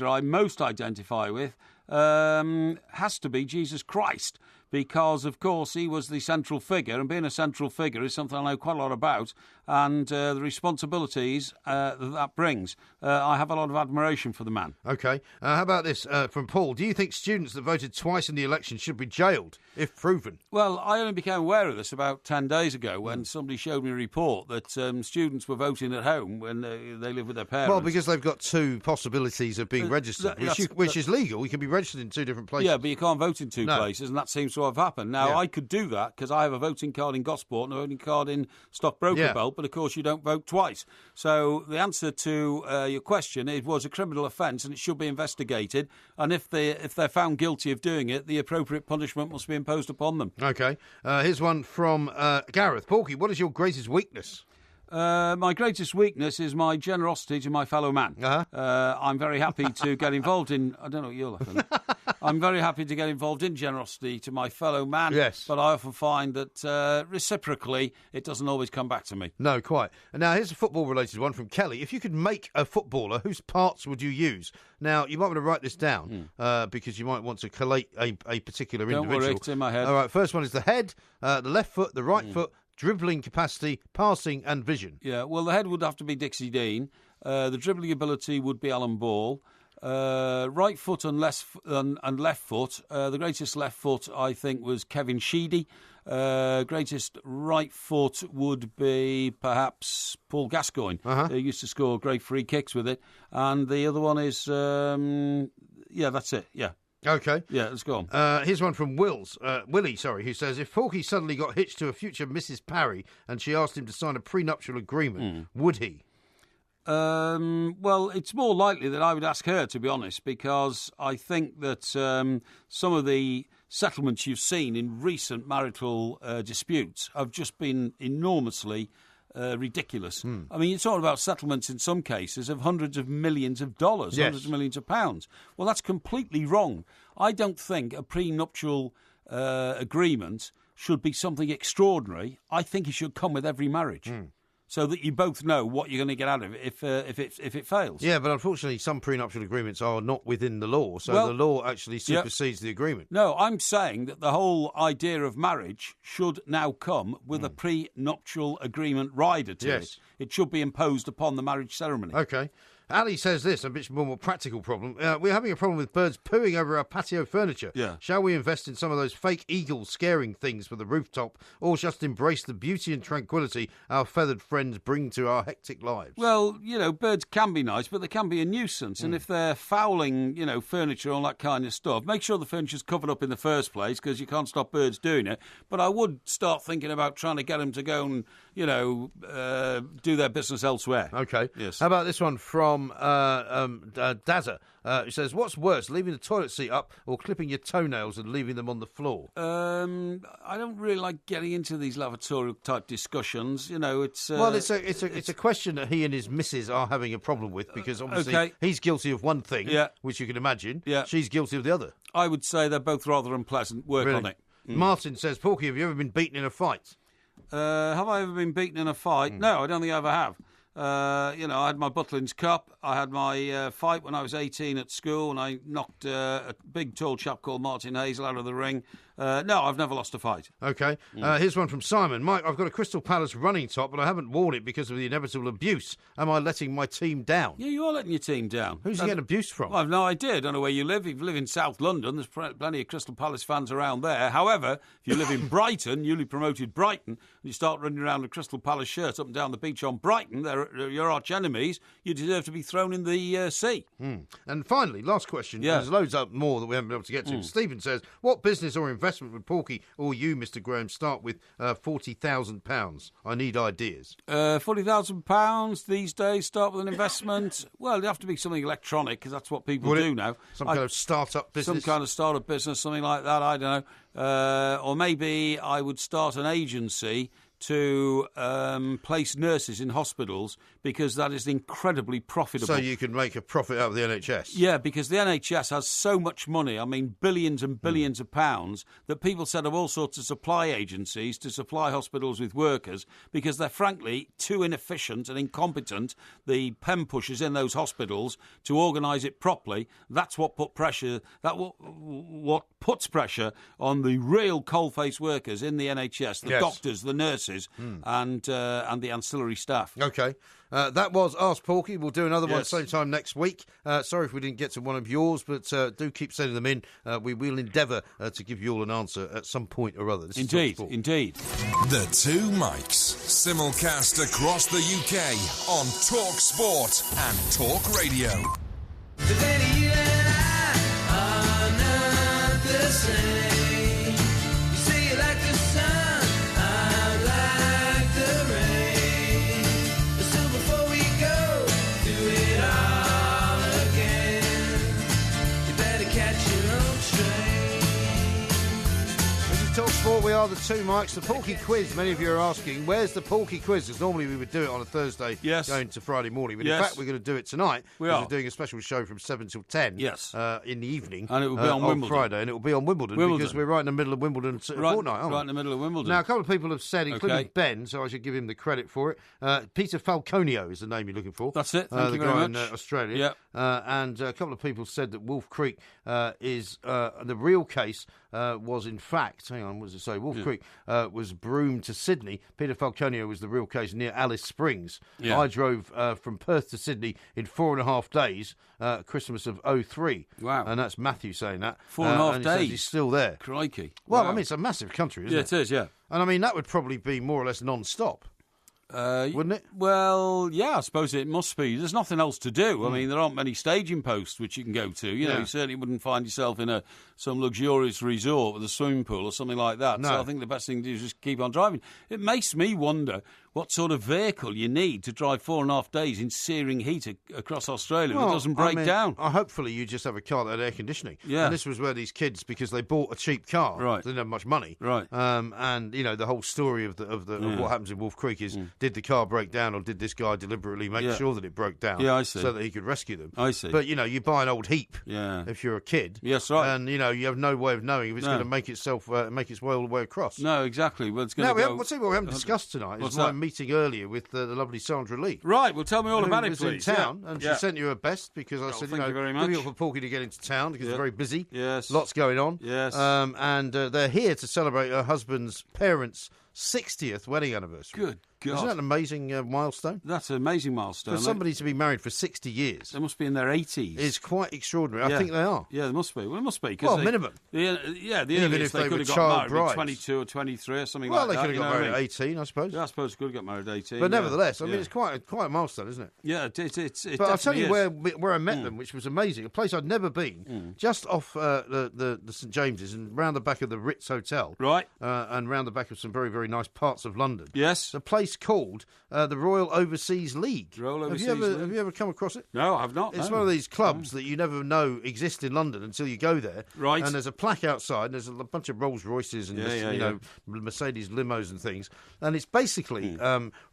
I most identify with has to be Jesus Christ, because, of course, he was the central figure, and being a central figure is something I know quite a lot about, and the responsibilities that brings. I have a lot of admiration for the man. OK. How about this from Paul? Do you think students that voted twice in the election should be jailed, if proven? Well, I only became aware of this about 10 days ago when somebody showed me a report that students were voting at home when they live with their parents. Well, because they've got two possibilities of being registered, which is legal. You can be registered in two different places. Yeah, but you can't vote in two places, and that seems to have happened. Now, I could do that because I have a voting card in Gosport and a voting card in Stockbroker Belt, but of course you don't vote twice. So the answer to your question, it was a criminal offence and it should be investigated, and if they're found guilty of doing it, the appropriate punishment must be imposed upon them. OK. Here's one from Gareth. Porky, what is your greatest weakness? My greatest weakness is my generosity to my fellow man. I'm very happy to get involved in... I don't know what you're laughing at. I'm very happy to get involved in generosity to my fellow man. Yes. But I often find that reciprocally, it doesn't always come back to me. No, quite. And now, here's a football-related one from Kelly. If you could make a footballer, whose parts would you use? Now, you might want to write this down because you might want to collate a particular individual. Don't worry, it's in my head. All right, first one is the head, the left foot, the right foot, dribbling capacity, passing and vision. Yeah, well, the head would have to be Dixie Dean. The dribbling ability would be Alan Ball. Right foot and left foot. The greatest left foot, I think, was Kevin Sheedy. Greatest right foot would be perhaps Paul Gascoigne. He used to score great free kicks with it. And the other one is, that's it, yeah. OK. Yeah, let's go on. Here's one from Willie, who says, if Porky suddenly got hitched to a future Mrs. Parry and she asked him to sign a prenuptial agreement, would he? Well, it's more likely that I would ask her, to be honest, because I think that some of the settlements you've seen in recent marital disputes have just been enormously ridiculous. I mean, you're talking about settlements in some cases of hundreds of millions of dollars, hundreds of millions of pounds. Well, that's completely wrong. I don't think a prenuptial agreement should be something extraordinary. I think it should come with every marriage. So that you both know what you're going to get out of it if it fails. Yeah, but unfortunately some prenuptial agreements are not within the law, so the law actually supersedes the agreement. No, I'm saying that the whole idea of marriage should now come with a prenuptial agreement rider to it. It should be imposed upon the marriage ceremony. OK. Ali says this, a bit more practical problem. We're having a problem with birds pooing over our patio furniture. Yeah. Shall we invest in some of those fake eagles scaring things for the rooftop, or just embrace the beauty and tranquility our feathered friends bring to our hectic lives? Well, birds can be nice, but they can be a nuisance. And if they're fouling, furniture, all that kind of stuff, make sure the furniture's covered up in the first place, because you can't stop birds doing it. But I would start thinking about trying to get them to go and, do their business elsewhere. OK. Yes. How about this one from Dazza, who says, what's worse, leaving the toilet seat up or clipping your toenails and leaving them on the floor? I don't really like getting into these lavatorial type discussions. It's well, it's a question that he and his missus are having a problem with, because obviously he's guilty of one thing, which you can imagine. She's guilty of the other. I would say they're both rather unpleasant. Work on it. Martin says, Porky, have you ever been beaten in a fight? Have I ever been beaten in a fight? No, I don't think I ever have. I had my Butlins Cup. I had my fight when I was 18 at school, and I knocked a big, tall chap called Martin Hazel out of the ring. No, I've never lost a fight. OK. Here's one from Simon. Mike, I've got a Crystal Palace running top, but I haven't worn it because of the inevitable abuse. Am I letting my team down? Yeah, you are letting your team down. Who's he getting abuse from? Well, I've no idea. I don't know where you live. If you live in South London, there's plenty of Crystal Palace fans around there. However, if you live in Brighton, newly promoted Brighton, and you start running around with Crystal Palace shirt up and down the beach on Brighton, they're your arch enemies. You deserve to be thrown in the sea. And finally, last question. There's loads up more that we haven't been able to get to. Stephen says, what business or investment would Porky or you, Mr. Graham, start with £40,000? I need ideas. £40,000 these days, start with an investment. Well, it'd have to be something electronic, because that's what people do now. Some kind of start-up business? Some kind of start-up business, something like that, I don't know. Or maybe I would start an agency to place nurses in hospitals because that is incredibly profitable. So you can make a profit out of the NHS? Yeah, because the NHS has so much money, I mean billions and billions of pounds, that people set up all sorts of supply agencies to supply hospitals with workers because they're frankly too inefficient and incompetent, the pen pushers in those hospitals, to organise it properly. That's what puts pressure on the real coalface workers in the NHS, the doctors, the nurses, and the ancillary staff. OK. That was Ask Porky. We'll do another one same time next week. Sorry if we didn't get to one of yours, but do keep sending them in. We will endeavour to give you all an answer at some point or other. Indeed. The Two Mikes, simulcast across the UK on Talk Sport and Talk Radio. Today you and I are not the same. You say you like the sun, I like the rain. So before we go, do it all again. You better catch your own train. This is Talk Sport. We are the Two Mikes. The Porky Quiz. Many of you are asking, where's the Porky Quiz? Because normally we would do it on a Thursday going to Friday morning. But in fact, we're going to do it tonight. We're doing a special show from 7 till 10 in the evening. And it will be on Wimbledon. Friday. And it will be on Wimbledon because we're right in the middle of Wimbledon fortnight, aren't we? Right in the middle of Wimbledon. Now, a couple of people have said, including Ben, so I should give him the credit for it. Peter Falconio is the name you're looking for. That's it. Thank you very much. The guy in Australia. And a couple of people said that Wolf Creek is the real case was in fact, hang on, what does it say? Wolf Creek was Broome to Sydney. Peter Falconio was the real case near Alice Springs. I drove from Perth to Sydney in 4.5 days, Christmas of 03. Wow. And that's Matthew saying that. 4.5 days. He's still there. Crikey. Well, wow. I mean, it's a massive country, isn't it? Yeah, it is, yeah. And I mean, that would probably be more or less non-stop. Wouldn't it? Well, yeah, I suppose it must be. There's nothing else to do. I mean, there aren't many staging posts which you can go to. You know, you certainly wouldn't find yourself in some luxurious resort with a swimming pool or something like that. No. So I think the best thing to do is just keep on driving. It makes me wonder what sort of vehicle you need to drive 4.5 days in searing heat across Australia. It doesn't break down. Hopefully you just have a car that had air conditioning. Yeah. And this was where these kids, because they bought a cheap car, they didn't have much money. Right. And, you know, the whole story of what happens in Wolf Creek is, did the car break down or did this guy deliberately make sure that it broke down? Yeah, I see. So that he could rescue them. I see. But, you know, you buy an old Heap if you're a kid. Yes, right. And, you know, you have no way of knowing if it's going to make its way all the way across. No, exactly. Well, it's going to go... We'll see what we haven't discussed tonight. Is my meeting earlier with the lovely Sandra Lee. Right, well, tell me all about it, please. In town, and she sent you her best because I said, thank you very much. Give it up for Porky to get into town because it's very busy. Yes. Lots going on. Yes. And they're here to celebrate her husband's parents' 60th wedding anniversary. Good God. Isn't that an amazing milestone? That's an amazing milestone. For somebody to be married for 60 years. They must be in their 80s. It's quite extraordinary. I think they are. Yeah, they must be. Well, it must be. Well, minimum. The earliest they could have got married at 22 or 23 or something like that. Well, they could have got married at 18, I suppose. Yeah, I suppose they could have got married at 18. But nevertheless, I mean, it's quite a milestone, isn't it? Yeah, it's But I'll tell you where I met them, which was amazing. A place I'd never been, just off the St James's and round the back of the Ritz Hotel. Right. And round the back of some very, very nice parts of London. Yes. A place called the Royal Overseas League. League. Have you ever come across it? No, I've not. It's one of these clubs that you never know exist in London until you go there. Right. And there's a plaque outside, and there's a bunch of Rolls Royces and know Mercedes limos and things. And it's basically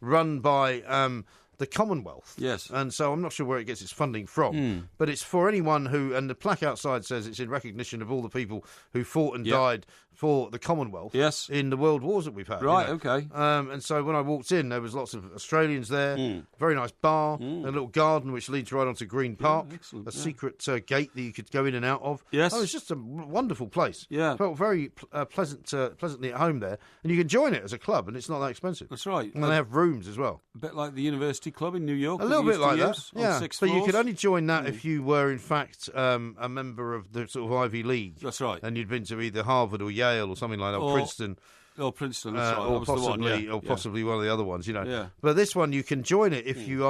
run by the Commonwealth. Yes. And so I'm not sure where it gets its funding from, but it's for anyone who, and the plaque outside says it's in recognition of all the people who fought and died for the Commonwealth in the world wars that we've had. Right, you know. okay. And so when I walked in, there was lots of Australians there, very nice bar, a little garden which leads right onto Green Park, a secret gate that you could go in and out of. Yes. Oh, it's just a wonderful place. Yeah. Felt very pleasantly at home there. And you can join it as a club, and it's not that expensive. That's right. And they have rooms as well. A bit like the University Club in New York. A little bit like that, yeah. But you could only join that if you were, in fact, a member of the sort of Ivy League. That's right. And you'd been to either Harvard or Yale or something like that, or Princeton. Or Princeton, that's right. Or that was possibly, the one, or possibly one of the other ones, you know. Yeah. But this one, you can join it if you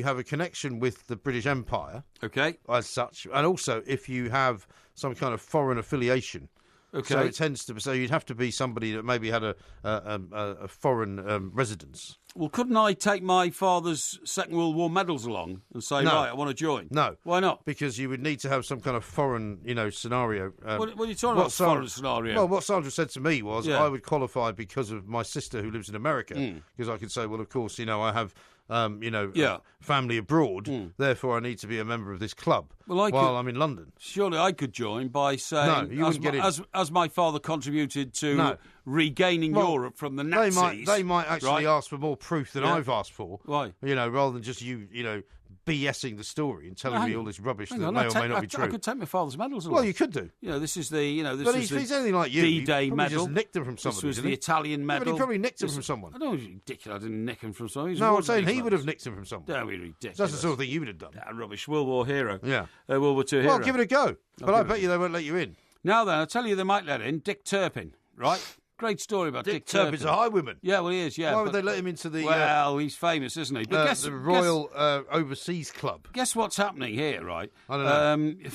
have a connection with the British Empire. Okay. As such, and also if you have some kind of foreign affiliation. Okay. So it tends to be. So you'd have to be somebody that maybe had a foreign residence. Well, couldn't I take my father's Second World War medals along and say, No. right, I want to join? No. Why not? Because you would need to have some kind of foreign, scenario. What are you talking about, foreign scenario? Well, what Sandra said to me was Yeah. I would qualify because of my sister who lives in America. Because I could say, well, of course, I have... family abroad, therefore I need to be a member of this club while I'm in London. Surely I could join by saying, No, you wouldn't get in. As my father contributed to regaining Europe from the Nazis. They might actually ask for more proof than I've asked for. Why? Rather than just you BSing the story and telling me all this rubbish that may or may not be true. I could take my father's medals along. Well, you could do. This is the, this but is if he's anything like you, D-Day he medal. just nicked them from somebody. This was the Italian medal. But he probably nicked them from someone. I don't know, ridiculous. I didn't nick him from someone. No, I'm saying he would have nicked them from someone. Don't be ridiculous. That's the sort of thing you would have done. Rubbish. World War hero. Yeah. World War II hero. Well, give it a go. But I bet you they won't let you in. Now then, I'll tell you they might let in Dick Turpin, right? Great story about Dick Turpin. Turpin's a highwayman. Yeah, well, he is, yeah. Why would they let him into the... Well, he's famous, isn't he? But the Royal Overseas Club. Guess what's happening here, right? I don't know.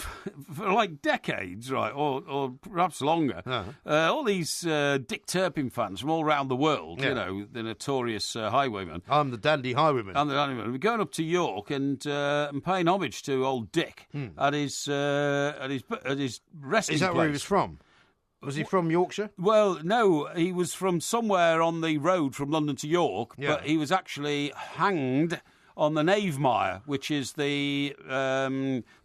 For like decades, right, or perhaps longer, all these Dick Turpin fans from all around the world, the notorious highwayman. I'm the dandy highwayman. I'm the dandy highwayman. We're going up to York and paying homage to old Dick at his resting place. Is that where he was from? Was he from Yorkshire? Well, no, he was from somewhere on the road from London to York, but he was actually hanged on the Knavemire, which is the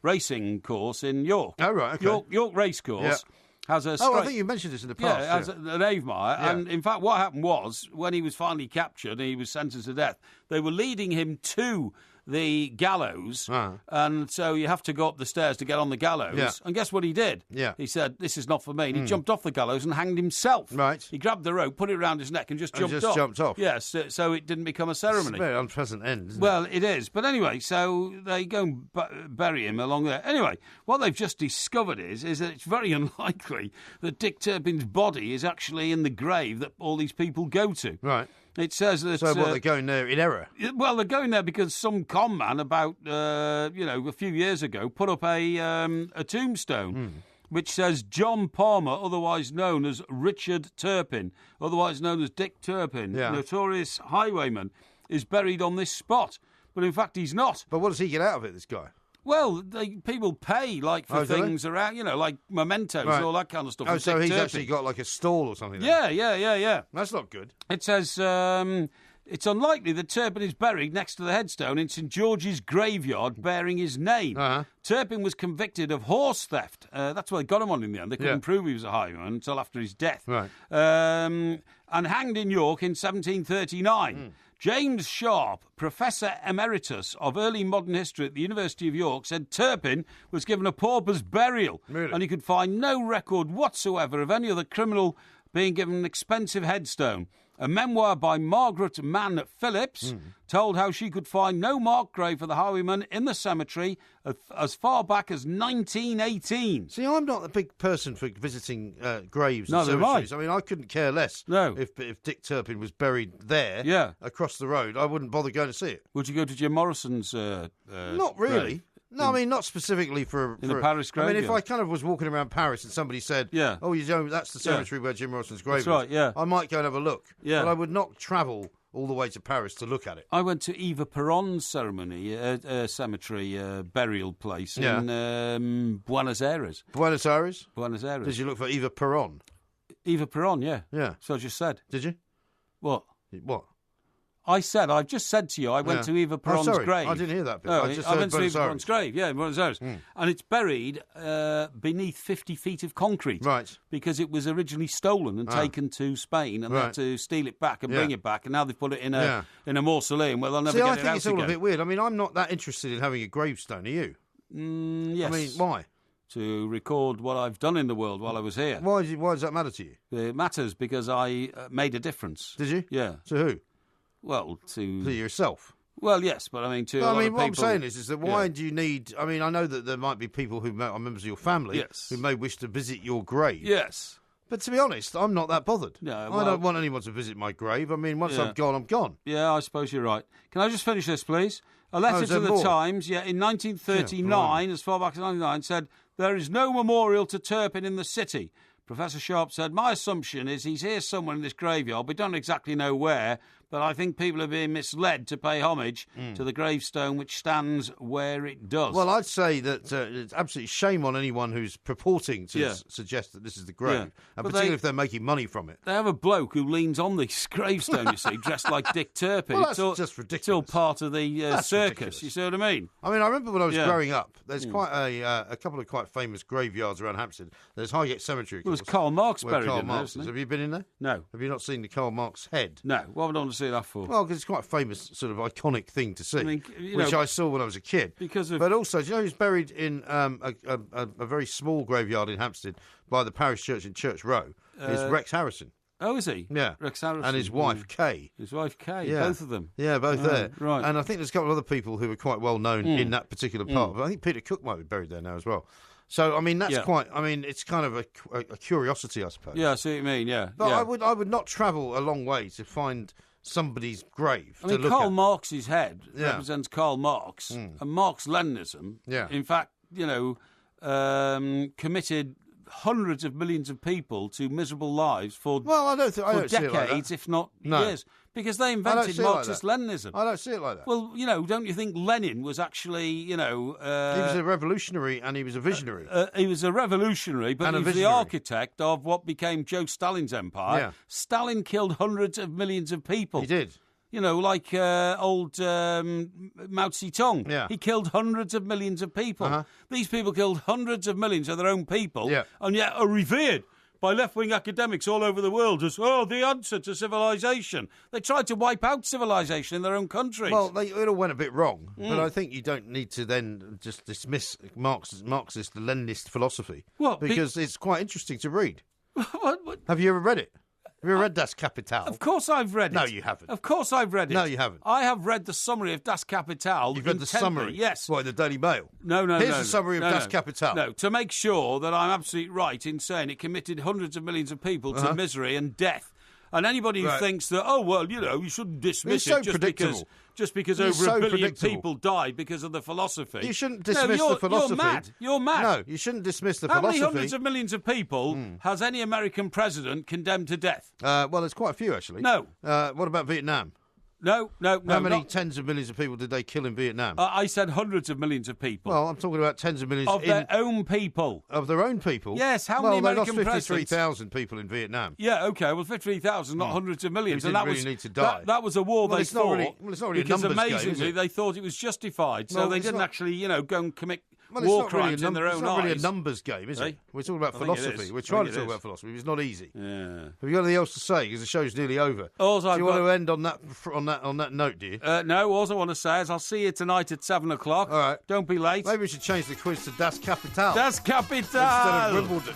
racing course in York. Oh, right, okay. York Racecourse has a... I think you mentioned this in the past. Yeah, it has the Knavemire, and in fact what happened was, when he was finally captured and he was sentenced to death, they were leading him to the gallows, and so you have to go up the stairs to get on the gallows. Yeah. And guess what he did? Yeah. He said, "This is not for me." And he jumped off the gallows and hanged himself. Right. He grabbed the rope, put it around his neck, and just jumped off. Jumped off. Yes, so it didn't become a ceremony. It's a very unpleasant end, isn't Well, it is. But anyway, so they go and bury him along there. Anyway, what they've just discovered is that it's very unlikely that Dick Turpin's body is actually in the grave that all these people go to. Right. It says that... So what, they're going there in error? Well, they're going there because some con man about, a few years ago put up a tombstone which says John Palmer, otherwise known as Richard Turpin, otherwise known as Dick Turpin, notorious highwayman, is buried on this spot. But in fact, he's not. But what does he get out of it, this guy? Well, people pay for things around, like mementos and all that kind of stuff. Oh, so he's Turpin. actually got like a stall or something. Yeah. That's not good. It says it's unlikely that Turpin is buried next to the headstone in St George's graveyard bearing his name. Turpin was convicted of horse theft. That's why they got him on in the end. They couldn't prove he was a highwayman until after his death. Right. And hanged in York in 1739. James Sharp, Professor Emeritus of Early Modern History at the University of York, said Turpin was given a pauper's burial, and he could find no record whatsoever of any other criminal being given an expensive headstone. A memoir by Margaret Mann Phillips told how she could find no marked grave for the highwayman in the cemetery as far back as 1918. See, I'm not a big person for visiting graves and Neither am I. cemeteries. I mean, I couldn't care less if Dick Turpin was buried there across the road. I wouldn't bother going to see it. Would you go to Jim Morrison's Not really. grave? No, I mean, not specifically for the Paris I mean, if graveyard. I kind of was walking around Paris and somebody said, "Oh, that's the cemetery where Jim Morrison's grave is," right, yeah. I might go and have a look. Yeah. But I would not travel all the way to Paris to look at it. I went to Eva Peron's ceremony, cemetery burial place in Buenos Aires. Buenos Aires? Buenos Aires. Did you look for Eva Peron? Eva Peron, yeah. Yeah. So I just said. Did you? What? What? I've just said to you, I went to Eva Peron's grave. I didn't hear that bit. No, I just I heard went to Buenos Eva Aires. Peron's grave, in Buenos Aires. And it's buried beneath 50 feet of concrete. Right. Because it was originally stolen and taken to Spain, and they had to steal it back and bring it back, and now they've put it in a mausoleum where they'll never See, get I it think out it's all again. a bit weird. I mean, I'm not that interested in having a gravestone, are you? Yes. I mean, why? To record what I've done in the world while I was here. Why does that matter to you? It matters because I made a difference. Did you? Yeah. To who? Well, to yourself. Well, yes, but I mean to. A lot of what I'm people, saying is that why do you need? I mean, I know that there might be people who are members of your family who may wish to visit your grave. Yes. But to be honest, I'm not that bothered. No, I don't want anyone to visit my grave. I mean, once I'm gone, I'm gone. Yeah, I suppose you're right. Can I just finish this, please? A letter to the Times, in 1939, as far back as 1939, said, "There is no memorial to Turpin in the city." Professor Sharp said, "My assumption is he's here somewhere in this graveyard. We don't exactly know where, But I think people are being misled to pay homage to the gravestone which stands where it does. Well, I'd say that it's absolutely shame on anyone who's purporting to suggest that this is the grave, and particularly if they're making money from it. They have a bloke who leans on the gravestone, you see, dressed like Dick Turpin. Well, that's just ridiculous. It's all part of the circus, ridiculous. you see what I mean? I remember when I was growing up, there's quite a couple of quite famous graveyards around Hampstead. There's Highgate Cemetery, of course. Well, there's Karl Marx buried Karl in there, Marx isn't is. it? Have you been in there? No. Have you not seen the Karl Marx head? No. What would I want to see that for? Well, because it's quite a famous, sort of iconic thing to see, I mean, which I saw when I was a kid. Because of... But also, do you know who's buried in a very small graveyard in Hampstead by the parish church in Church Row? Is Rex Harrison. Oh, is he? Yeah. Rex Harrison. And his wife, Kay. His wife, Kay. Yeah. Both of them. Yeah, both there. Right. And I think there's a couple of other people who are quite well known in that particular part. But I think Peter Cook might be buried there now as well. So, I mean, that's it's kind of a curiosity, I suppose. Yeah, I see what you mean, yeah. But yeah. I would not travel a long way to find somebody's grave I mean, to look Karl at. Marx's head represents Karl Marx, and Marx-Leninism, in fact, committed hundreds of millions of people to miserable lives for I don't see it like decades, that. if not years, because they invented Marxist-Leninism. I don't see it like that. Well, don't you think Lenin was actually, he was a revolutionary and he was a visionary. He was a revolutionary, but he was the architect of what became Joe Stalin's empire. Yeah. Stalin killed hundreds of millions of people. He did. Like old Mao Zedong. Yeah. He killed hundreds of millions of people. These people killed hundreds of millions of their own people, and yet are revered by left-wing academics all over the world as, the answer to civilization. They tried to wipe out civilization in their own countries. Well, it all went a bit wrong, but I think you don't need to then just dismiss Marxist, the Leninist philosophy, because it's quite interesting to read. What? Have you ever read it? Have you ever read Das Kapital? Of course I've read it. No, you haven't. Of course I've read it. No, you haven't. I have read the summary of Das Kapital. You've read the summary? Yes. What, in the Daily Mail? No. Here's the summary of Das Kapital. No, to make sure that I'm absolutely right in saying it committed hundreds of millions of people to misery and death. And anybody who thinks that, you shouldn't dismiss it just because over a billion people died because of the philosophy. You shouldn't dismiss the philosophy. You're mad. No, you shouldn't dismiss the philosophy. philosophy. How many hundreds of millions of people has any American president condemned to death? Well, there's quite a few, actually. No. What about Vietnam? No. How many tens of millions of people did they kill in Vietnam? I said hundreds of millions of people. Well, I'm talking about tens of millions of their own people. Of their own people? Yes. How many American presidents? Well, they lost 53,000 people in Vietnam. Yeah. Okay. Well, 53,000, not hundreds of millions. Who didn't really need to die. That was a war they fought. It's not really because a numbers game, amazingly is it? they thought it was justified, so they didn't actually, go and commit Well, war crimes in their own eyes. It's not really a numbers game, is it? We're talking about philosophy. We're trying to talk about philosophy. It's not easy. Yeah. Have you got anything else to say? Because the show's nearly over. Do you want to end on that note, do you? No. All I want to say is I'll see you tonight at 7 o'clock. All right. Don't be late. Maybe we should change the quiz to Das Kapital. Das Kapital. Instead of Wimbledon.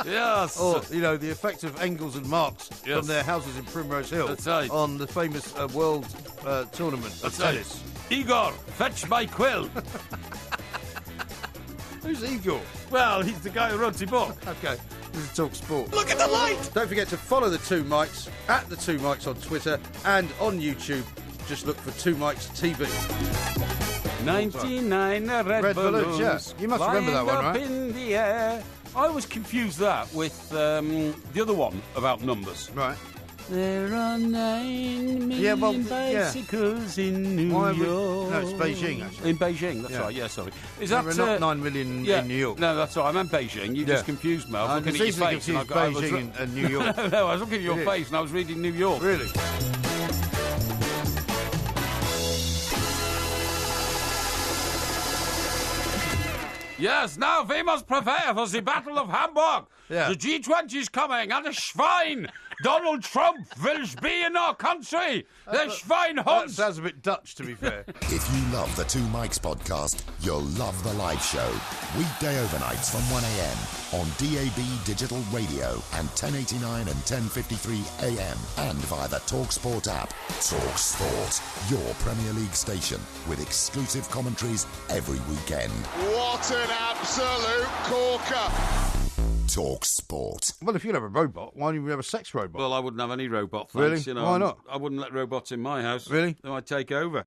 Yes. Or, the effect of Engels and Marx from their houses in Primrose Hill on the famous world tournament of tennis. Igor, fetch my quill. Who's Igor? Well, he's the guy who wrote the book. Okay, this is Talk Sport. Look at the light! Don't forget to follow the Two Mics at the Two Mics on Twitter and on YouTube. Just look for Two Mics TV. 99 red balloons. Yeah. You must remember that one, right? In the air. I always confuse that with the other one about numbers. Right. There are 9 million bicycles in New York. No, it's Beijing, actually. In Beijing, that's right. Yeah, sorry. Is that not 9 million in New York? No, that's right. I meant Beijing. You just confused me. I was looking at your face. Beijing and New York. No, I was looking at your face and I was reading New York. Really? Yes, now we must prepare for the Battle of Hamburg. Yeah. The G20 is coming, and the Schwein, Donald Trump, will be in our country. The Schweinhund. That sounds a bit Dutch, to be fair. If you love the Two Mics podcast, you'll love the live show. Weekday overnights from 1am on DAB Digital Radio and 1089 and 1053 AM and via the TalkSport app. TalkSport, your Premier League station with exclusive commentaries every weekend. What an absolute corker! TalkSport. Well, if you have a robot, why don't you have a sex robot? Well, I wouldn't have any robot, thanks. Really? Why not? I wouldn't let robots in my house. Really? They might take over.